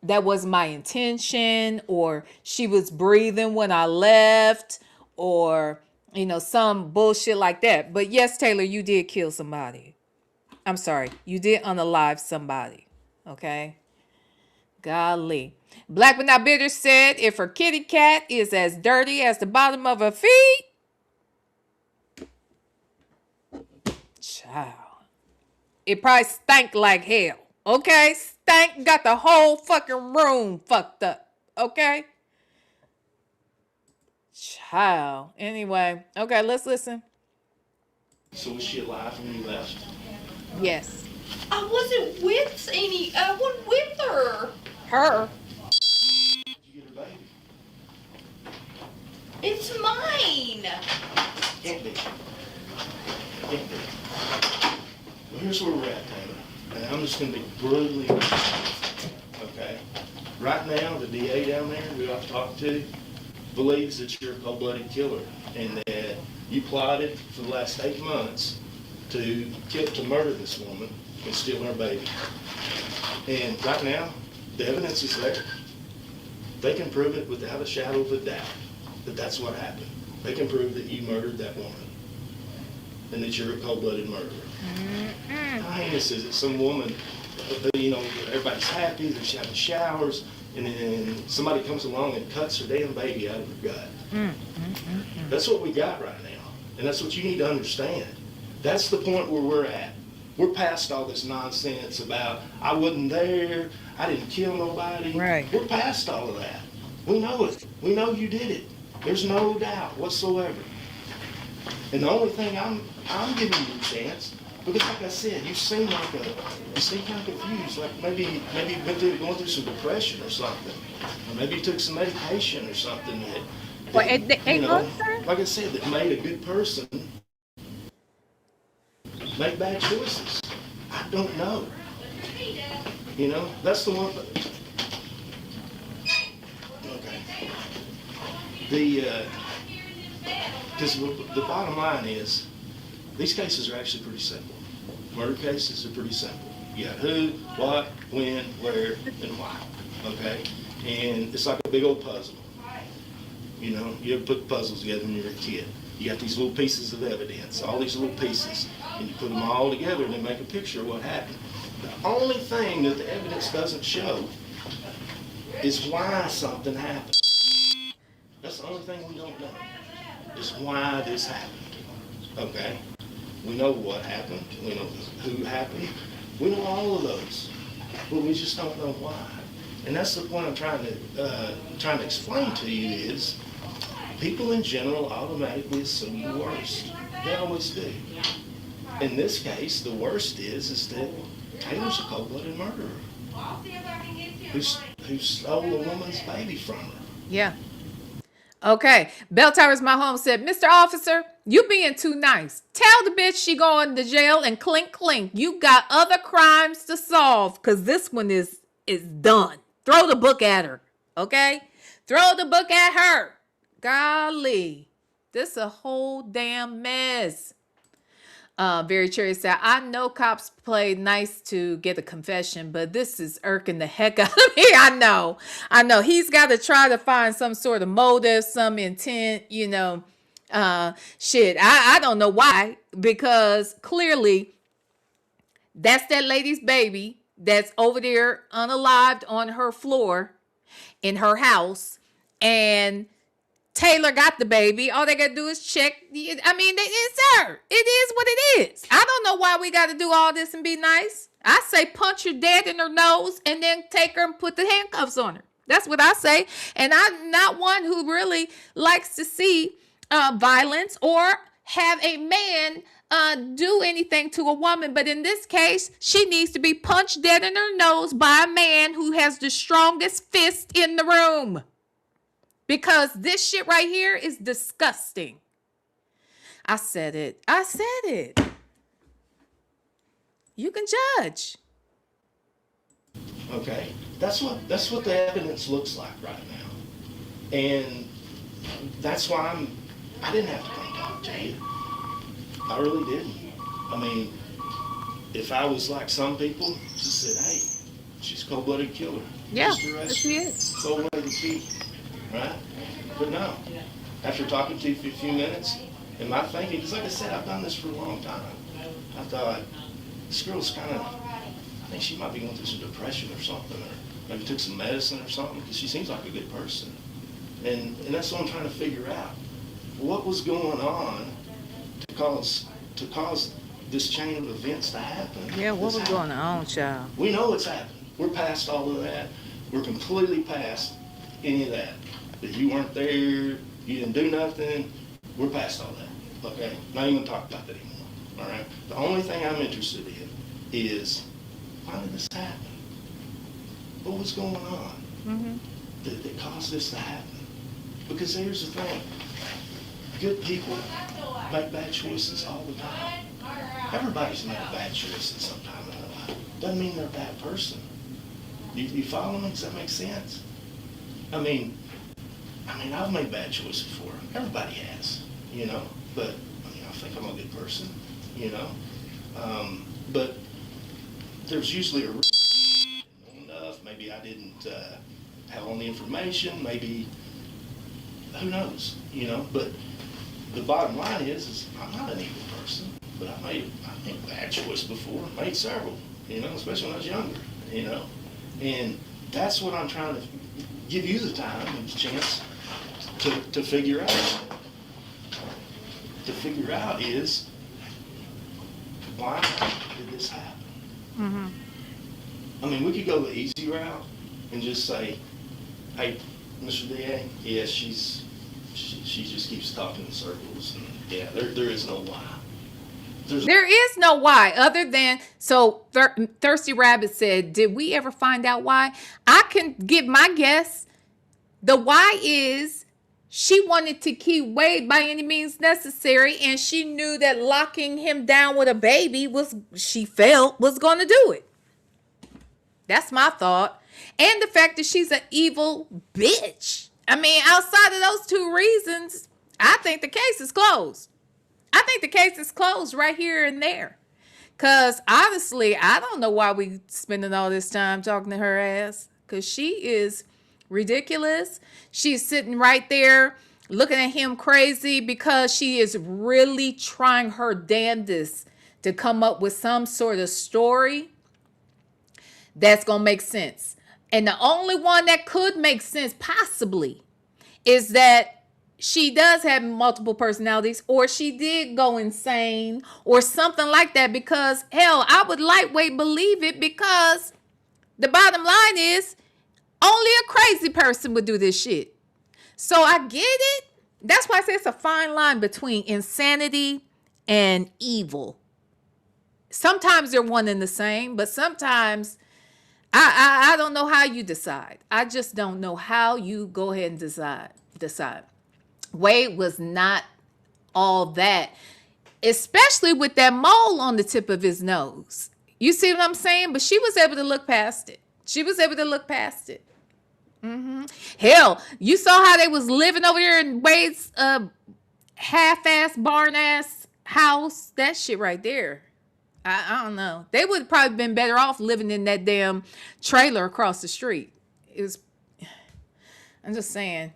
that was my intention, or she was breathing when I left, or, you know, some bullshit like that. But yes, Taylor, you did kill somebody. I'm sorry. You did unalive somebody. Okay? Golly. Black but not bitter said if her kitty cat is as dirty as the bottom of her feet, child, it probably stank like hell. Okay? Stank got the whole fucking room fucked up. Okay? Child. Anyway. Okay, let's listen. So was she alive when you left? Yes. I wasn't with I wasn't with her. Her? Did you get her baby? It's mine. Can't be. Can't be. Well, here's where we're at, Taylor. And I'm just going to be brutally honest. Okay? Right now, the DA down there who I've talked to believes that you're a cold-blooded killer and that you plotted for the last 8 months to murder this woman and steal her baby. And right now, the evidence is there. They can prove it without a shadow of a doubt that that's what happened. They can prove that you murdered that woman and that you're a cold-blooded murderer. How heinous is it? Some woman, you know, everybody's happy, they're having showers, and then somebody comes along and cuts her damn baby out of her gut. That's what we got right now, and that's what you need to understand. That's the point where we're at. We're past all this nonsense about, I wasn't there, I didn't kill nobody. Right. We're past all of that. We know it. We know you did it. There's no doubt whatsoever. And the only thing I'm giving you a chance, because like I said, you seem kind of confused, like maybe you've been going through some depression or something, or maybe you took some medication or something that you know, like I said, that made a good person make bad choices. I don't know. You know, that's the one. Okay. Because the bottom line is, these cases are actually pretty simple. Murder cases are pretty simple. You got who, what, when, where, and why. Okay? And it's like a big old puzzle. You know, you ever put puzzles together when you were a kid. You got these little pieces of evidence, all these little pieces, and you put them all together and they make a picture of what happened. The only thing that the evidence doesn't show is why something happened. That's the only thing we don't know, is why this happened. Okay? We know what happened, we know who happened, we know all of those, but we just don't know why. And that's the point I'm trying to explain to you is, people in general automatically assume the worst. They always do. In this case, the worst is that Taylor's a cold-blooded murderer who stole a woman's baby from her. Yeah. Okay. Bell Towers My Home said, Mr. Officer, you being too nice. Tell the bitch she going to jail and clink clink. You got other crimes to solve because this one is done. Throw the book at her. Okay? Throw the book at her. Golly. This a whole damn mess. Very Cherry said, I know cops played nice to get a confession, but this is irking the heck out of me. I know. He's got to try to find some sort of motive, some intent, you know. Shit. I don't know why, because clearly that's that lady's baby that's over there unalived on her floor in her house, and Taylor got the baby. All they got to do is check. I mean, it's her. It is what it is. I don't know why we got to do all this and be nice. I say punch her dead in her nose and then take her and put the handcuffs on her. That's what I say. And I'm not one who really likes to see violence or have a man do anything to a woman. But in this case, she needs to be punched dead in her nose by a man who has the strongest fist in the room. Because this shit right here is disgusting. I said it. You can judge. Okay, that's what the evidence looks like right now, and that's why I didn't have to come talk to you. I really didn't. I mean, if I was like some people, just said, hey, she's a cold-blooded killer. Yeah, Just arrest her. she is. Cold-blooded killer, right? But no. After talking to you for a few minutes, and my thinking, because like I said, I've done this for a long time. I thought, this girl's kind of, I think she might be going through some depression or something, or maybe took some medicine or something, because she seems like a good person. And that's what I'm trying to figure out. What was going on to cause this chain of events to happen? Yeah, what was going on, child? We know it's happened. We're past all of that. We're completely past any of that. That you weren't there, you didn't do nothing. We're past all that, okay? Not even gonna talk about that anymore, all right? The only thing I'm interested in is, why did this happen? What was going on that caused this to happen? Because here's the thing, good people make bad choices all the time. Everybody's made a bad choice at some time in their life. Doesn't mean they're a bad person. You follow me? Does that make sense? I mean, I've made bad choices before. Everybody has, you know. But I think I'm a good person, you know. But there's usually a reason. I didn't know enough. Maybe I didn't have all the information. Maybe, who knows, you know. But the bottom line is I'm not an evil person. But I made a bad choice before. I made several, you know, especially when I was younger, you know. And that's what I'm trying to give you the time and the chance to figure out. To figure out is, why did this happen? I mean, we could go the easy route and just say, hey, Mr. DA, yes, she just keeps talking in circles. And yeah, there is no why. There is no why other than, so Thirsty Rabbit said, did we ever find out why? I can give my guess. The why is she wanted to keep Wade by any means necessary, and she knew that locking him down with a baby she felt was going to do it. That's my thought. And the fact that she's an evil bitch. I mean, outside of those two reasons, I think the case is closed. I think the case is closed right here and there. Because honestly, I don't know why we spending all this time talking to her ass. Because she is ridiculous. She's sitting right there looking at him crazy because she is really trying her damnedest to come up with some sort of story that's going to make sense. And the only one that could make sense possibly is that she does have multiple personalities, or she did go insane, or something like that, because hell, I would lightweight believe it, because the bottom line is only a crazy person would do this shit. So I get it. That's why I say it's a fine line between insanity and evil. Sometimes they're one and the same, but sometimes I don't know how you decide. I just don't know how you go ahead and decide. Wade was not all that, especially with that mole on the tip of his nose. You see what I'm saying? But she was able to look past it. Hell, you saw how they was living over there in Wade's half-ass, barn-ass house. That shit right there. I don't know. They would have probably been better off living in that damn trailer across the street. I'm just saying.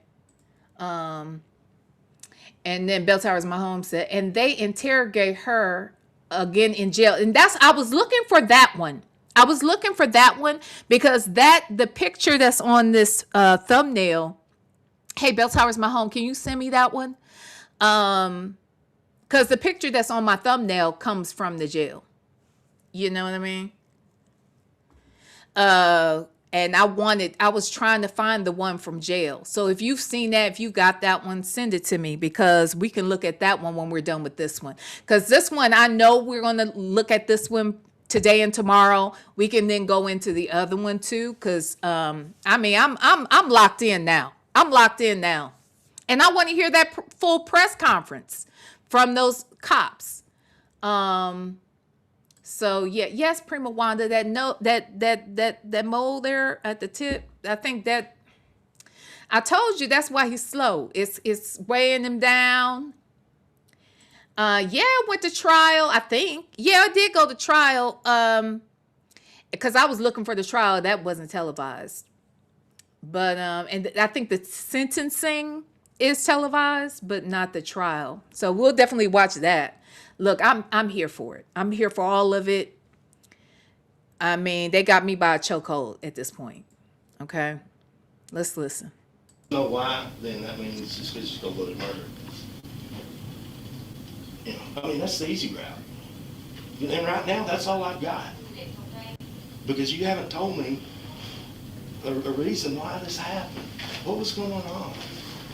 And then Bell Towers, my home said, and they interrogate her again in jail. And I was looking for that one. Because the picture that's on this thumbnail, hey, Bell Towers, my home, can you send me that one? Because the picture that's on my thumbnail comes from the jail. You know what I mean? And I was trying to find the one from jail. So if you've seen that, if you got that one, send it to me, because we can look at that one when we're done with this one. Because this one, I know we're going to look at this one today and tomorrow. We can then go into the other one too. Because I'm locked in now. And I want to hear that full press conference from those cops. So yeah, yes, Prima Wanda, that mole there at the tip, I think that I told you that's why he's slow. It's weighing him down. Yeah, I went to trial, I think. Yeah, I did go to trial. Because I was looking for the trial that wasn't televised. But and I think the sentencing is televised, but not the trial. So we'll definitely watch that. Look, I'm here for it. I'm here for all of it. I mean, they got me by a chokehold at this point. Okay, let's listen. Know why? Then that means it's just cold-blooded murder. You know, I mean, that's the easy route. And right now, that's all I've got. Because you haven't told me a reason why this happened. What was going on?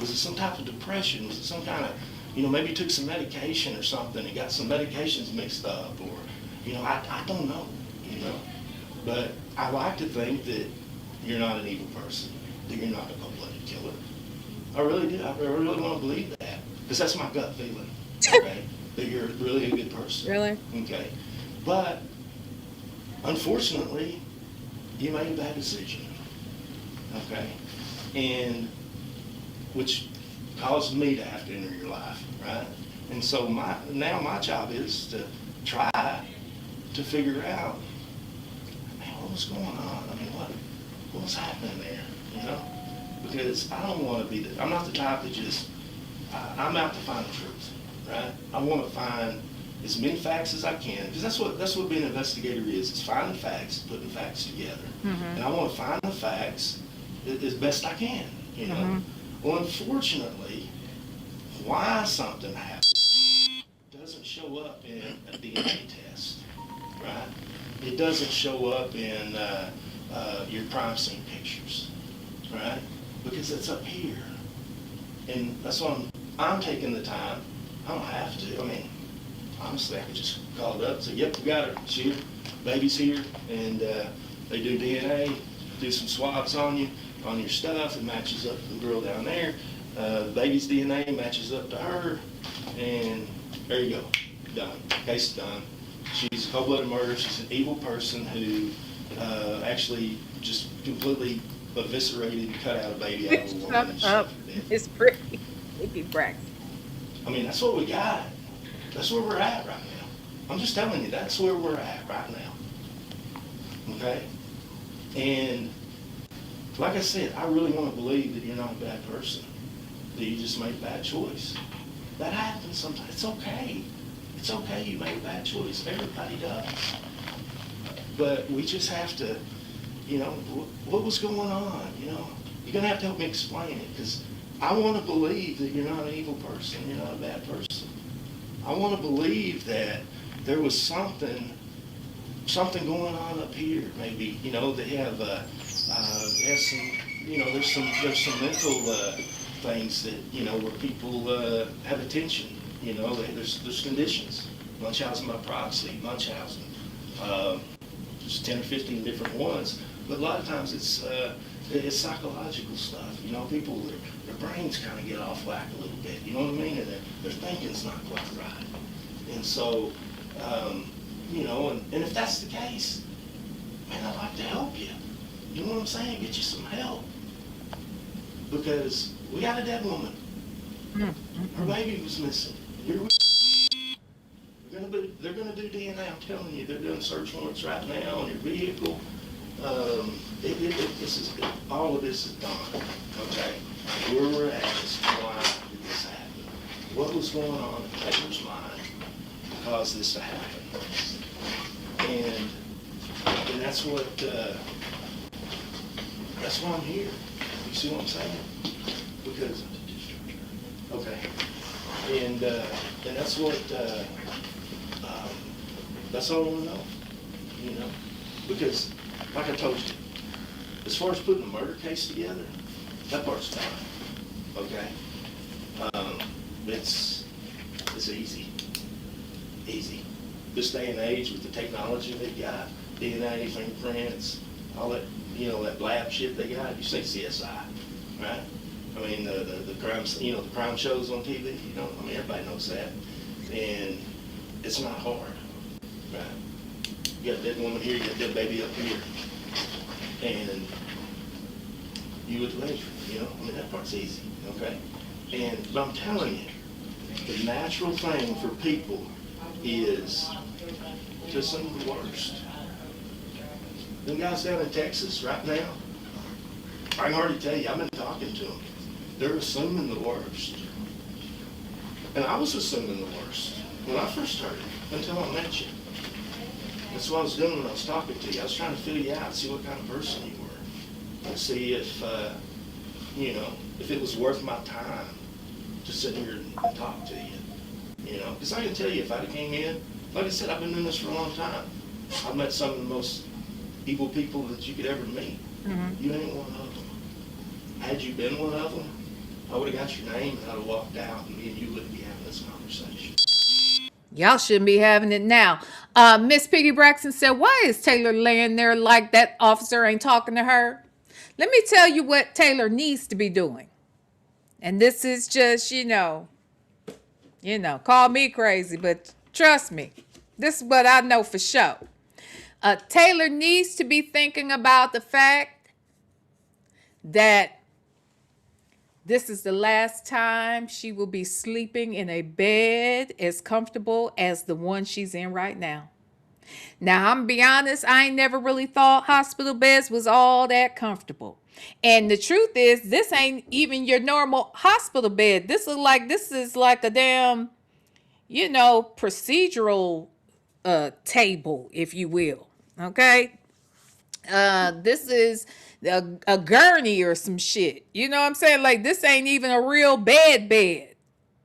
Was it some type of depression? Was it some kind of, you know, maybe he took some medication or something and got some medications mixed up, or, you know, I don't know, you know. But I like to think that you're not an evil person, that you're not a cold-blooded killer. I really do. I really want to believe that, because that's my gut feeling, okay, that you're really a good person. Really? Okay. But, unfortunately, you made a bad decision, okay? And which caused me to have to enter your life, right? And so now my job is to try to figure out, man, what was going on? I mean, what was happening there, you know? Because I don't want to be I'm not the type that just, I'm out to find the truth, right? I want to find as many facts as I can, because that's what being an investigator is finding facts, putting facts together. And I want to find the facts as best I can, you know? Well, unfortunately, why something happens doesn't show up in a DNA test, right? It doesn't show up in your crime scene pictures, right? Because it's up here. And that's why I'm taking the time. I don't have to. I mean, honestly, I could just call it up and say, yep, we got her. She's here. Baby's here. And they do DNA, do some swabs on you, on your stuff. It matches up to the girl down there. The baby's DNA matches up to her. And there you go. Done. Case done. She's a cold-blooded murderer. She's an evil person who actually just completely eviscerated and cut out a baby out of a woman. And Up. It's pretty. It'd be Braxton. I mean, that's what we got. That's where we're at right now. I'm just telling you, that's where we're at right now. Okay? And like I said, I really want to believe that you're not a bad person, that you just made a bad choice. That happens sometimes. It's okay. It's okay you made a bad choice. Everybody does. But we just have to, you know, what was going on, you know? You're going to have to help me explain it, because I want to believe that you're not an evil person, you're not a bad person. I want to believe that there was something going on up here, maybe, you know, they have some, you know, there's some mental things that, you know, where people have attention, you know, there's conditions, Munchausen by proxy, Munchausen, there's 10 or 15 different ones, but a lot of times it's psychological stuff, you know, people, their brains kind of get off whack a little bit, you know what I mean, and their thinking's not quite right, and so, you know, and if that's the case, man, I'd like to help you. You know what I'm saying? Get you some help. Because we got a dead woman. Her baby was missing. They're gonna do DNA. I'm telling you, they're doing search warrants right now on your vehicle. All of this is done. Okay, where we're at is why did this happen? What was going on in Taylor's mind to cause this to happen? And that's what. That's why I'm here. You see what I'm saying? Because, okay, and that's what, that's all I want to know, you know? Because, like I told you, as far as putting a murder case together, that part's done, okay? It's easy, easy. This day and age with the technology they've got, DNA, fingerprints, all that, you know, that lab shit they got, you say CSI, right? I mean, the crime, you know, the crime shows on TV, you know, I mean, everybody knows that. And it's not hard, right? You got a dead woman here, you got a dead baby up here. And you with pleasure, you know? I mean, that part's easy, okay? But I'm telling you, the natural thing for people is to assume the worst. Them guys down in Texas right now, I can hardly tell you, I've been talking to them. They're assuming the worst. And I was assuming the worst when I first started, until I met you. That's what I was doing when I was talking to you. I was trying to feel you out, see what kind of person you were. To see if, you know, if it was worth my time to sit here and talk to you. You know, because I can tell you, if I'd have came in, like I said, I've been doing this for a long time. I've met some of the most evil people that you could ever meet. Mm-hmm. You ain't one of them. Had you been one of them, I would have got your name and I'd have walked out and me and you wouldn't be having this conversation. Y'all shouldn't be having it now. Miss Piggy Braxton said, why is Taylor laying there like that officer ain't talking to her? Let me tell you what Taylor needs to be doing. And this is just, you know, call me crazy, but trust me, this is what I know for sure. Taylor needs to be thinking about the fact that this is the last time she will be sleeping in a bed as comfortable as the one she's in right now. Now, I'm gonna be honest, I ain't never really thought hospital beds was all that comfortable. And the truth is, this ain't even your normal hospital bed. This is like a damn, you know, procedural table, if you will. Okay? This is a gurney or some shit. You know what I'm saying? Like, this ain't even a real bed.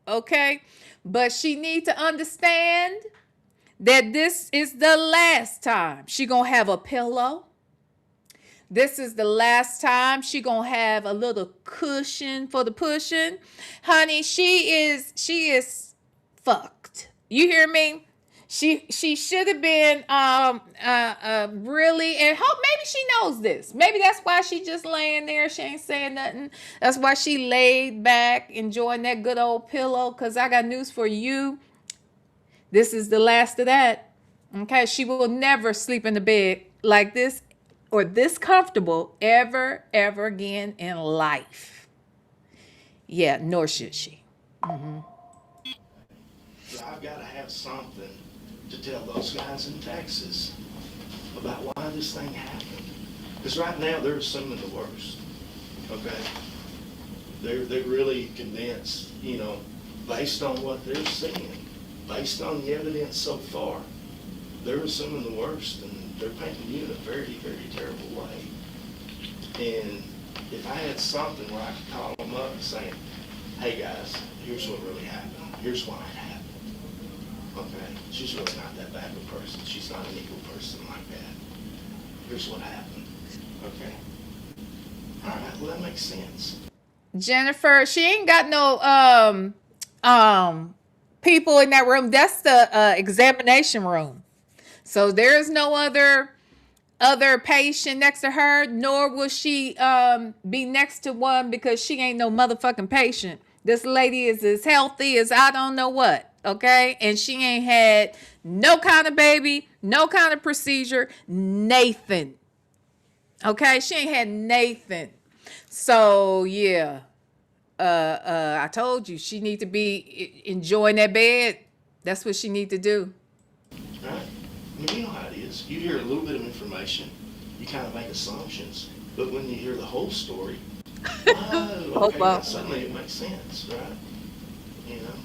Okay? But she need to understand that this is the last time she gonna have a pillow. This is the last time she gonna have a little cushion for the pushing. Honey, she is fucked. You hear me? She should have been really, and hope maybe she knows this. Maybe that's why she just laying there. She ain't saying nothing. That's why she laid back enjoying that good old pillow. Cause I got news for you. This is the last of that. Okay, she will never sleep in the bed like this or this comfortable ever again in life. Yeah, nor should she. Mm-hmm. So I've got to have something to tell those guys in Texas about why this thing happened. Because right now they're assuming the worst. Okay, they're really convinced, you know, based on what they're seeing, based on the evidence so far, they're assuming the worst, and they're painting you in a very, very terrible way. And if I had something where I could call them up and say, hey guys, here's what really happened. Here's why it happened. Okay, she's really not that bad of a person. She's not an evil person like that. Here's what happened. Okay. All right, well that makes sense. Jennifer, she ain't got no people in that room. That's the examination room. So there's no other patient next to her, nor will she be next to one because she ain't no motherfucking patient. This lady is as healthy as I don't know what, okay? And she ain't had no kind of baby, no kind of procedure, Nathan. Okay? She ain't had Nathan. So, yeah. I told you, she need to be enjoying that bed. That's what she need to do. Right? I mean, you know how it is. You hear a little bit of information, you kind of make assumptions, but when you hear the whole story, okay, now suddenly it makes sense, right? You know?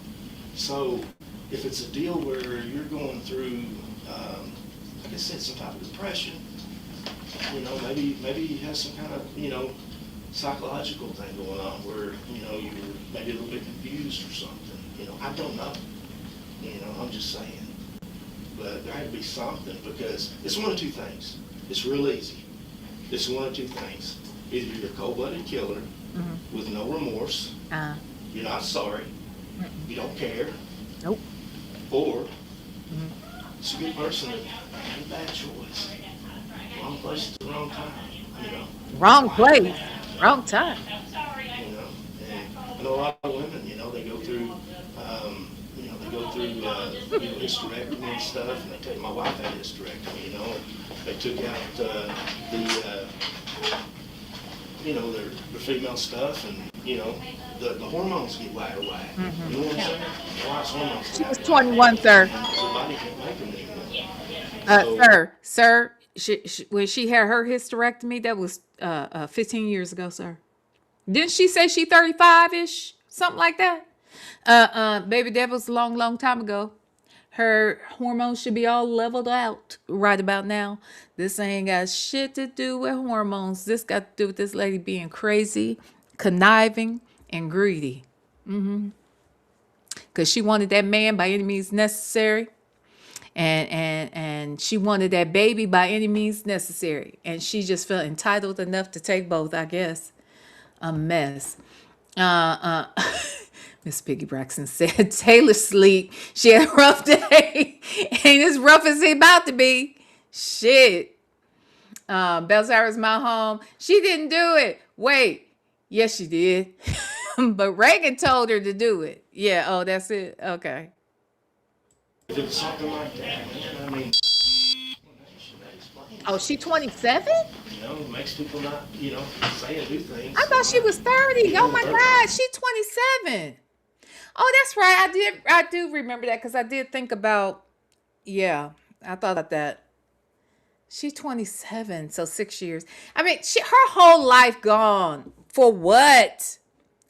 So, if it's a deal where you're going through, like I said, some type of depression, you know, maybe you have some kind of, you know, psychological thing going on where, you know, you're maybe a little bit confused or something. You know, I don't know. You know, I'm just saying. But there had to be something because it's one of two things. It's real easy. It's one of two things. Either you're a cold-blooded killer with no remorse, you're not sorry, you don't care, nope, or it's a good person that made a bad choice. Wrong place at the wrong time, you know. Wrong place, wrong time. You know, and I know a lot of women, you know, they go through, you know, to go through, hysterectomy and stuff, and they took, my wife had hysterectomy, they took out, the female stuff, and, the hormones get out of whack. Mhm. You know what I'm saying? The wife's hormones She get was out of whack. 21, sir. So the body can't make them anymore. Sir, when she had her hysterectomy, that was 15 years ago, sir. Didn't she say she 35-ish? Something like that? Baby, that was a long, long time ago. Her hormones should be all leveled out right about now. This ain't got shit to do with hormones. This got to do with this lady being crazy, conniving, and greedy. Because she wanted that man by any means necessary. And she wanted that baby by any means necessary. And she just felt entitled enough to take both, I guess. A mess. Miss Piggy Braxton said Taylor sleep. She had a rough day. Ain't as rough as he about to be. Shit. Belzara's my home. She didn't do it. Wait. Yes, she did. But Reagan told her to do it. Yeah. Oh, that's it. Okay. If it was something like that, man, I mean, Oh, she 27? it makes people not, say and do things. I thought she was 30. Oh my God, she's 27. Oh, that's right. I do remember that because I did think about, I thought about that. She's 27, so 6 years. I mean, her whole life gone. For what?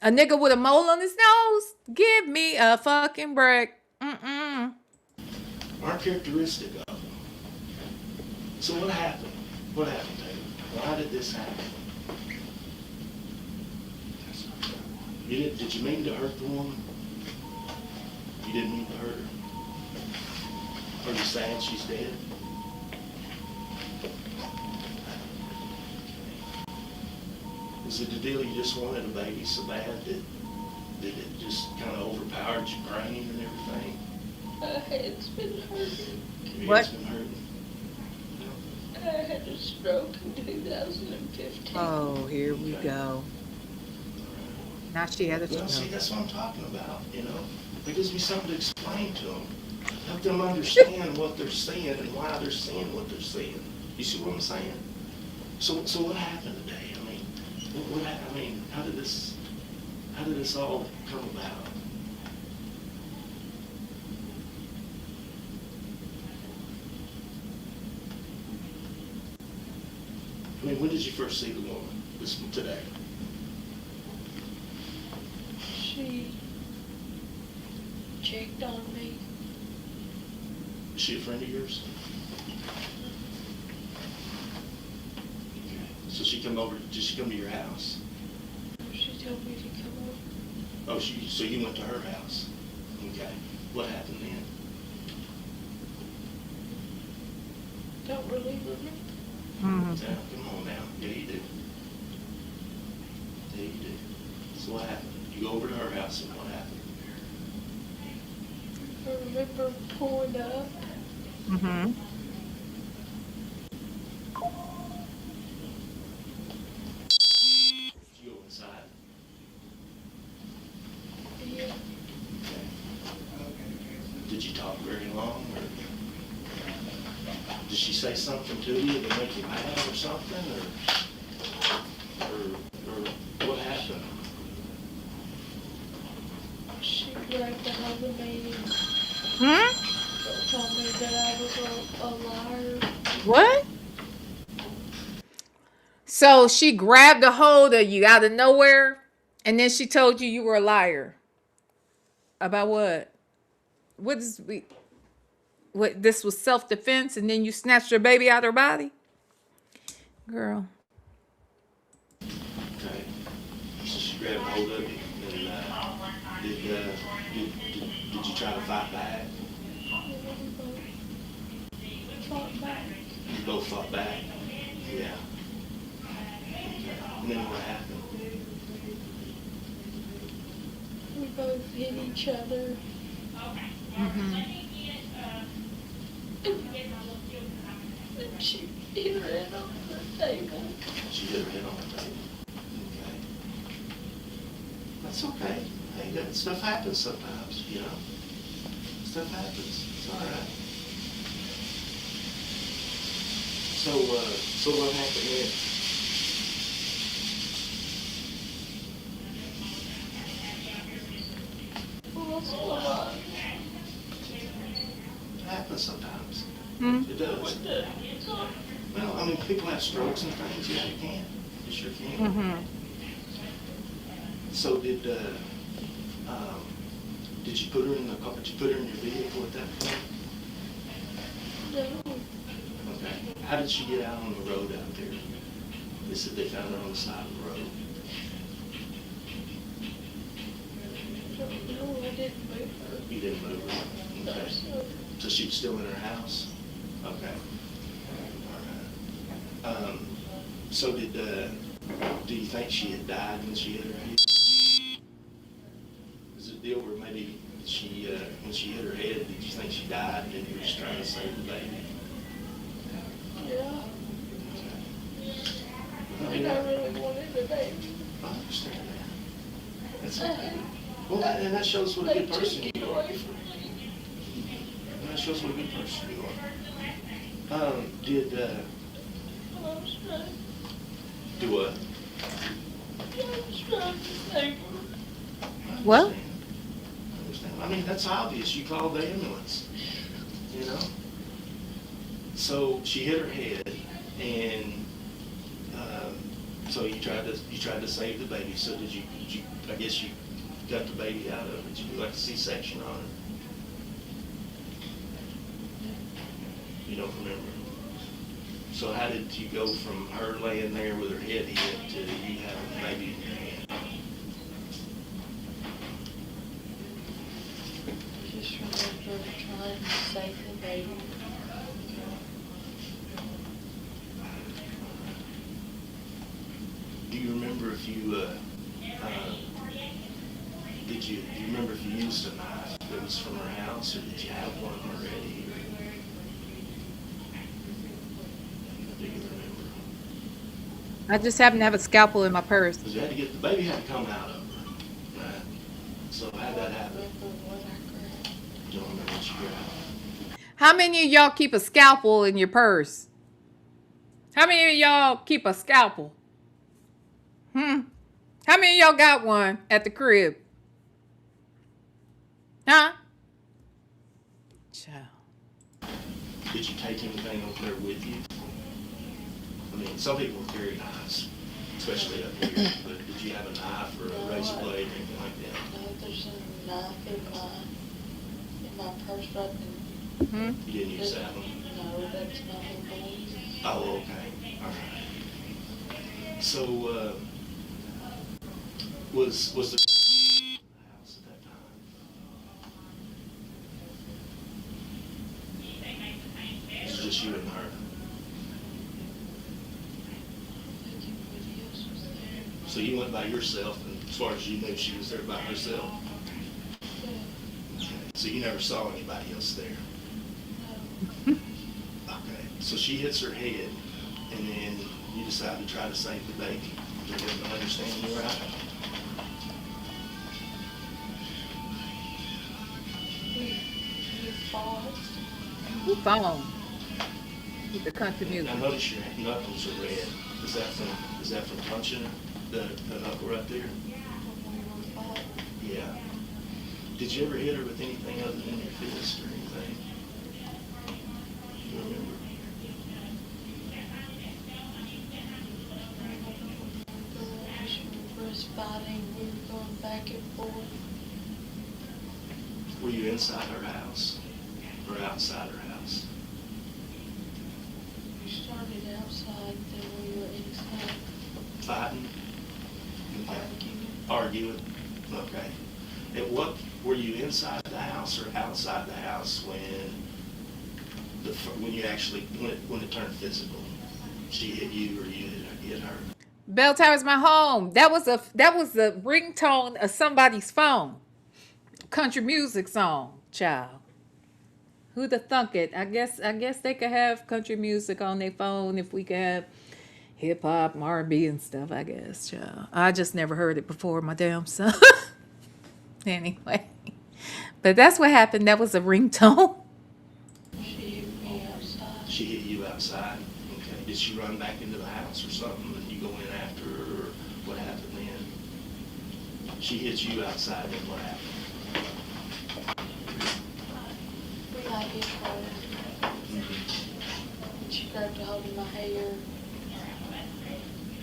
A nigga with a mole on his nose? Give me a fucking break. Uncharacteristic of them. So what happened? What happened, Taylor? Why did this happen? Did you mean to hurt the woman? You didn't mean to hurt her? Are you sad she's dead? Is it the deal you just wanted a baby so bad that it just kind of overpowered your brain and everything? My head's been hurting. Your head's been hurting. I had a stroke in 2015. Oh, here we go. Now she had a Well, see, stroke. that's what I'm talking about, There gives me something to explain to them. Help them understand what they're seeing and why they're seeing what they're seeing. You see what I'm saying? So what happened today? How did this all come about? When did you first see the woman? Today? She checked on me. Is she a friend of yours? Okay. So she come over, did she come to your house? She told me to come over. Oh, so you went to her house? Okay. What happened then? Don't really remember. Mm-hmm. Now, come on now. Yeah, you do. Yeah, you do. So what happened? You go over to her house and what happened? I remember pulling up. Mm-hmm. Did you go inside? Yeah. Okay. Did you talk very long, or did she say something to you to make you mad or something, or what happened? She grabbed a hold of me and told me that I was a liar. What? So she grabbed a hold of you out of nowhere, and then she told you were a liar. About what? What? This was self-defense, and then you snatched your baby out of her body, girl. Okay. So she grabbed hold of you, and did you try to fight back? Fought back. You both fought back? Yeah. Okay. And then what happened? We both hit each other. And she hit her head on the table. She hit her head on the table. Okay. That's okay. Hey, that stuff happens sometimes, Stuff happens. It's all right. So what happened then? It happens sometimes. It does. Well, I mean, people have strokes and things. Yeah, you can. You sure can. So did you put her in the car? Did you put her in your vehicle at that point? No. Okay. How did she get out on the road out there? They said they found her on the side of the road. No, I didn't move her. You didn't move her? Okay. So she was still in her house? Okay. All right. So do you think she had died when she hit her head? Is it a deal where maybe she, when she hit her head, did you think she died and you were just trying to save the baby? Yeah. I And I really wanted a baby. I understand that. That's okay. Well, and that shows what a They good took person it you away are. from me. And that shows what a good person you are. I was trying. Do what? I was trying to save her. Well, I understand. I mean, that's obvious. You called the ambulance, you know? So she hit her head, and so you tried to save the baby. So did you, I guess you got the baby out of it. Did you do like a C-section on it? You don't remember? So how did you go from her laying there with her head hit to you having the baby in your hand? Just remember trying to save the baby. Do you remember if you, do you remember if you used a knife that was from her house, or did you have one already? Do you remember? I just happen to have a scalpel in my purse. Because you had to get, the baby had to come out of her, right? So how'd that happen? You don't remember what you grabbed? How many of y'all keep a scalpel in your purse? How many of y'all keep a scalpel? How many of y'all got one at the crib? Huh? Child. Did you take anything over there with you? I mean, some people carry knives, especially up here, but did you have a knife or a razor blade or anything like that? No, there's a knife in my purse, but You didn't use that one? no, that's not important. Oh, okay, all right. So, was the house at that time? It was just you and her? So you went by yourself, and as far as you knew, she was there by herself? Okay. So you never saw anybody else there? Okay, so she hits her head, and then you decide to try to save the baby. Did I understand you right? We fought. Who phone? With the country music. I notice your knuckles are red. Is that from punching her? The knuckle right there? Yeah. Did you ever hit her with anything other than your fist or anything? You remember? We were fighting. We were going back and forth. Were you inside her house or outside her house? We started outside, then we were inside. Fighting? Okay. Arguing? Okay. And what, were you inside the house or outside the house when you actually, when it turned physical? She hit you or you hit her? Bell Tower's my home. That was the ringtone of somebody's phone. Country music song, child. Who the thunk it? I guess they could have country music on their phone if we could have hip hop, R&B and stuff, I guess, child. I just never heard it before, my damn son. Anyway. But that's what happened. That was a ringtone. She hit you outside. Okay. Did she run back into the house or something and you go in after her, or what happened then? She hits you outside, then what happened? I hit her. She grabbed a hold of my hair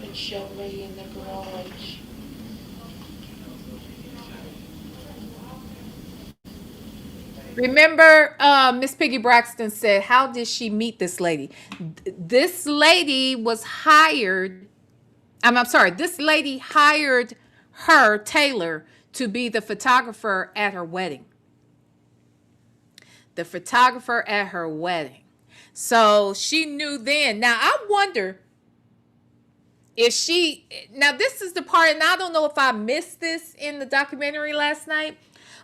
and shoved me in the garage. Remember, Miss Piggy Braxton said, how did she meet this lady? This lady was hired. I'm sorry. This lady hired her, Taylor, to be the photographer at her wedding. The photographer at her wedding. So she knew then. Now, I wonder if she, now this is the part, and I don't know if I missed this in the documentary last night,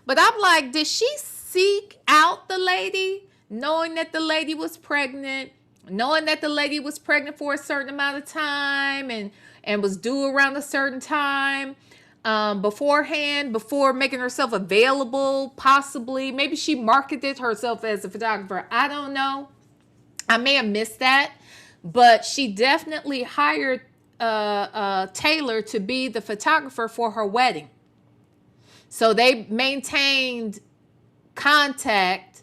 but I'm like, did she seek out the lady, knowing that the lady was pregnant, for a certain amount of time and was due around a certain time beforehand, before making herself available, possibly? Maybe she marketed herself as a photographer. I don't know. I may have missed that, but she definitely hired Taylor to be the photographer for her wedding. So they maintained contact,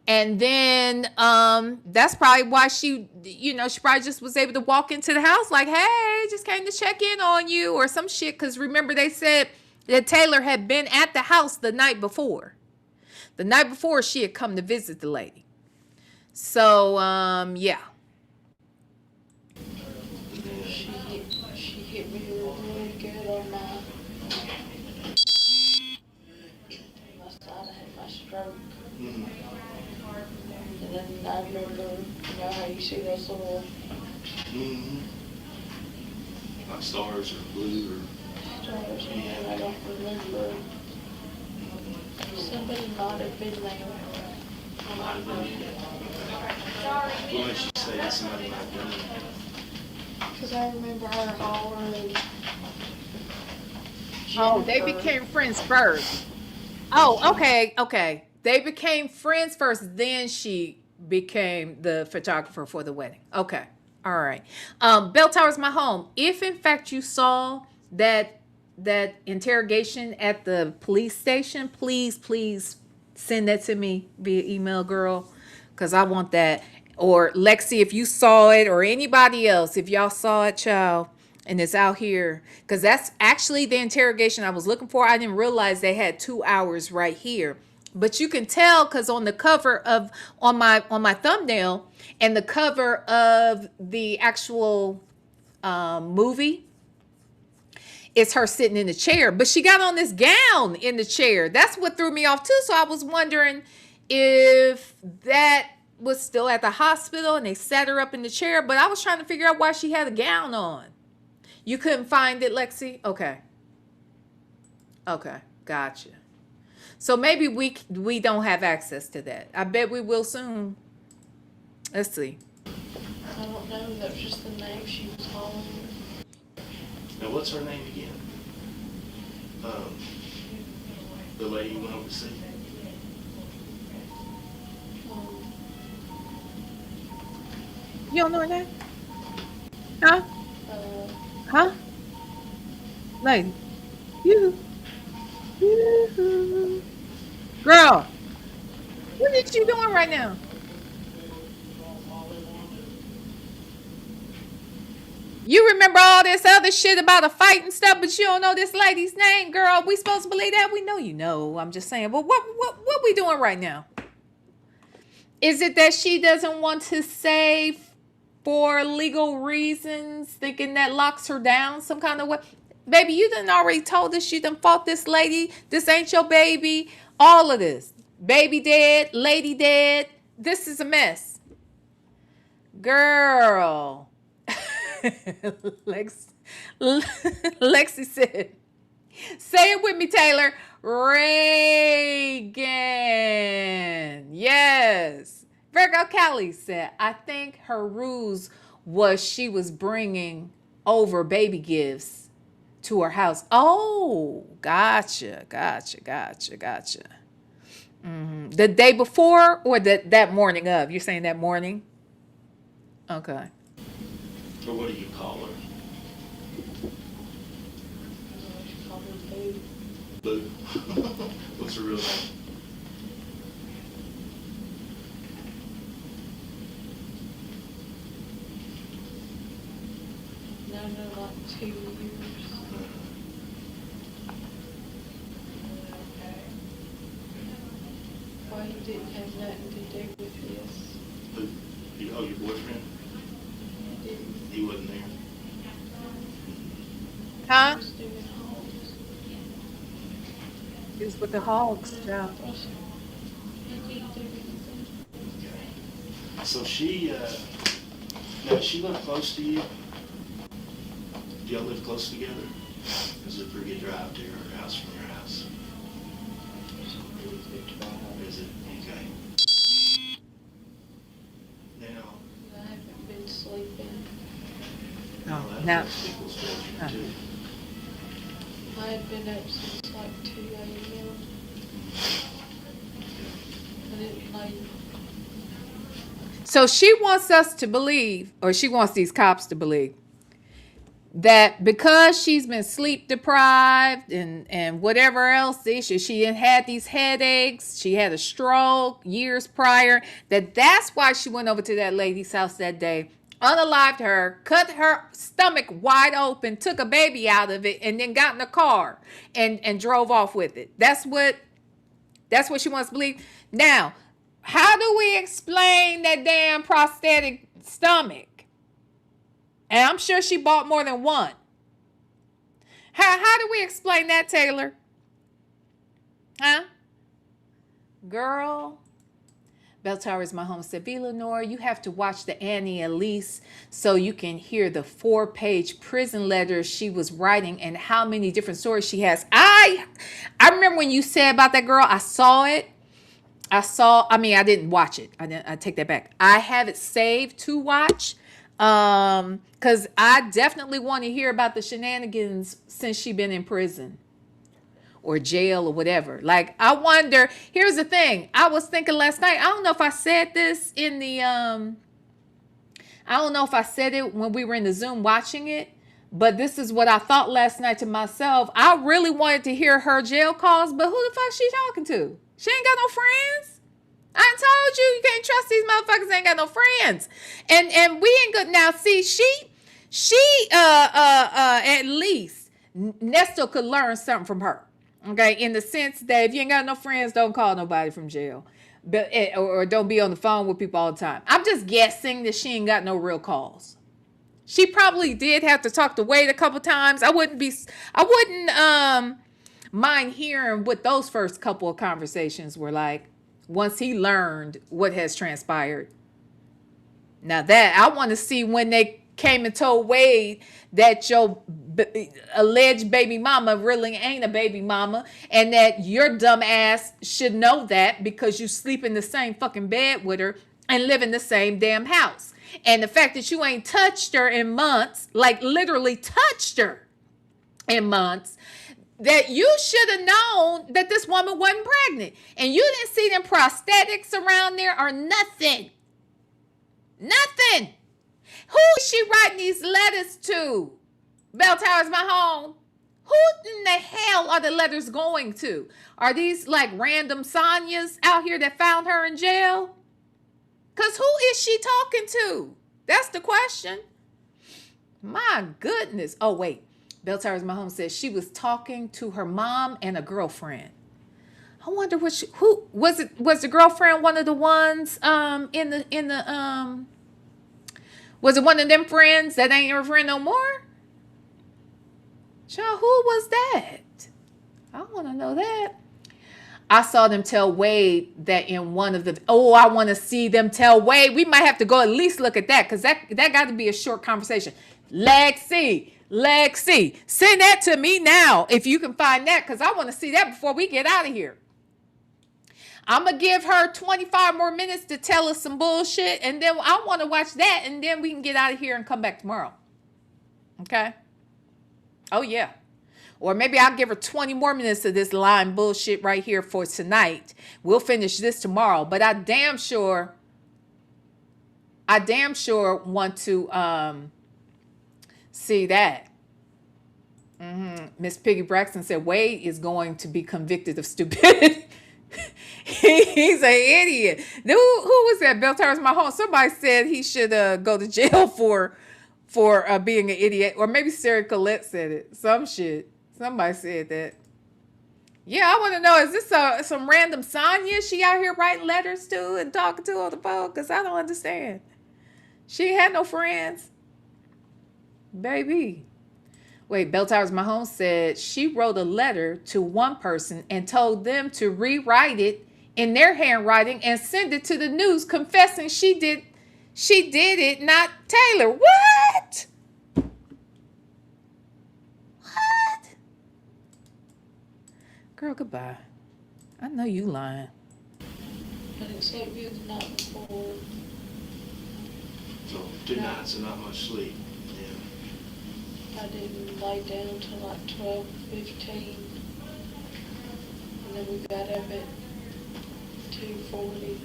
and then that's probably why she probably just was able to walk into the house like, hey, just came to check in on you or some shit. Because remember, they said that Taylor had been at the house the night before. The night before, she had come to visit the lady. So yeah. She hit me really good on my side. I had my stroke. And then I remember, how you see those little Like stars or blue or stars, and I don't remember. Somebody might have been there. might have been. What makes you say that somebody might have been there? Because I remember her hollering. Oh, they became friends first. Oh, okay. They became friends first, then she became the photographer for the wedding. Okay. All right. Bell Tower's my home. If in fact you saw that interrogation at the police station, please send that to me via email, girl, because I want that. Or Lexi, if you saw it, or anybody else, if y'all saw it, child, and it's out here, because that's actually the interrogation I was looking for. I didn't realize they had 2 hours right here. But you can tell because on the cover of on my thumbnail and the cover of the actual movie, it's her sitting in the chair. But she got on this gown in the chair. That's what threw me off too. So I was wondering if that was still at the hospital and they set her up in the chair. But I was trying to figure out why she had a gown on. You couldn't find it, Lexi? Okay, gotcha. So maybe we don't have access to that. I bet we will soon. Let's see. I don't know. That was just the name she was calling. Now, what's her name again? The lady you went over to see? You don't know her name? Huh? Huh? Lady. You. Girl. What are you doing right now? You remember all this other shit about a fight and stuff, but you don't know this lady's name, girl. We supposed to believe that? We know you know. I'm just saying. But what we doing right now? Is it that she doesn't want to say for legal reasons, thinking that locks her down some kind of way? Baby, you done already told us you done fought this lady. This ain't your baby. All of this. Baby dead, lady dead. This is a mess. Girl. Lexi said, say it with me, Taylor. Reagan. Yes. Virgo Callie said, I think her ruse was she was bringing over baby gifts to her house. Oh, gotcha. The day before or that morning of? You're saying that morning? Okay. Or what do you call her? Boo. What's her real name? No, like 2 years. Why you didn't have nothing to do with this? Oh, your boyfriend? He wasn't there. Huh? He was with the hogs, child. So she, now she lived close to you? Do y'all live close together? Is it a pretty good drive to her house from your house? Is it? Okay. Now. I haven't been sleeping. No, that now. affects people's judgment too. I had been up since like 2 a.m. I didn't play. So she wants us to believe, or she wants these cops to believe, that because she's been sleep deprived and whatever else the issue, she had these headaches, she had a stroke years prior, that's why she went over to that lady's house that day, unalived her, cut her stomach wide open, took a baby out of it, and then got in the car and drove off with it. That's what she wants to believe. Now, how do we explain that damn prosthetic stomach? And I'm sure she bought more than one. How do we explain that, Taylor? Huh? Girl. Bell Towers, my home, said, VLenore, you have to watch the Annie Elise so you can hear the 4-page prison letters she was writing and how many different stories she has. I remember when you said about that girl, I saw it. I didn't watch it. I take that back. I have it saved to watch. Because I definitely want to hear about the shenanigans since she been in prison or jail or whatever. Like, I wonder, here's the thing. I was thinking last night, I don't know if I said this in the, I don't know if I said it when we were in the Zoom watching it, but this is what I thought last night to myself. I really wanted to hear her jail calls, but who the fuck she talking to? She ain't got no friends. I told you can't trust these motherfuckers. Ain't got no friends, and we ain't good now. See, she at least Nestor could learn something from her. Okay, in the sense that if you ain't got no friends, don't call nobody from jail, but or don't be on the phone with people all the time. I'm just guessing that she ain't got no real calls. She probably did have to talk to Wade a couple times. I wouldn't mind hearing what those first couple of conversations were like. Once he learned what has transpired. Now that, I want to see when they came and told Wade that your alleged baby mama really ain't a baby mama and that your dumb ass should know that because you sleep in the same fucking bed with her and live in the same damn house. And the fact that you ain't touched her in months, like literally touched her in months, that you should have known that this woman wasn't pregnant. And you didn't see them prosthetics around there or nothing. Nothing. Who is she writing these letters to? Bell Towers, my home. Who in the hell are the letters going to? Are these like random Sonias out here that found her in jail? Because who is she talking to? That's the question. My goodness. Oh, wait. Bell Towers, my home, says she was talking to her mom and a girlfriend. I wonder who was it? Was the girlfriend one of the ones was it one of them friends that ain't your friend no more? Child, who was that? I want to know that. I saw them tell Wade that in one of the, I want to see them tell Wade. We might have to go at least look at that because that got to be a short conversation. Lexi, send that to me now if you can find that because I want to see that before we get out of here. I'm going to give her 25 more minutes to tell us some bullshit and then I want to watch that and then we can get out of here and come back tomorrow. Okay? Oh, yeah. Or maybe I'll give her 20 more minutes of this lying bullshit right here for tonight. We'll finish this tomorrow. But I damn sure want to see that. Miss Piggy Braxton said Wade is going to be convicted of stupidity. He's an idiot. Who was that? Bell Towers My Home. Somebody said he should go to jail for being an idiot. Or maybe Sarah Colette said it. Some shit. Somebody said that. Yeah, I want to know, is this some random Sonya she out here writing letters to and talking to on the phone? Because I don't understand. She ain't had no friends. Baby. Wait, Bell Towers Mahomes said she wrote a letter to one person and told them to rewrite it in their handwriting and send it to the news confessing she did it, not Taylor. What? What? Girl, goodbye. I know you lying. I didn't sleep good the night before. So 2 nights and not much sleep. I didn't lay down till like 12:15, and then we got up at 2:40.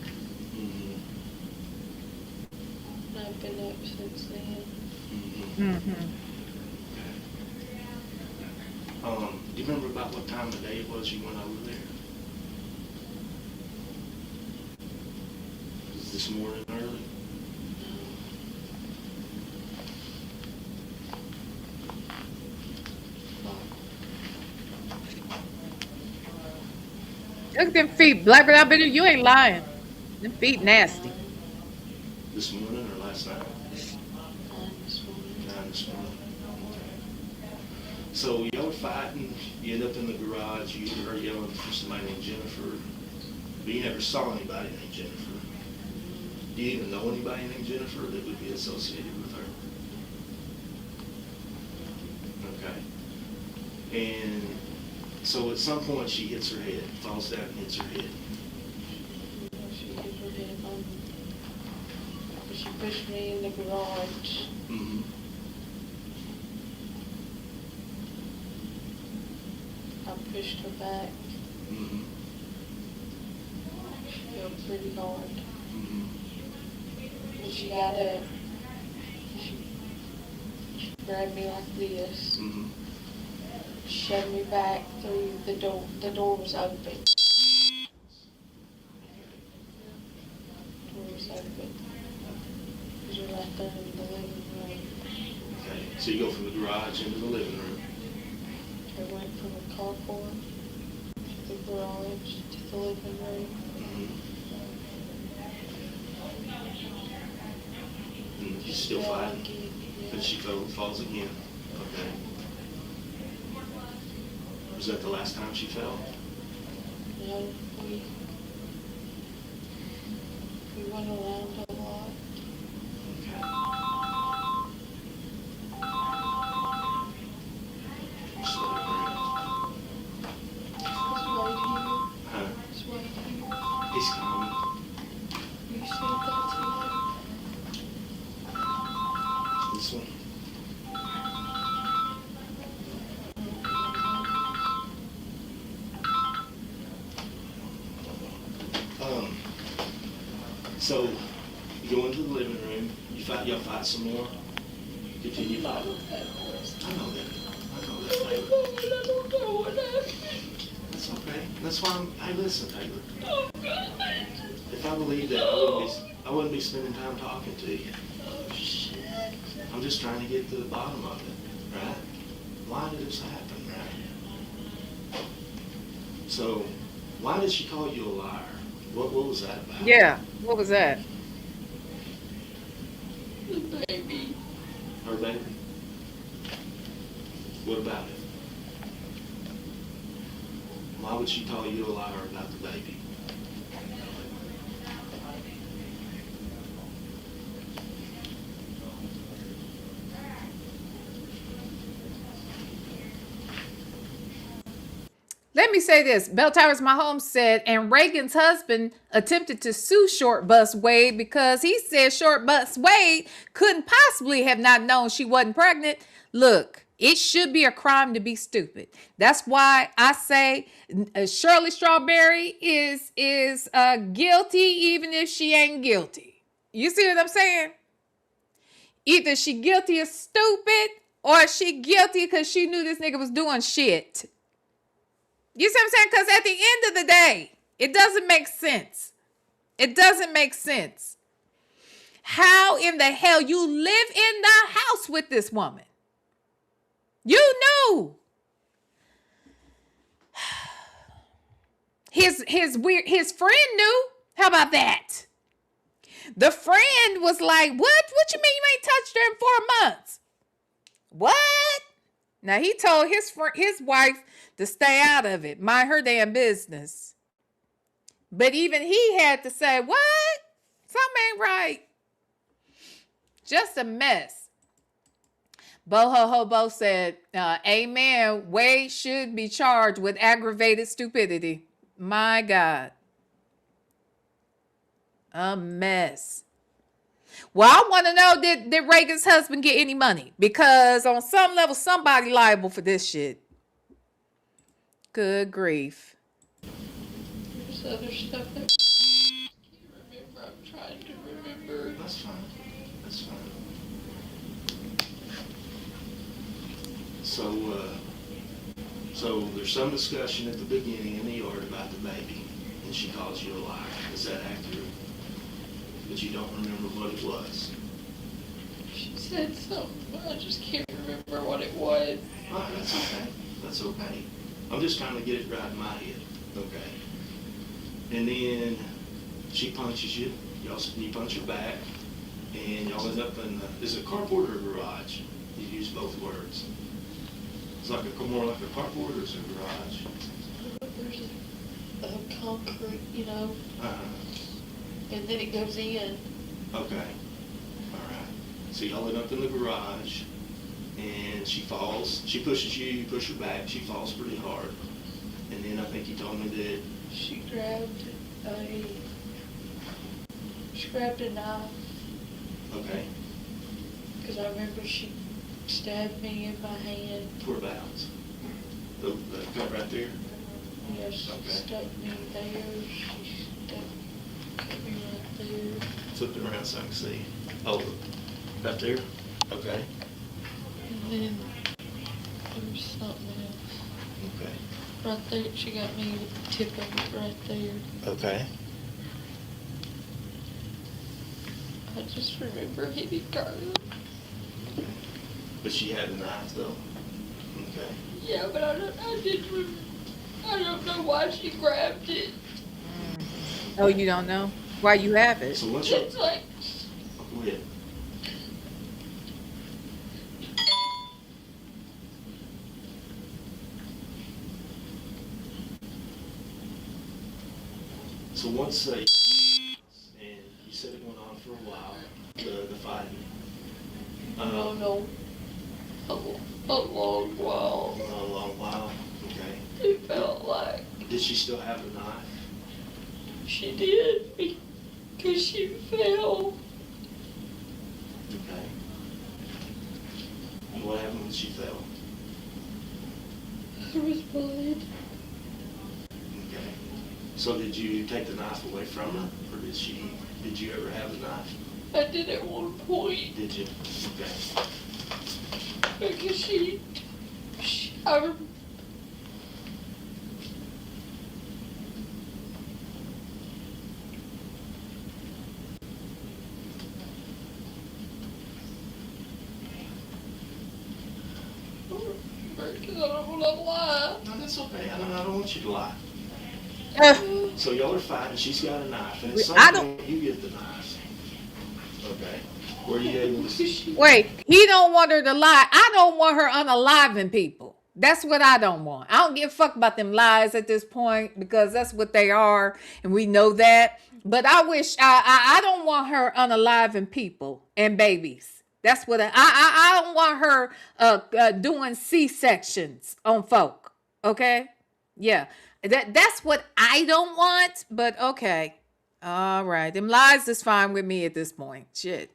And I've been up since then. Do you remember about what time of day it was you went over there? Was it this morning early? Look at them feet. Black without bitter, you ain't lying. Them feet nasty. This morning or last night? 9 this morning. So y'all were fighting, you end up in the garage, you heard yelling for somebody named Jennifer, but you never saw anybody named Jennifer. Do you even know anybody named Jennifer that would be associated with her? Okay. And so at some point she hits her head, falls down and hits her head. She hit her head on. She pushed me in the garage. Mm-hmm. I pushed her back. Mm-hmm. She fell pretty hard. Mm-hmm. When she got up, she grabbed me like this. Mm-hmm. Shoved me back through the door. The door was open. The door was open. Because we're right there in the living room. Okay. So you go from the garage into the living room. I went from the carport to the garage to the living room. And she's still fighting, but she falls again. Okay. Was that the last time she fell? No, we went around a lot. Okay. Just let her breathe. It's right here. Huh? It's right here. He's coming. You said that tonight? This one? So you go into the living room, y'all fight some more, continue fighting. I know that. I don't know what happened. That's okay. That's why hey, listen, Taylor. Oh, God. If I believed that, I wouldn't be spending time talking to you. Oh, shit. I'm just trying to get to the bottom of it, right? Why did this happen, right? So, why did she call you a liar? What was that about? Yeah, what was that? The baby. Her baby? What about it? Why would she call you a liar about the baby? Let me say this. Bell Towers Mahomes said, and Reagan's husband attempted to sue Short Bus Wade because he said Short Bus Wade couldn't possibly have not known she wasn't pregnant. Look, It should be a crime to be stupid. That's why I say Shirley Strawberry is guilty even if she ain't guilty. You see what I'm saying? Either she guilty as stupid or she guilty because she knew this nigga was doing shit. You see what I'm saying? Because at the end of the day, it doesn't make sense. It doesn't make sense. How in the hell you live in the house with this woman? You knew. His friend knew. How about that? The friend was like, what you mean you ain't touched her in 4 months? What? Now he told his wife to stay out of it, mind her damn business. But even he had to say, what? Something ain't right. Just a mess. Boho Hobo said, amen. Wade should be charged with aggravated stupidity. My God. A mess. Well, I want to know, did Reagan's husband get any money? Because on some level, somebody liable for this shit. Good grief. There's other stuff that I can't remember. I'm trying to remember. That's fine. That's fine. So there's some discussion at the beginning in the yard about the baby, and she calls you a liar. Is that accurate? But you don't remember what it was. She said something, but I just can't remember what it was. Oh, that's okay. That's okay. I'm just trying to get it right in my head. Okay. And then she punches you. You punch her back, and y'all end up in is it a carport or a garage? You use both words. It's like more like a carport or is it a garage? There's a concrete, you know, Uh-huh. and then it goes in. Okay. All right. So y'all end up in the garage, and she falls. She pushes you. You push her back. She falls pretty hard. And then I think you told me that She grabbed a knife. Okay. Because I remember she stabbed me in my hand. Whereabouts? The cut right there? Yes, she Okay. stuck me there. She cut me right there. Flip it around so I can see. Oh, right there? Okay. And then there was something else. Okay. Right there, she got me with the tip of it right there. Okay. I just remember hitting her. But she had a knife though? Okay. Yeah, but I don't know why she grabbed it. Oh, you don't know? Why you have it? So once It's like, go ahead. So once they, and you said it went on for a while, the fighting. no, a long while. A long while, okay. It felt like Did she still have the knife? she did because she fell. Okay. And what happened when she fell? There was blood. Okay. So did you take the knife away from her, or did you ever have the knife? I did at one point Did you? Okay. because because I don't want to lie. No, that's okay. I don't want you to lie. So y'all are fighting. She's got a knife, and at some point you get the knife. Okay. Were you able to see? Wait, he don't want her to lie. I don't want her unaliving people. That's what I don't want. I don't give a fuck about them lies at this point because that's what they are, and we know that. But I wish I don't want her unaliving people and babies. That's what I don't want her doing C-sections on folk. Okay, yeah, that's what I don't want. But okay, all right, them lies is fine with me at this point. Shit.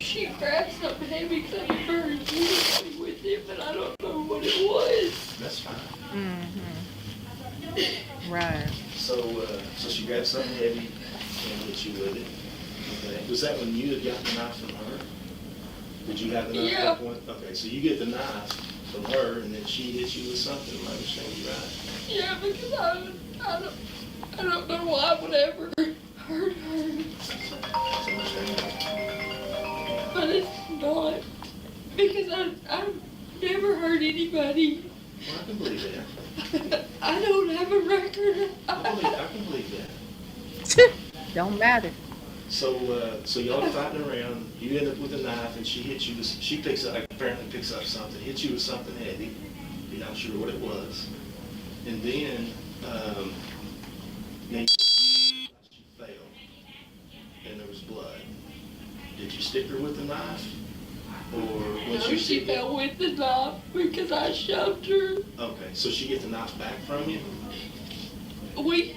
She grabbed something heavy because I remember her hitting me with with it, but I don't know what it was. That's fine. Right. So, so she grabbed something heavy and hit you with it. Okay. Was that when you had gotten the knife from her? Did you have the knife at that point? Okay, so you get the knife from her, and then she hits you with something. Am I understanding you right? Yeah, because I don't know why I would ever hurt her. But it's not. Because I've never hurt anybody. Well, I can believe that. I don't have a record. I can believe that. Don't matter. So, so y'all are fighting around. You end up with a knife, and she hits you. She apparently picks up something, hits you with something heavy. You're not sure what it was, and then she fell, and there was blood. Did you stick her with the knife, or No, she fell with the knife because I shoved her. Okay, so she get the knife back from you. We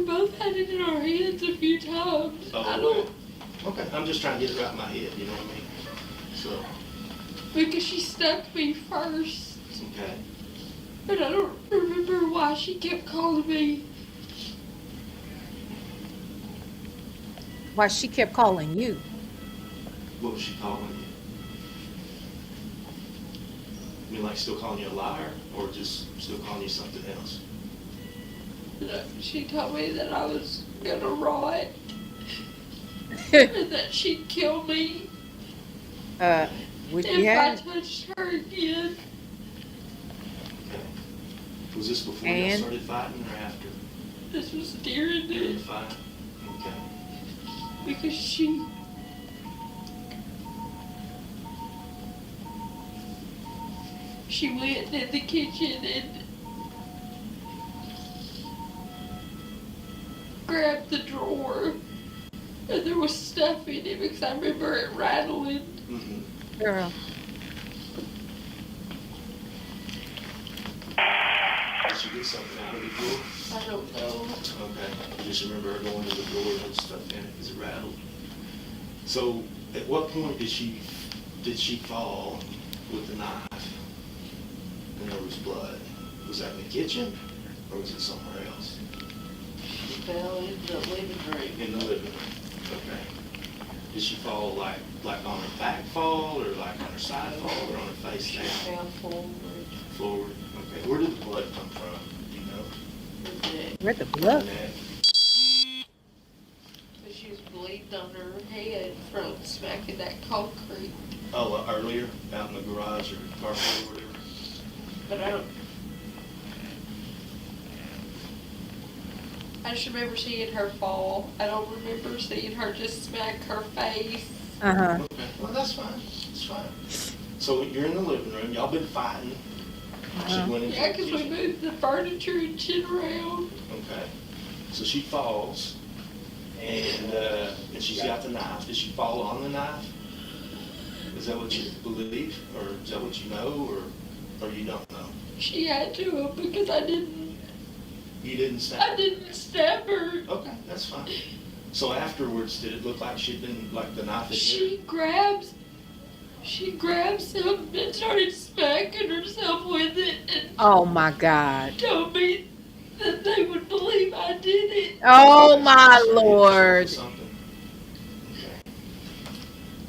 both had it in our hands a few times. Oh, I don't. Okay, I'm just trying to get it right in my head. You know what I mean? So. Because she stuck me first. Okay. But I don't remember why she kept calling me. Why she kept calling you? What was she calling you? I mean, like still calling you a liar, or just still calling you something else? She told me that I was gonna rot. And that she'd kill me Would if you I have? touched her again. Was this before you And? started fighting, or after? This was during During it. the fight? Okay. Because she went in the kitchen and grabbed the drawer, and there was stuff in it because I remember it rattling. Mm-hmm. Girl. Did she get something out of the drawer? I don't know. Okay. I just remember her going to the drawer and stuff in it because it rattled. So, at what point did she fall with the knife and there was blood? Was that in the kitchen, or was it somewhere else? She fell in the living room. In the living room. Okay. Did she fall like on her back fall, or like on her side fall, or on her face down? She fell forward. Forward. Okay. Where did the blood come from? Do you know? Where'd the blood? Neck. But she was bleeding on her head from smacking that concrete. Oh, earlier out in the garage or carport or whatever. But I just remember seeing her fall. I don't remember seeing her just smack her face. Uh-huh. Okay. Well, that's fine. That's fine. So you're in the living room. Y'all been fighting. She went into Yeah, the because we kitchen. moved the furniture and shit around. Okay. So she falls, and she's got the knife. Did she fall on the knife? Is that what you believe, or is that what you know, or you don't know? She had to have because I didn't stab her? I didn't stab her. Okay, that's fine. So afterwards, did it look like she'd been, like the knife had hit She grabbed something and started smacking herself with it and Oh my God. told me that they would believe I did it. Oh my Lord. something?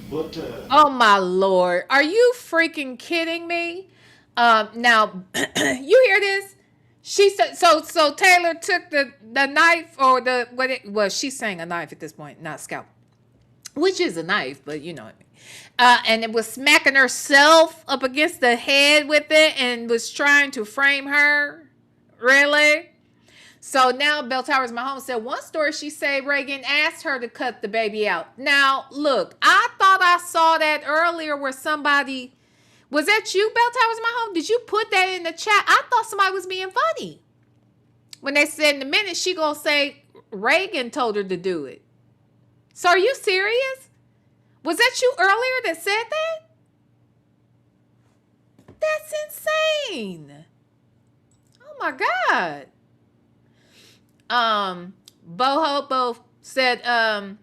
What, Oh my Lord. Are you freaking kidding me? Now, you hear this? She said, so Taylor took the knife or she's saying a knife at this point, not scalpel, which is a knife, but you know what I mean. And it was smacking herself up against the head with it and was trying to frame her. Really? So now Bell Towers Mahomes said one story, she said Reagan asked her to cut the baby out. Now, look, I thought I saw that earlier where somebody, was that you, Bell Towers Mahomes? Did you put that in the chat? I thought somebody was being funny. When they said in a minute, she gonna say Reagan told her to do it. So are you serious? Was that you earlier that said that? That's insane. Oh my God. Bohobo said, I'm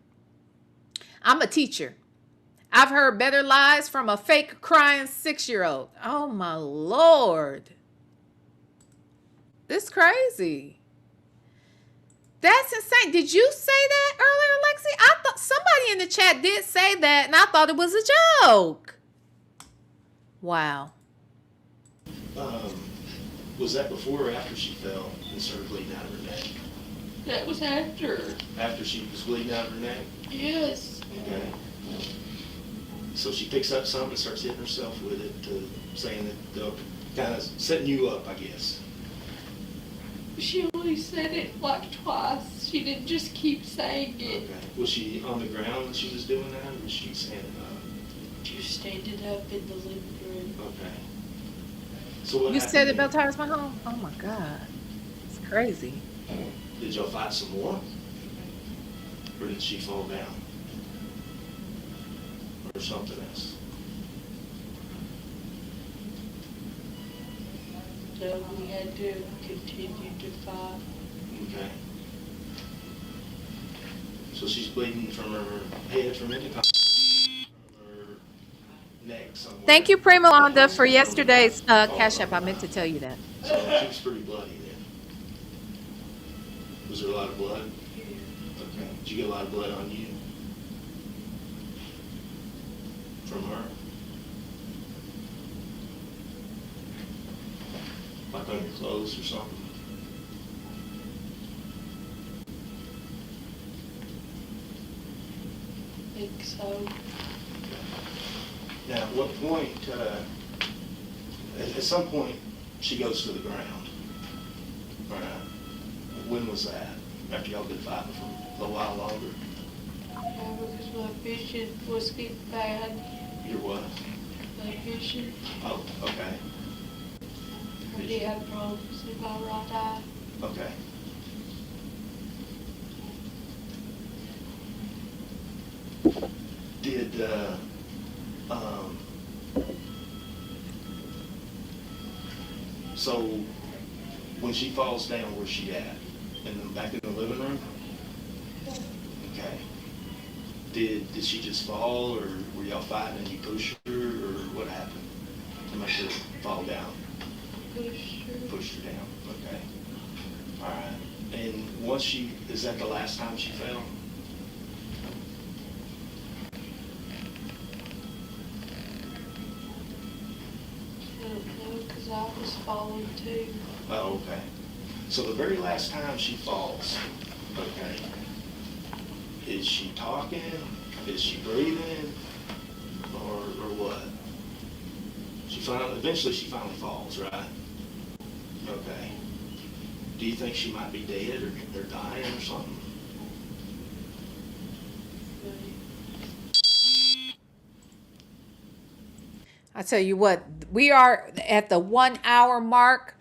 a teacher. I've heard better lies from a fake crying 6-year-old. Oh my Lord. This crazy. That's insane. Did you say that earlier, Lexi? I thought somebody in the chat did say that, and I thought it was a joke. Wow. Was that before or after she fell and started bleeding out of her neck? That was after. After she was bleeding out of her neck? Yes. Okay. So she picks up something and starts hitting herself with it, saying that kind of setting you up, I guess. She only said it like twice. She didn't just keep saying it. Okay. Was she on the ground when she was doing that, or was she standing up? She was standing up in the living room. Okay. So what You happened said it then? about Tires My Home? Oh my God. It's crazy. Did y'all fight some more? Or did she fall down? Or something else? So we had to continue to fight. Okay. So she's bleeding from her head, from her neck somewhere. Thank you, Prima Londa, for yesterday's Cash App. I meant to tell you that. So she was pretty bloody then. Was there a lot of blood? Okay. Did you get a lot of blood on you? From her? Like on your clothes or something? I think so. Now, at what point, at some point, she goes to the ground. All right. When was that? After y'all been fighting for a little while longer? Yeah, because my vision was getting bad. Your what? My vision. Oh, okay. Her dad problems in my right eye. Okay. Did, so when she falls down, where's she at? Back in the living room? Okay. Did she just fall, or were y'all fighting and you pushed her, or what happened to make her fall down? Pushed her down, okay. All right. And once is that the last time she fell? I don't know, because I was falling too. Oh, okay. So the very last time she falls, okay, is she talking? Is she breathing? Or what? Eventually she finally falls, right? Okay. Do you think she might be dead or dying or something? I tell you what, we are at the 1 hour mark,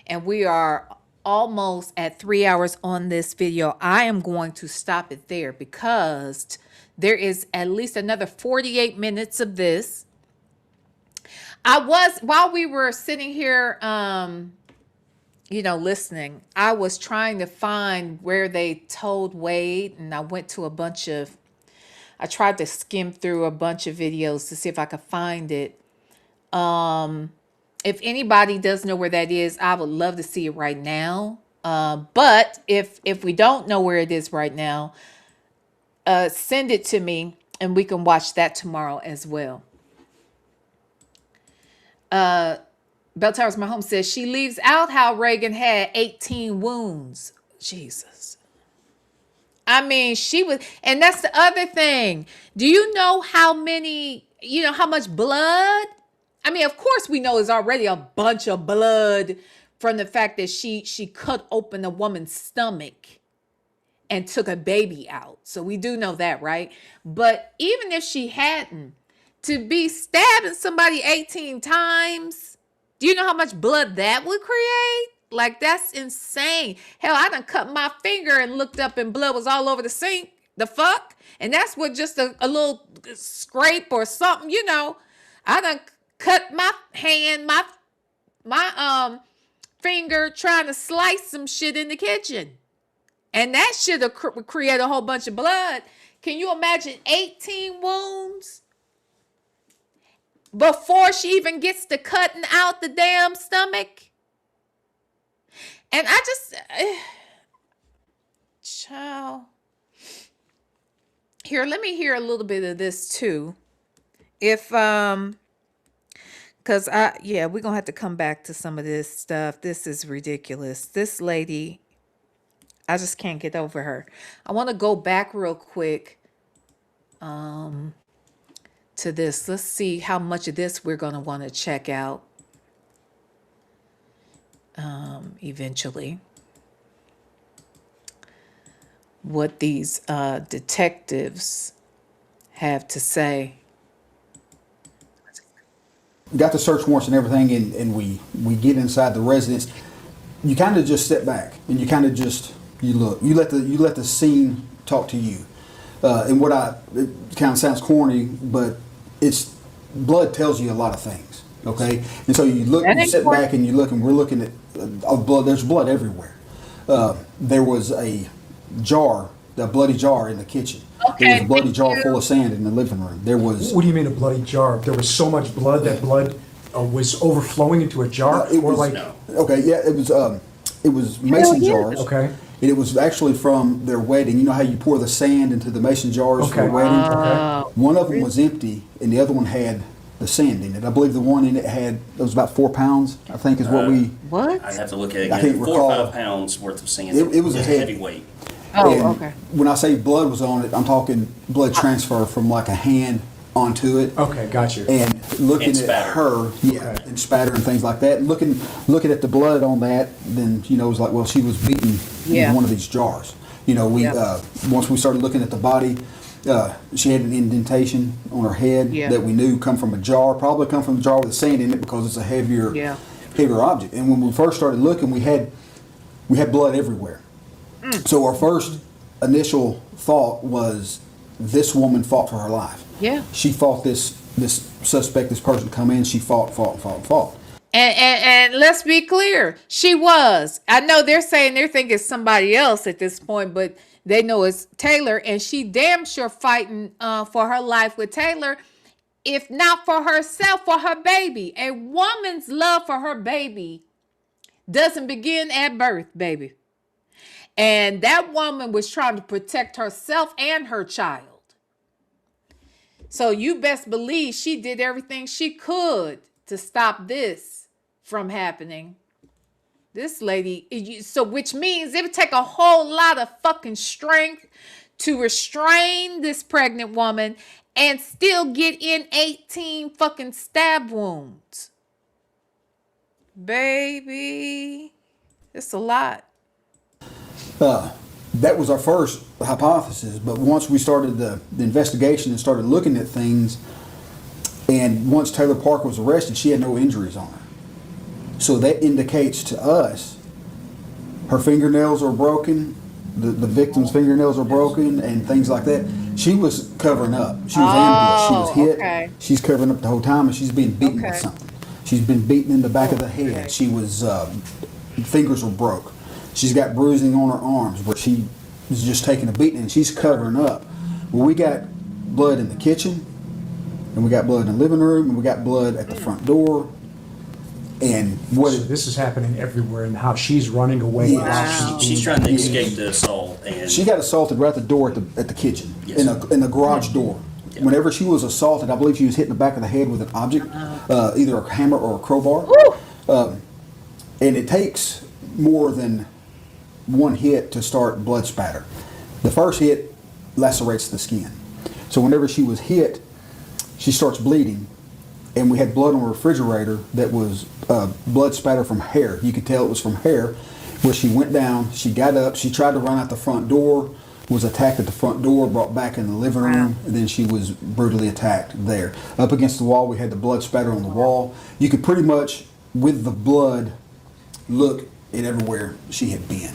and we are almost at 3 hours on this video. I am going to stop it there because there is at least another 48 minutes of this. While we were sitting here, listening, I was trying to find where they told Wade, and I went to I tried to skim through a bunch of videos to see if I could find it. If anybody does know where that is, I would love to see it right now. But if we don't know where it is right now, send it to me and we can watch that tomorrow as well. Bell Towers My Home says she leaves out how Reagan had 18 wounds. Jesus. I mean, she was, and that's the other thing. Do you know how much blood? I mean, of course we know it's already a bunch of blood from the fact that she cut open a woman's stomach and took a baby out. So we do know that, right? But even if she hadn't, to be stabbing somebody 18 times, do you know how much blood that would create? Like, that's insane. Hell, I done cut my finger and looked up and blood was all over the sink. The fuck? And that's with just a little scrape or something, I done cut my hand, my finger trying to slice some shit in the kitchen. And that shit would create a whole bunch of blood. Can you imagine 18 wounds? before she even gets to cutting out the damn stomach. And I just, child. Here, let me hear a little bit of this too. If, we're gonna have to come back to some of this stuff. This is ridiculous. This lady, I just can't get over her. I want to go back real quick to this. Let's see how much of this we're gonna want to check out eventually. What these detectives have to say. Got the search warrants and everything, and we get inside the residence. You kind of just sit back and you kind of just look. You let the scene talk to you. And it kind of sounds corny, but it's blood tells you a lot of things. Okay, and so you look, you sit back and you look, and we're looking at blood. There's blood everywhere. There was a bloody jar in the kitchen. Okay, there was a bloody jar full of sand in the living room. There was. What do you mean a bloody jar? There was so much blood that blood was overflowing into a jar, It was mason jars. Okay. And it was actually from their wedding. You know how you pour the sand into the mason jars for a wedding? Okay. One of them was empty, and the other one had the sand in it. I believe the one in it was about 4 pounds, I think is what we... What? I'd have to look at it I again. can't 4 or recall. 5 pounds worth of sand. It was a It's heavy weight. Oh, And okay. when I say blood was on it, I'm talking blood transfer from like a hand onto it. Okay, got you. And looking And at spatter. her, and spatter and things like that. And looking at the blood on that, then it was like, well, she was beaten in one of these jars. Once we started looking at the body, she had an indentation on her head that we knew come from a jar. Probably come from the jar with the sand in it because it's a heavier object. And when we first started looking, we had blood everywhere. So our first initial thought was this woman fought for her life. Yeah. She fought this suspect, this person to come in. She fought. And let's be clear, she was. I know they're saying they think it's somebody else at this point, but they know it's Taylor, and she damn sure fighting for her life with Taylor, if not for herself, for her baby. A woman's love for her baby doesn't begin at birth, baby. And that woman was trying to protect herself and her child. So you best believe she did everything she could to stop this from happening. This lady, so which means it would take a whole lot of fucking strength to restrain this pregnant woman and still get in 18 fucking stab wounds. Baby, it's a lot. That was our first hypothesis, but once we started the investigation and started looking at things, and once Taylor Parker was arrested, she had no injuries on her. So that indicates to us her fingernails are broken, the victim's fingernails are broken, and things like that. She was covering up. She was ambushed. She was hit. Okay. She's covering up the whole time, and she's being beaten with something. She's been beaten in the back of the head. She was, fingers were broke. She's got bruising on her arms where she was just taking a beating, and she's covering up. Well, we got blood in the kitchen, and we got blood in the living room, and we got blood at the front door. And So this is happening everywhere, and how she's running away. She's trying to escape the assault, and she got assaulted right at the door at the kitchen, in the garage door. Yeah. Whenever she was assaulted, I believe she was hit in the back of the head with an object, either a hammer or a crowbar. And it takes more than one hit to start blood spatter. The first hit lacerates the skin. So whenever she was hit, she starts bleeding, and we had blood on the refrigerator that was blood spatter from hair. You could tell it was from hair, where she went down, she got up, she tried to run out the front door, was attacked at the front door, brought back in the living room, and then she was brutally attacked there. Up against the wall, we had the blood spatter on the wall. You could pretty much, with the blood, look at everywhere she had been.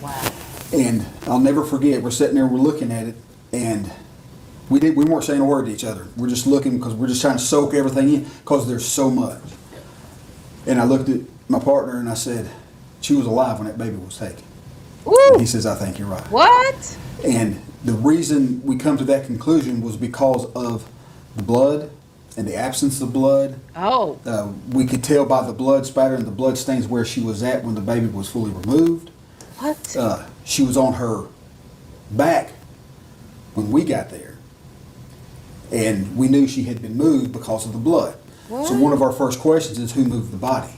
And I'll never forget, we're sitting there, we're looking at it, and we weren't saying a word to each other. We're just looking because we're just trying to soak everything in because there's so much. And I looked at my partner and I said, she was alive when that baby was taken. And he says, I think you're right. What? And the reason we come to that conclusion was because of the blood and the absence of blood. Oh. We could tell by the blood spatter and the blood stains where she was at when the baby was fully removed. What? She was on her back when we got there. And we knew she had been moved because of the blood. What? So one of our first questions is who moved the body?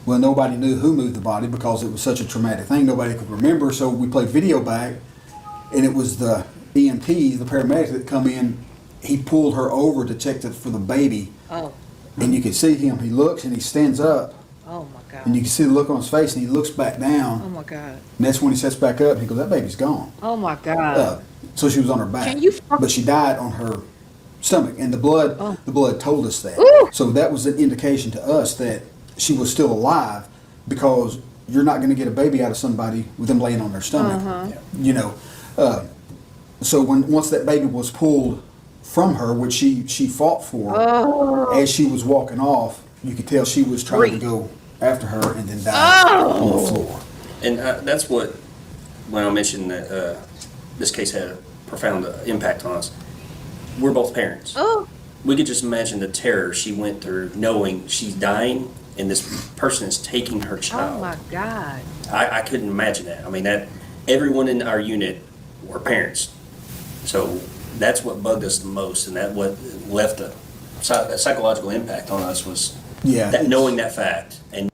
Well, nobody knew who moved the body because it was such a traumatic thing. Nobody could remember. So we played video back, and it was the EMTs, the paramedics that come in. He pulled her over to check for the baby. Oh. And you can see him. He looks and he stands up. Oh my God. And you can see the look on his face, and he looks back down. Oh my God. And that's when he sits back up. And he goes, "That baby's gone." Oh my God. So she was on her back. Can you? But she died on her stomach, and the blood told us that. Ooh. So that was an indication to us that she was still alive, because you're not going to get a baby out of somebody with them laying on their stomach. You know. So once that baby was pulled from her, which she fought for, as she was walking off, you could tell she was trying to go after her and then died on the floor. And that's when I mentioned that this case had a profound impact on us. We're both parents. Oh. We could just imagine the terror she went through knowing she's dying and this person is taking her child. Oh my God. I couldn't imagine that. I mean, that everyone in our unit were parents. So that's what bugged us the most, and that what left a psychological impact on us was that knowing that fact and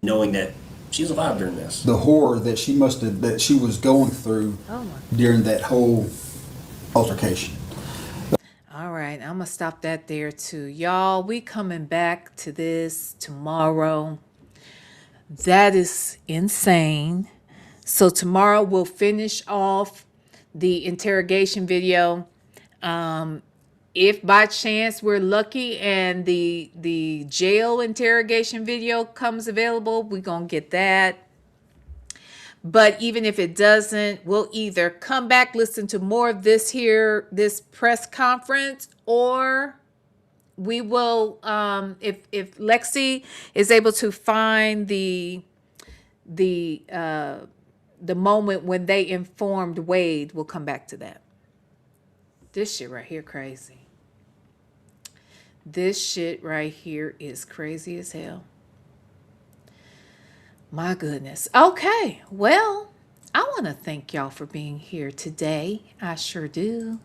knowing that she's alive during this. The horror that she was going through during that whole altercation. All right, I'm gonna stop that there too. Y'all, we coming back to this tomorrow. That is insane. So tomorrow we'll finish off the interrogation video. If by chance we're lucky and the jail interrogation video comes available, we're gonna get that. But even if it doesn't, we'll either come back, listen to more of this press conference, or we will, if Lexi is able to find the moment when they informed Wade, we'll come back to that. This shit right here crazy. This shit right here is crazy as hell. My goodness. Okay, well, I want to thank y'all for being here today. I sure do.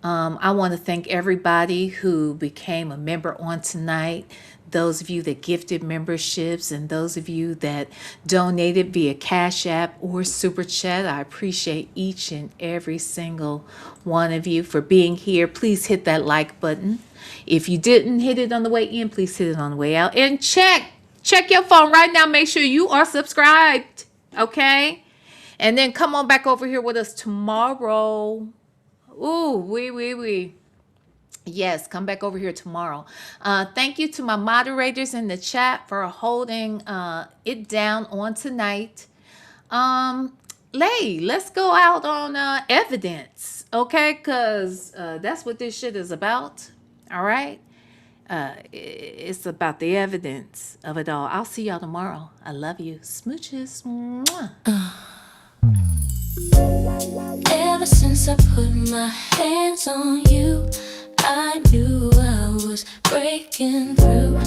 I want to thank everybody who became a member on tonight. Those of you that gifted memberships and those of you that donated via Cash App or Super Chat. I appreciate each and every single one of you for being here. Please hit that like button. If you didn't hit it on the way in, please hit it on the way out. And check your phone right now. Make sure you are subscribed. Okay? And then come on back over here with us tomorrow. Ooh, Yes, come back over here tomorrow. Thank you to my moderators in the chat for holding it down on tonight. Let's go out on evidence, okay? Because that's what this shit is about, all right? It's about the evidence of it all. I'll see y'all tomorrow. I love you. Smooches. Mwah. Ever since I put my hands on you, I knew I was breaking through.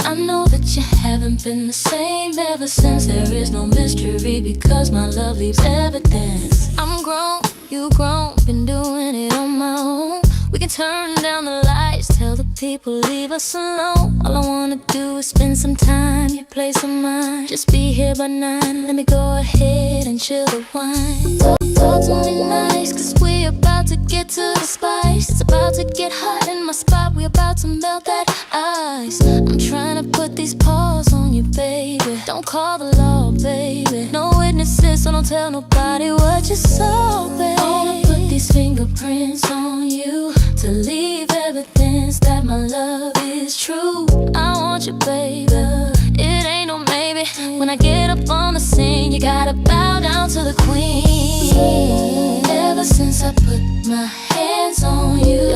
I know that you haven't been the same ever since. There is no mystery because my love leaves evidence. I'm grown, you grown, been doing it on my own. We can turn down the lights, tell the people leave us alone. All I wanna do is spend some time, your place of mine. Just be here by 9, let me go ahead and chill the wine. Talk to me nice, cause we about to get to the spice. It's about to get hot in my spot, we about to melt that ice. I'm trying to put these paws on you, baby. Don't call the law, baby. No witnesses, so don't tell nobody what you saw, baby. I wanna put these fingerprints on you to leave evidence that my love is true. I want you, baby. It ain't no maybe. When I get up on the scene, you gotta bow down to the queen. Ever since I put my hands on you,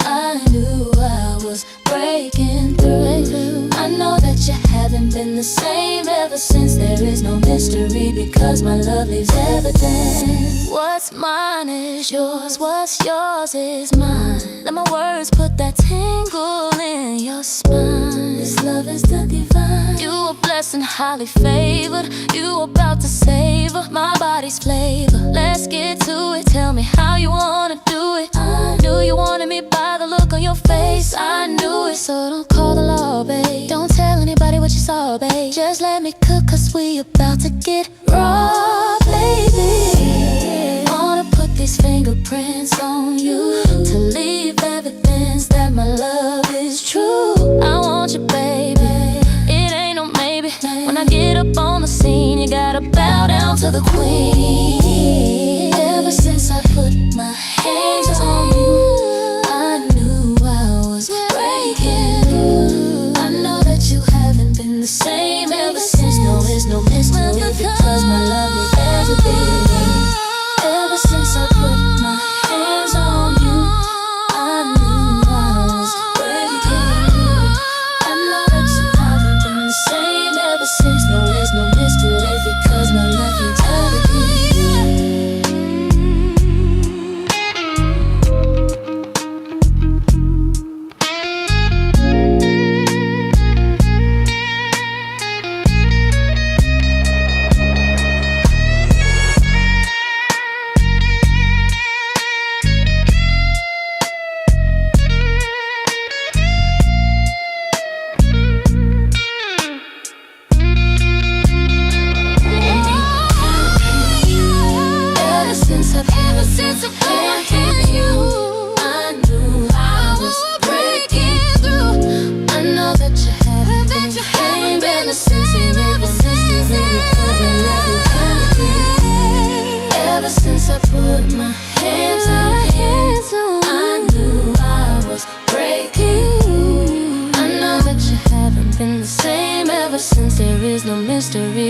I knew I was breaking through. I know that you haven't been the same ever since. There is no mystery because my love leaves evidence. What's mine is yours, what's yours is mine. Let my words put that tingle in your spine. This love is the divine. You a blessing, highly favored. You about to savor my body's flavor. Let's get to it, tell me how you wanna do it. I knew you wanted me by the look on your face. I knew it, so don't call the law, babe. Don't tell anybody what you saw, babe. Just let me cook, cause we about to get raw, baby. Wanna put these fingerprints on you to leave evidence that my love is true. I want you, baby. It ain't no maybe. When I get up on the scene, you gotta bow down to the queen. Ever since I put my hands on you, I knew I was breaking through. I know that you haven't been the same ever since. No, it's no mystery because my love is everything. Ever since I put my hands on you, I knew I was breaking through. I know that you haven't been the same ever since. No, there's no mystery because my love is everything.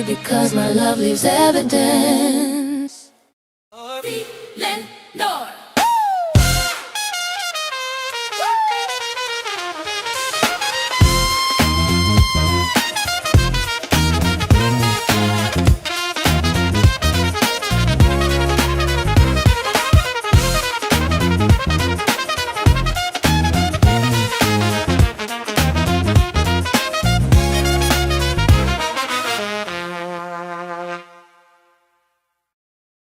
Because my love leaves evidence.